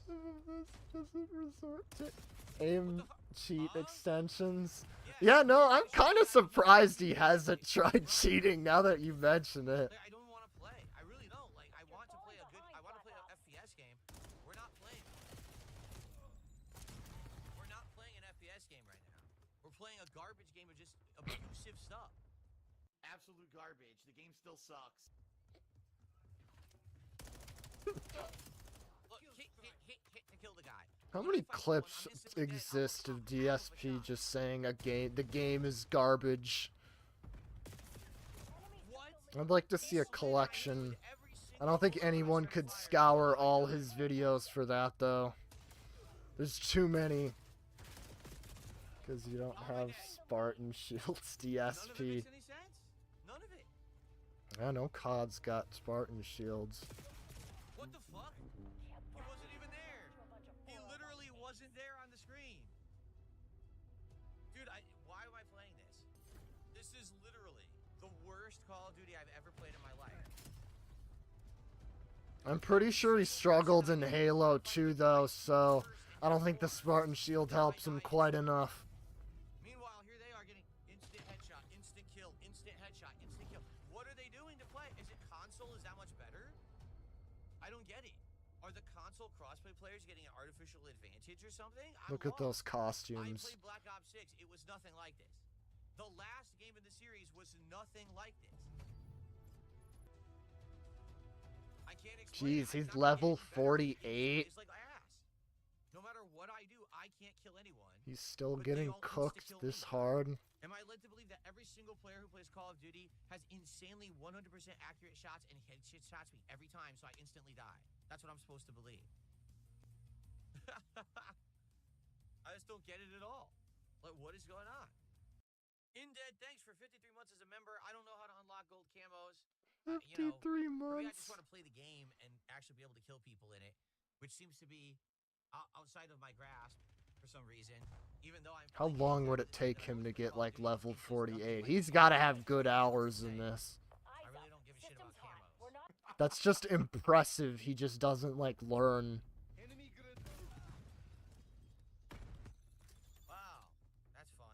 Speaker 1: This doesn't resort to aim cheat
Speaker 5: Huh?
Speaker 1: extensions. Yeah, no, I'm kind of surprised he hasn't tried cheating now that you mention it.
Speaker 5: Like, I don't want to play. I really don't. Like, I want to play a good. I want to play an FPS game. We're not playing. We're not playing an FPS game right now. We're playing a garbage game with just abusive stuff.
Speaker 6: Absolute garbage. The game still sucks.
Speaker 5: Look, hit to kill the guy.
Speaker 1: How
Speaker 5: What
Speaker 1: many
Speaker 5: if I-
Speaker 1: clips
Speaker 5: I'm instantly dead?
Speaker 1: exist
Speaker 5: I'm
Speaker 1: of
Speaker 5: half of a
Speaker 1: DSP
Speaker 5: shot.
Speaker 1: just saying the game is garbage?
Speaker 8: Enemy
Speaker 5: What?
Speaker 8: took
Speaker 1: I'd like to see a collection. I don't think anyone could scour all his videos for that, though. There's too many. Because you don't have Spartan Shields
Speaker 5: None of it
Speaker 1: DSP.
Speaker 5: makes any sense. None of it.
Speaker 1: I know COD's got Spartan Shields.
Speaker 5: What the fuck? He wasn't even there. He literally wasn't there on the screen. Dude, why am I playing this? This is literally the worst Call of Duty I've ever played in my life.
Speaker 1: I'm pretty sure he struggled in Halo 2, though, so I don't think the Spartan Shield helps him quite enough.
Speaker 5: Meanwhile, here they are getting instant headshot, instant kill, instant headshot, instant kill. What are they doing to play? Is it console is that much better? I don't get it. Are the console crossplay players getting an artificial advantage or something?
Speaker 1: Look at those
Speaker 5: I
Speaker 1: costumes.
Speaker 5: played Black Ops 6. It was nothing like this. The last game in the series was nothing like this. I can't explain.
Speaker 1: Jeez, he's level 48.
Speaker 5: It's like ass. No matter what I do, I can't kill anyone.
Speaker 1: He's still
Speaker 5: But they
Speaker 1: getting
Speaker 5: all
Speaker 1: cooked
Speaker 5: insta-kill
Speaker 1: this
Speaker 5: me.
Speaker 1: hard.
Speaker 5: Am I led to believe that every single player who plays Call of Duty has insanely 100% accurate shots and headshots me every time, so I instantly die? That's what I'm supposed to believe. I just don't get it at all. Like, what is going on? Indead, thanks for 53 months as a member. I don't know how to unlock gold camos.
Speaker 1: 53
Speaker 5: For me, I
Speaker 1: months.
Speaker 5: just want to play the game and actually be able to kill people in it, which seems to be outside of my grasp for some reason. Even though I'm.
Speaker 1: How long would it take him to get, like, level 48? He's got to have good hours in this.
Speaker 5: I really don't give a shit about
Speaker 8: Systems hot.
Speaker 5: camos.
Speaker 8: We're not.
Speaker 1: That's just impressive. He just doesn't, like, learn.
Speaker 5: Wow, that's fun.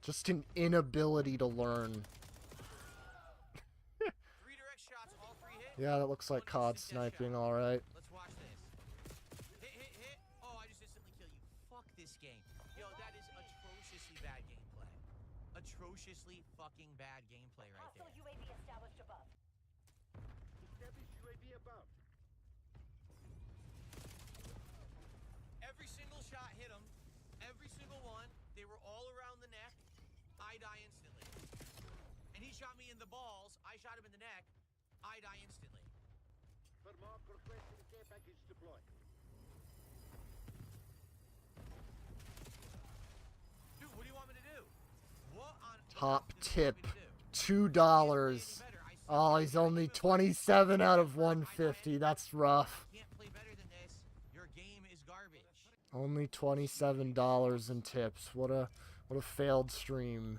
Speaker 1: Just an inability to learn.
Speaker 5: 3 direct shots, all 3 hit.
Speaker 1: Yeah, that looks like COD sniping, alright.
Speaker 5: Let's watch this. Hit. Oh, I just instantly kill you. Fuck this game. Yo, that is atrociously bad gameplay. Atrociously fucking bad gameplay right
Speaker 8: Hostile
Speaker 5: there.
Speaker 8: UAV established above.
Speaker 5: Every single shot hit him. Every single one. They were all around the neck. I die instantly. And he shot me in the balls. I shot him in the neck. I die instantly. Dude, what do you want me to do? What on
Speaker 1: Top
Speaker 5: earth do you want
Speaker 1: tip.
Speaker 5: me to do?
Speaker 1: $2. Oh, he's only 27 out of 150. That's rough.
Speaker 5: Can't play better than this. Your game is garbage.
Speaker 1: Only $27 in tips. What a failed stream.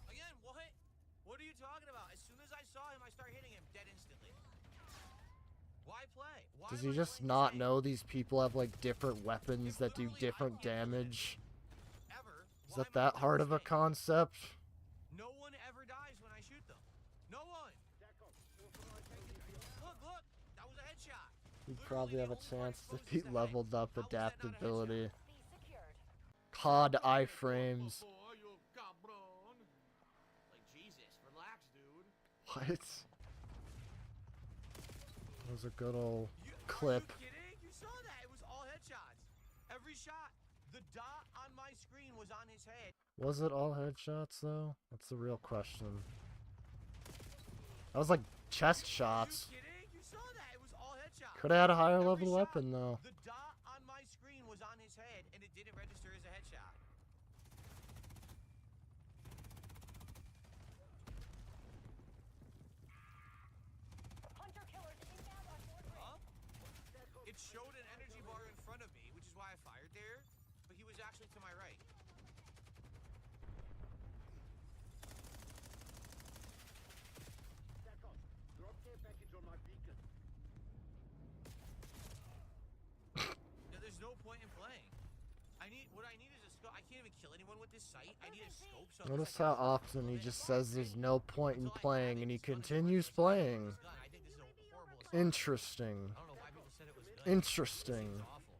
Speaker 5: Again, what? What are you talking about? As soon as I saw him, I start hitting him dead instantly. Why play? Why
Speaker 1: Does
Speaker 5: am
Speaker 1: he
Speaker 5: I
Speaker 1: just
Speaker 5: playing
Speaker 1: not
Speaker 5: this game?
Speaker 1: know these people have, like, different weapons that do different damage?
Speaker 5: Ever?
Speaker 1: Is
Speaker 5: Why
Speaker 1: that
Speaker 5: am I
Speaker 1: that
Speaker 5: playing
Speaker 1: hard
Speaker 5: this
Speaker 1: of a
Speaker 5: game?
Speaker 1: concept?
Speaker 5: No one ever dies when I shoot them. No one. Look. That was a headshot.
Speaker 1: He'd
Speaker 5: Literally
Speaker 1: probably
Speaker 5: the
Speaker 1: have a
Speaker 5: only one
Speaker 1: chance if
Speaker 5: closest
Speaker 1: he
Speaker 5: to head.
Speaker 1: leveled up
Speaker 5: How was that not a headshot?
Speaker 1: adaptability.
Speaker 8: Be secured.
Speaker 1: COD iframes.
Speaker 6: Like, Jesus, relax, dude.
Speaker 1: What? That was a good old clip.
Speaker 5: Are you kidding? You saw that. It was all headshots. Every shot. The dot on my screen was on his head.
Speaker 1: Was it all headshots, though? That's the real question. That was like chest shots.
Speaker 5: Are you kidding? You saw that. It was all headshots.
Speaker 1: Could have had a higher
Speaker 5: Every
Speaker 1: level
Speaker 5: shot,
Speaker 1: weapon, though.
Speaker 5: The dot on my screen was on his head, and it didn't register as a headshot.
Speaker 8: Hunter killers inbound on board range.
Speaker 5: Huh? It showed an energy bar in front of me, which is why I fired there, but he was actually to my right. Yeah, there's no point in playing. What I need is a scope. I can't even kill anyone with this sight. I need a scope. So
Speaker 1: Notice how often he just says there's no point in playing, and he continues playing.
Speaker 5: I think this is a horrible assault.
Speaker 1: Interesting.
Speaker 5: I don't know why people said it was good.
Speaker 1: Interesting.
Speaker 5: It's awful.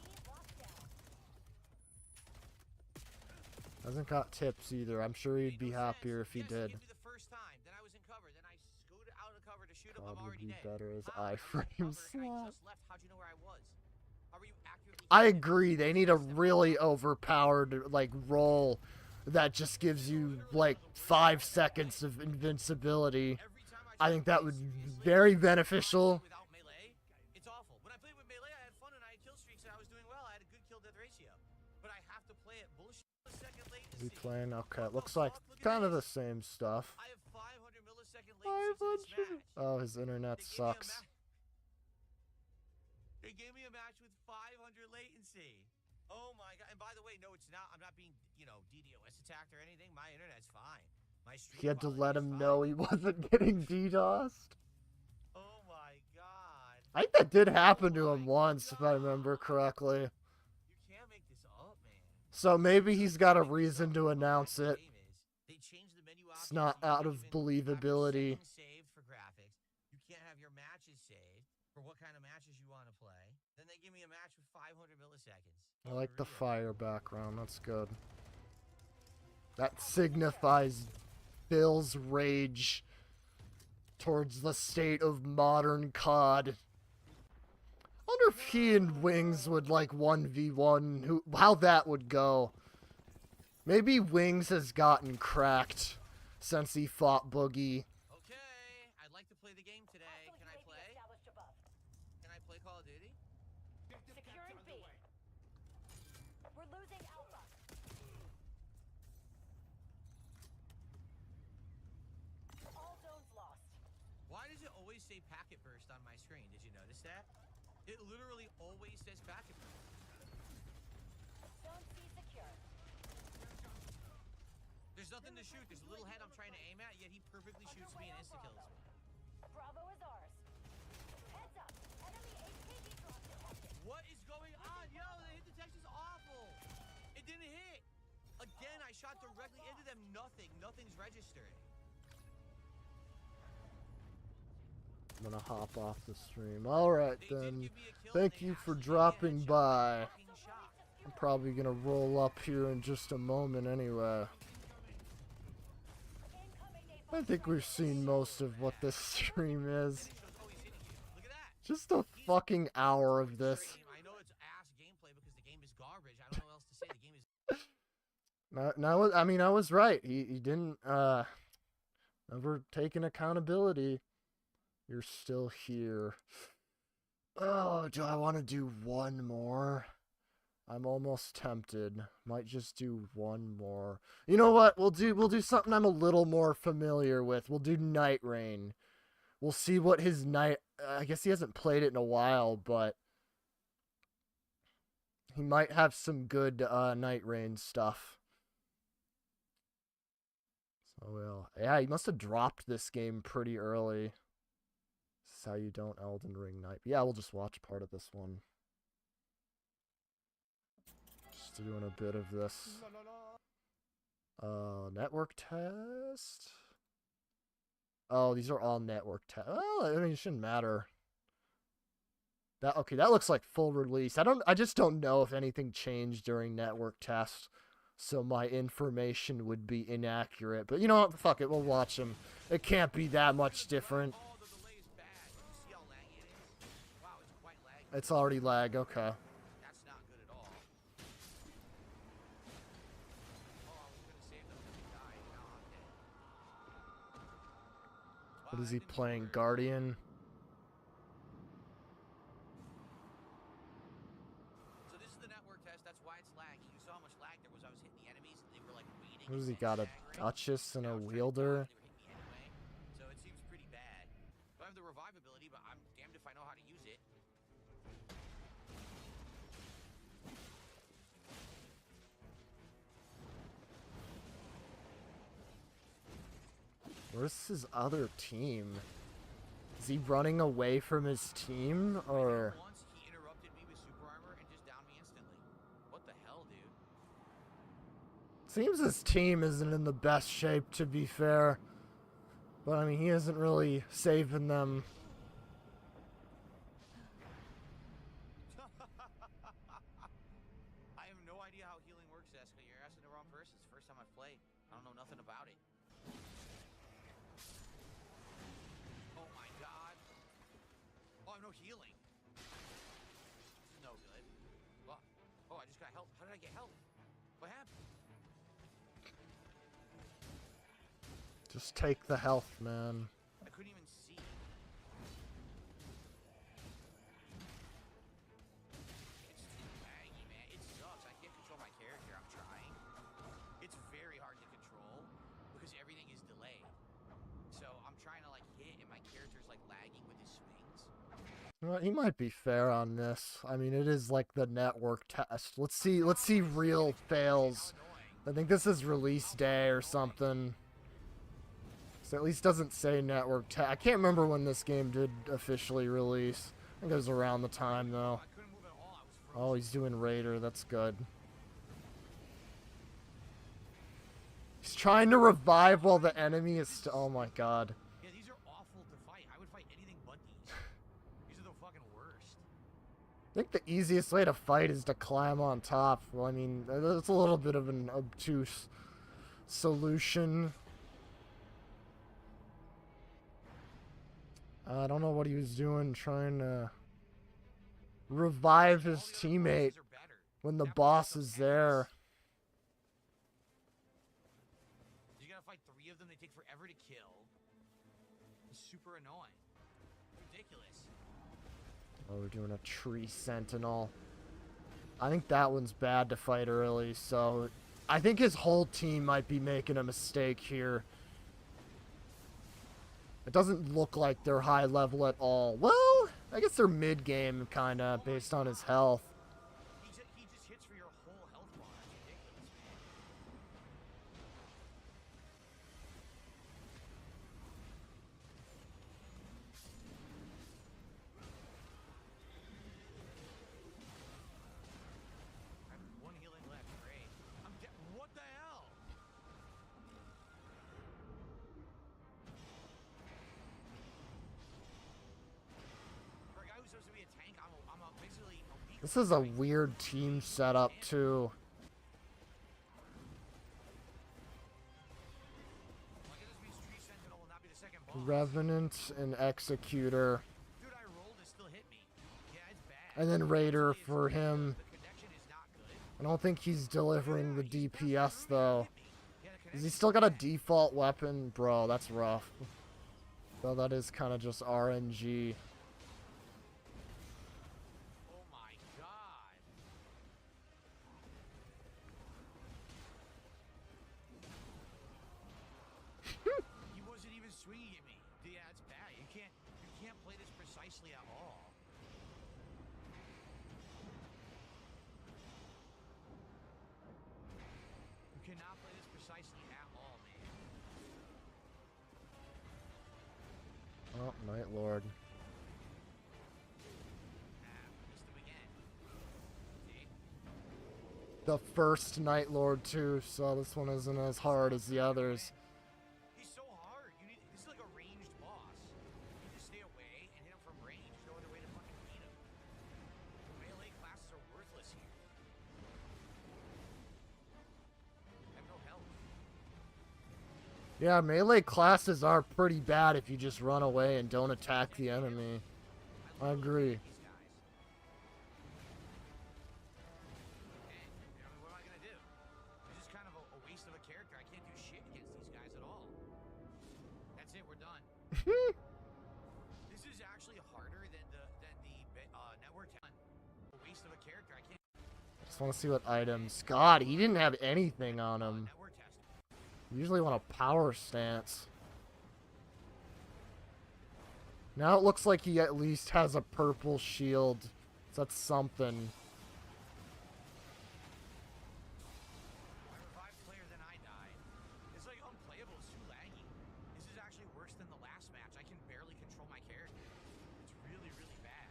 Speaker 8: Be locked down.
Speaker 1: Hasn't got tips either. I'm sure he'd be happier if he
Speaker 5: Yes,
Speaker 1: did.
Speaker 5: Hit me the first time, then I was in cover, then I scooted out of cover to shoot him.
Speaker 1: COD
Speaker 5: I'm
Speaker 1: would
Speaker 5: already
Speaker 1: be
Speaker 5: dead.
Speaker 1: better as
Speaker 5: How? I was in
Speaker 1: iframe
Speaker 5: cover, and I
Speaker 1: slot.
Speaker 5: just left. How'd you know where I was? How were you accurately?
Speaker 1: I
Speaker 5: hitting me?
Speaker 1: agree. They need a really overpowered, like, role that just gives you like 5 seconds of invincibility.
Speaker 5: Every time
Speaker 1: I
Speaker 5: try
Speaker 1: think
Speaker 5: to
Speaker 1: that
Speaker 5: play
Speaker 1: would be
Speaker 5: seriously,
Speaker 1: very
Speaker 5: when I play
Speaker 1: beneficial.
Speaker 5: without melee, it's awful. When I played with melee, I had fun and I had kill streaks and I was doing well. I had a good kill death ratio. But I have to play it bullshit millisecond latency.
Speaker 1: We playing? Okay,
Speaker 5: What
Speaker 1: it looks
Speaker 5: the
Speaker 1: like
Speaker 5: fuck? Look at
Speaker 1: kind of the
Speaker 5: this.
Speaker 1: same stuff.
Speaker 5: I have 500 millisecond latency to this
Speaker 1: 500.
Speaker 5: match.
Speaker 1: Oh, his internet
Speaker 5: They gave me a
Speaker 1: sucks.
Speaker 5: They gave me a match with 500 latency. Oh my god! And by the way, no, it's not. I'm not being, DDoS attacked or anything. My internet's fine. My stream
Speaker 1: He had to
Speaker 5: quality
Speaker 1: let
Speaker 5: is
Speaker 1: him
Speaker 5: fine.
Speaker 1: know he wasn't getting DDoSed.
Speaker 5: Oh my god!
Speaker 1: I think that did happen to
Speaker 5: Oh
Speaker 1: him
Speaker 5: my
Speaker 1: once, if I
Speaker 5: God.
Speaker 1: remember correctly.
Speaker 5: You can't make this up, man.
Speaker 1: So maybe he's got a
Speaker 5: Make this
Speaker 1: reason
Speaker 5: up.
Speaker 1: to
Speaker 5: You know how
Speaker 1: announce
Speaker 5: bad the
Speaker 1: it.
Speaker 5: game is. They changed the menu
Speaker 1: It's
Speaker 5: options.
Speaker 1: not
Speaker 5: You
Speaker 1: out
Speaker 5: can't
Speaker 1: of
Speaker 5: even have
Speaker 1: believability.
Speaker 5: your settings saved for graphics. You can't have your matches saved for what kind of matches you want to play. Then they give me a match with 500 milliseconds.
Speaker 1: I like the
Speaker 5: Unreal.
Speaker 1: fire background, that's good. That signifies Bill's rage towards the state of modern COD. I wonder if he and Wings would like 1v1, how that would go. Maybe Wings has gotten cracked since he fought Boogie.
Speaker 5: Okay, I'd like to play the game today.
Speaker 8: Hostile
Speaker 5: Can I
Speaker 8: UAV
Speaker 5: play?
Speaker 8: established above.
Speaker 5: Can I play Call of Duty?
Speaker 8: Securing B. We're losing Alpha. All zones lost.
Speaker 5: Why does it always say packet burst on my screen? Did you notice that? It literally always says packet burst.
Speaker 8: Zone C secure.
Speaker 5: There's nothing to shoot. There's a little head I'm trying to aim at, yet he perfectly shoots me and insta-kills me.
Speaker 8: Bravo is ours. Heads up. Enemy HPV drop detected.
Speaker 5: What is going on? Yo, the hit detection's awful. It didn't hit. Again, I shot directly into them. Nothing's registering.
Speaker 1: I'm gonna hop off the stream. Alright
Speaker 5: They did
Speaker 1: then.
Speaker 5: give me a kill,
Speaker 1: Thank
Speaker 5: they
Speaker 1: you for
Speaker 5: actually gave me a
Speaker 1: dropping
Speaker 5: headshot.
Speaker 1: by.
Speaker 5: Fucking shot.
Speaker 1: I'm probably gonna roll up here in just a moment anyway.
Speaker 8: Incoming
Speaker 1: I think we've seen most of what this stream is.
Speaker 5: Oh, he's hitting you. Look at that.
Speaker 1: Just a fucking hour of this.
Speaker 5: Stream. I know it's ass gameplay because the game is garbage. I don't know what else to say. The game is
Speaker 1: I mean, I was right. He didn't, never taken accountability. You're still here. Oh, do I want to do one more? I'm almost tempted. Might just do one more. You know what? We'll do something I'm a little more familiar with. We'll do Night Rain. We'll see what his night. I guess he hasn't played it in a while, but he might have some good Night Rain stuff. So well, yeah, he must have dropped this game pretty early. This is how you don't Elden Ring Night. Yeah, we'll just watch part of this one. Just doing a bit of this. Network test. Oh, these are all network tests. Well, I mean, it shouldn't matter. Okay, that looks like full release. I just don't know if anything changed during network test, so my information would be inaccurate. But you know what? Fuck it, we'll watch them. It can't be that much different.
Speaker 5: Oh, the delay is bad. You see how laggy it is? Wow, it's quite laggy.
Speaker 1: It's already lag. Okay.
Speaker 5: That's not good at all. Oh, I was gonna save them because he died. Now I'm dead.
Speaker 1: What
Speaker 5: Wow,
Speaker 1: is
Speaker 5: that
Speaker 1: he
Speaker 5: didn't
Speaker 1: playing?
Speaker 5: work.
Speaker 1: Guardian.
Speaker 5: So this is the network test. That's why it's laggy. You saw how much lag there was. I was hitting the enemies. They were like waiting.
Speaker 1: What does he
Speaker 5: and
Speaker 1: got? A
Speaker 5: staggering.
Speaker 1: Duchess and a
Speaker 5: Now it's trying to
Speaker 1: wielder.
Speaker 5: dodge, they were hitting me anyway. So it seems pretty bad. I have the revive ability, but I'm damned if I know how to use it.
Speaker 1: Where's his other team? Is he running away from his team, or?
Speaker 5: Once he interrupted me with super armor and just downed me instantly. What the hell, dude?
Speaker 1: Seems his team isn't in the best shape, to be fair. But I mean, he isn't really saving them.
Speaker 5: I have no idea how healing works, Eska. You're asking the wrong person. It's the first time I've played. I don't know nothing about it. Oh my god. Oh, I have no healing. This is no good. Oh, I just got health. How did I get health? What happened?
Speaker 1: Just take the health, man.
Speaker 5: I couldn't even see. It's too laggy, man. It sucks. I can't control my character. I'm trying. It's very hard to control because everything is delayed. So I'm trying to like hit and my character's like lagging with his swings.
Speaker 1: Well, he might be fair on this. I mean, it is like the network test. Let's see real fails. I think this is release day or something. So at least doesn't say network test. I can't remember when this game did officially release. I think it was around the time though.
Speaker 5: I couldn't move at all. I was frozen.
Speaker 1: Oh, he's doing Raider. That's good. He's trying to revive while the enemy is oh my god.
Speaker 5: Yeah, these are awful to fight. I would fight anything but these. These are the fucking worst.
Speaker 1: I think the easiest way to fight is to climb on top. Well, I mean, that's a little bit of an obtuse solution. I don't know what he was doing, trying to revive his teammate when the boss is there.
Speaker 5: You gotta fight 3 of them. They take forever to kill. It's super annoying. Ridiculous.
Speaker 1: Oh, we're doing a tree sentinel. I think that one's bad to fight early, so I think his whole team might be making a mistake here. It doesn't look like they're high level at all. Well, I guess they're mid-game, kind of, based on his health.
Speaker 5: He just hits for your whole health bar. It's ridiculous, man. I have 1 healing left. Great. I'm dead. What the hell? For a guy who's supposed to be a tank, I'm basically a weak.
Speaker 1: This is a weird team setup, too.
Speaker 5: Like, it just means Tree Sentinel will not be the second boss.
Speaker 1: Revenant and Executor.
Speaker 5: Dude, I rolled, it still hit me. Yeah, it's bad.
Speaker 1: And then Raider for him.
Speaker 5: The connection is not good.
Speaker 1: I don't think he's delivering the DPS, though.
Speaker 5: Yeah, the
Speaker 1: Has he
Speaker 5: connection
Speaker 1: still got a default weapon? Bro, that's rough. Well, that is kind of just RNG.
Speaker 5: Oh my god. He wasn't even swinging at me. Yeah, it's bad. You can't play this precisely at all. You cannot play this precisely at all, man.
Speaker 1: Oh, Night Lord.
Speaker 5: Missed him again. See?
Speaker 1: The first Night Lord, too, so this one isn't as hard as the others.
Speaker 5: He's so hard. This is like a ranged boss. You just stay away and hit him from range. There's no other way to fucking beat him. The melee classes are worthless here. I have no health.
Speaker 1: Yeah, melee classes are pretty bad if you just run away and don't attack the enemy. I agree.
Speaker 5: These guys. And, what am I gonna do? It's just kind of a waste of a character. I can't do shit against these guys at all. That's it. We're done. This is actually harder than the network talent. A waste of a character. I can't.
Speaker 1: Just want to see what items. God, he didn't have anything on him.
Speaker 5: Network test.
Speaker 1: Usually want a power stance. Now it looks like he at least has a purple shield. So that's something.
Speaker 5: I revived player, then I died. It's like unplayable. It's too laggy. This is actually worse than the last match. I can barely control my character. It's really, really bad.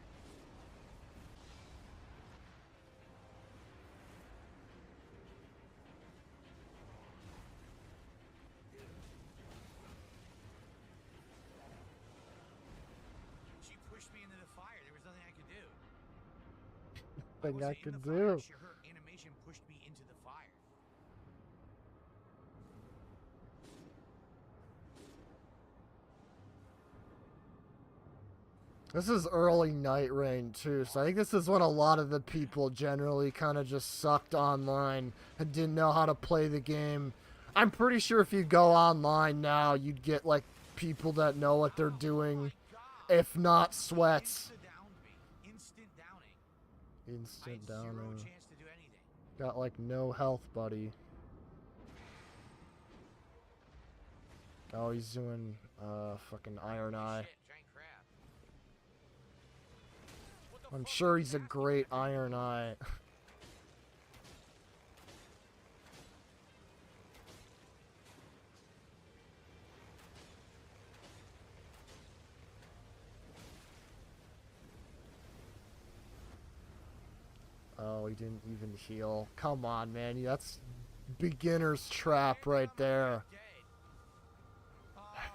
Speaker 5: She pushed me into the fire. There was nothing I could do.
Speaker 1: Thing I
Speaker 5: wasn't in
Speaker 1: could
Speaker 5: the fire.
Speaker 1: do.
Speaker 5: Her animation pushed me into the fire.
Speaker 1: This is early Night Rain too, so I think this is when a lot of the people generally kind of just sucked online and didn't know how to play the game. I'm pretty sure if you go online now, you'd get like people that know what they're doing, if not sweats.
Speaker 5: Insta-downed me. Instant downing. I
Speaker 1: Instant
Speaker 5: had zero
Speaker 1: downing.
Speaker 5: chance to do anything.
Speaker 1: Got like no health, buddy. Oh, he's doing fucking Iron Eye.
Speaker 5: Shit, giant crab. What the
Speaker 1: I'm
Speaker 5: fuck
Speaker 1: sure
Speaker 5: is
Speaker 1: he's a
Speaker 5: happening?
Speaker 1: great Iron Eye. Oh, he didn't even heal. Come on, man. That's beginner's trap right there.
Speaker 5: Dead. Ah.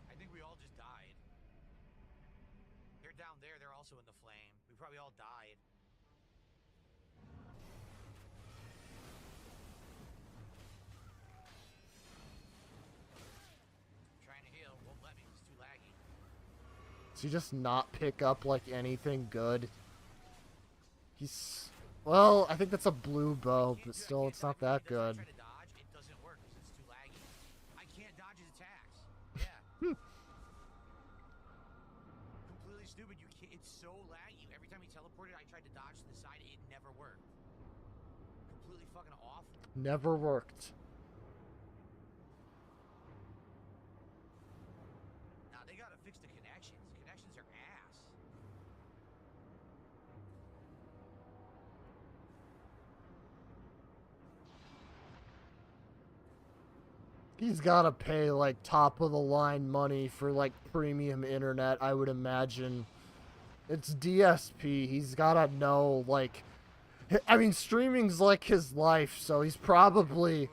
Speaker 5: I think we all just died. They're down there. They're also in the flame. We probably all died. Trying to heal. Won't let me. It's too laggy.
Speaker 1: Does he just not pick up like anything good? He's... Well, I think that's a blue bow, but still, it's not that good.
Speaker 5: Try to dodge. It doesn't work because it's too laggy. I can't dodge his attacks. Yeah. Completely stupid. You can't. It's so laggy. Every time he teleported, I tried to dodge to the side. It never worked. Completely fucking awful.
Speaker 1: Never worked.
Speaker 5: Nah, they gotta fix the connections. Connections are ass.
Speaker 1: He's gotta pay like top of the line money for like premium internet, I would imagine. It's DSP. He's gotta know like... I mean, streaming's like his life, so he's probably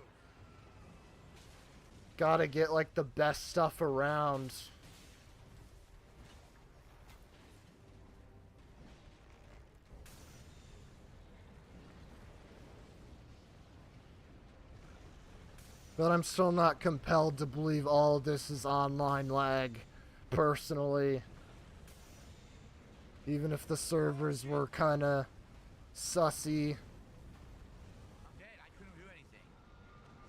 Speaker 1: gotta get like the best stuff around. But I'm still not compelled to believe all of this is online lag, personally. Even if the servers were kinda sussy.
Speaker 5: I'm dead. I couldn't do anything.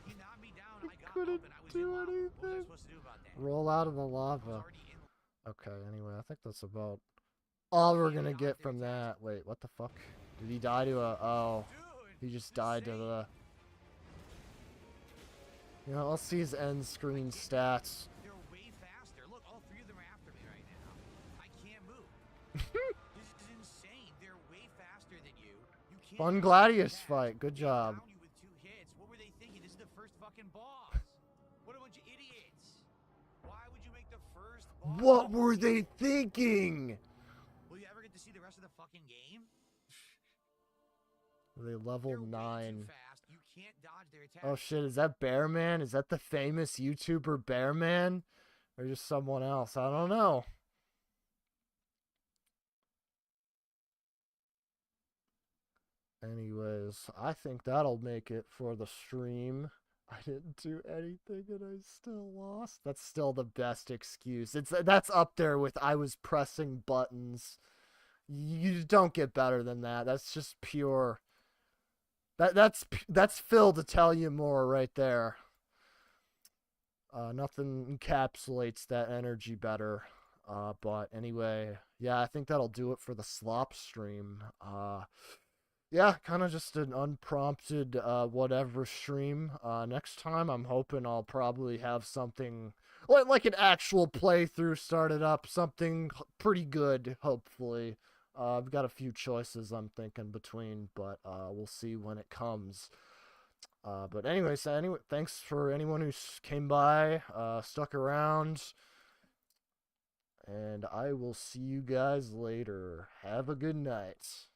Speaker 5: He knocked me down. I got
Speaker 1: couldn't
Speaker 5: up and I was
Speaker 1: do
Speaker 5: in lava. What was I
Speaker 1: anything.
Speaker 5: supposed to do about that?
Speaker 1: Roll out of the
Speaker 5: I was
Speaker 1: lava.
Speaker 5: already in.
Speaker 1: Okay, anyway, I think that's about all we're gonna get from that. Wait, what the fuck? Did he die to a... Oh,
Speaker 5: Dude,
Speaker 1: he just died to
Speaker 5: insane.
Speaker 1: the... You know, let's see his end screen stats.
Speaker 5: They're way faster. Look, all three of them are after me right now. I can't move. This is insane. They're way faster than you. You can't
Speaker 1: Fun
Speaker 5: dodge
Speaker 1: Gladius
Speaker 5: attacks.
Speaker 1: fight. Good
Speaker 5: They
Speaker 1: job.
Speaker 5: down you with 2 hits. What were they thinking? This is the first fucking boss. What a bunch of idiots. Why would you make the first boss?
Speaker 1: What were they thinking?
Speaker 5: Will you ever get to see the rest of the fucking game?
Speaker 1: They level
Speaker 5: They're way too
Speaker 1: 9.
Speaker 5: fast. You can't dodge their attacks.
Speaker 1: Oh shit, is that Bearman? Is that the famous YouTuber Bearman? Or just someone else? I don't know. Anyways, I think that'll make it for the stream. I didn't do anything and I still lost. That's still the best excuse. That's up there with I was pressing buttons. You don't get better than that. That's just pure. That's Phil to tell you more right there. Nothing encapsulates that energy better. But anyway, yeah, I think that'll do it for the slop stream. Yeah, kind of just an unprompted whatever stream. Next time, I'm hoping I'll probably have something like an actual playthrough started up, something pretty good, hopefully. I've got a few choices I'm thinking between, but we'll see when it comes. But anyways, thanks for anyone who came by, stuck around, and I will see you guys later. Have a good night.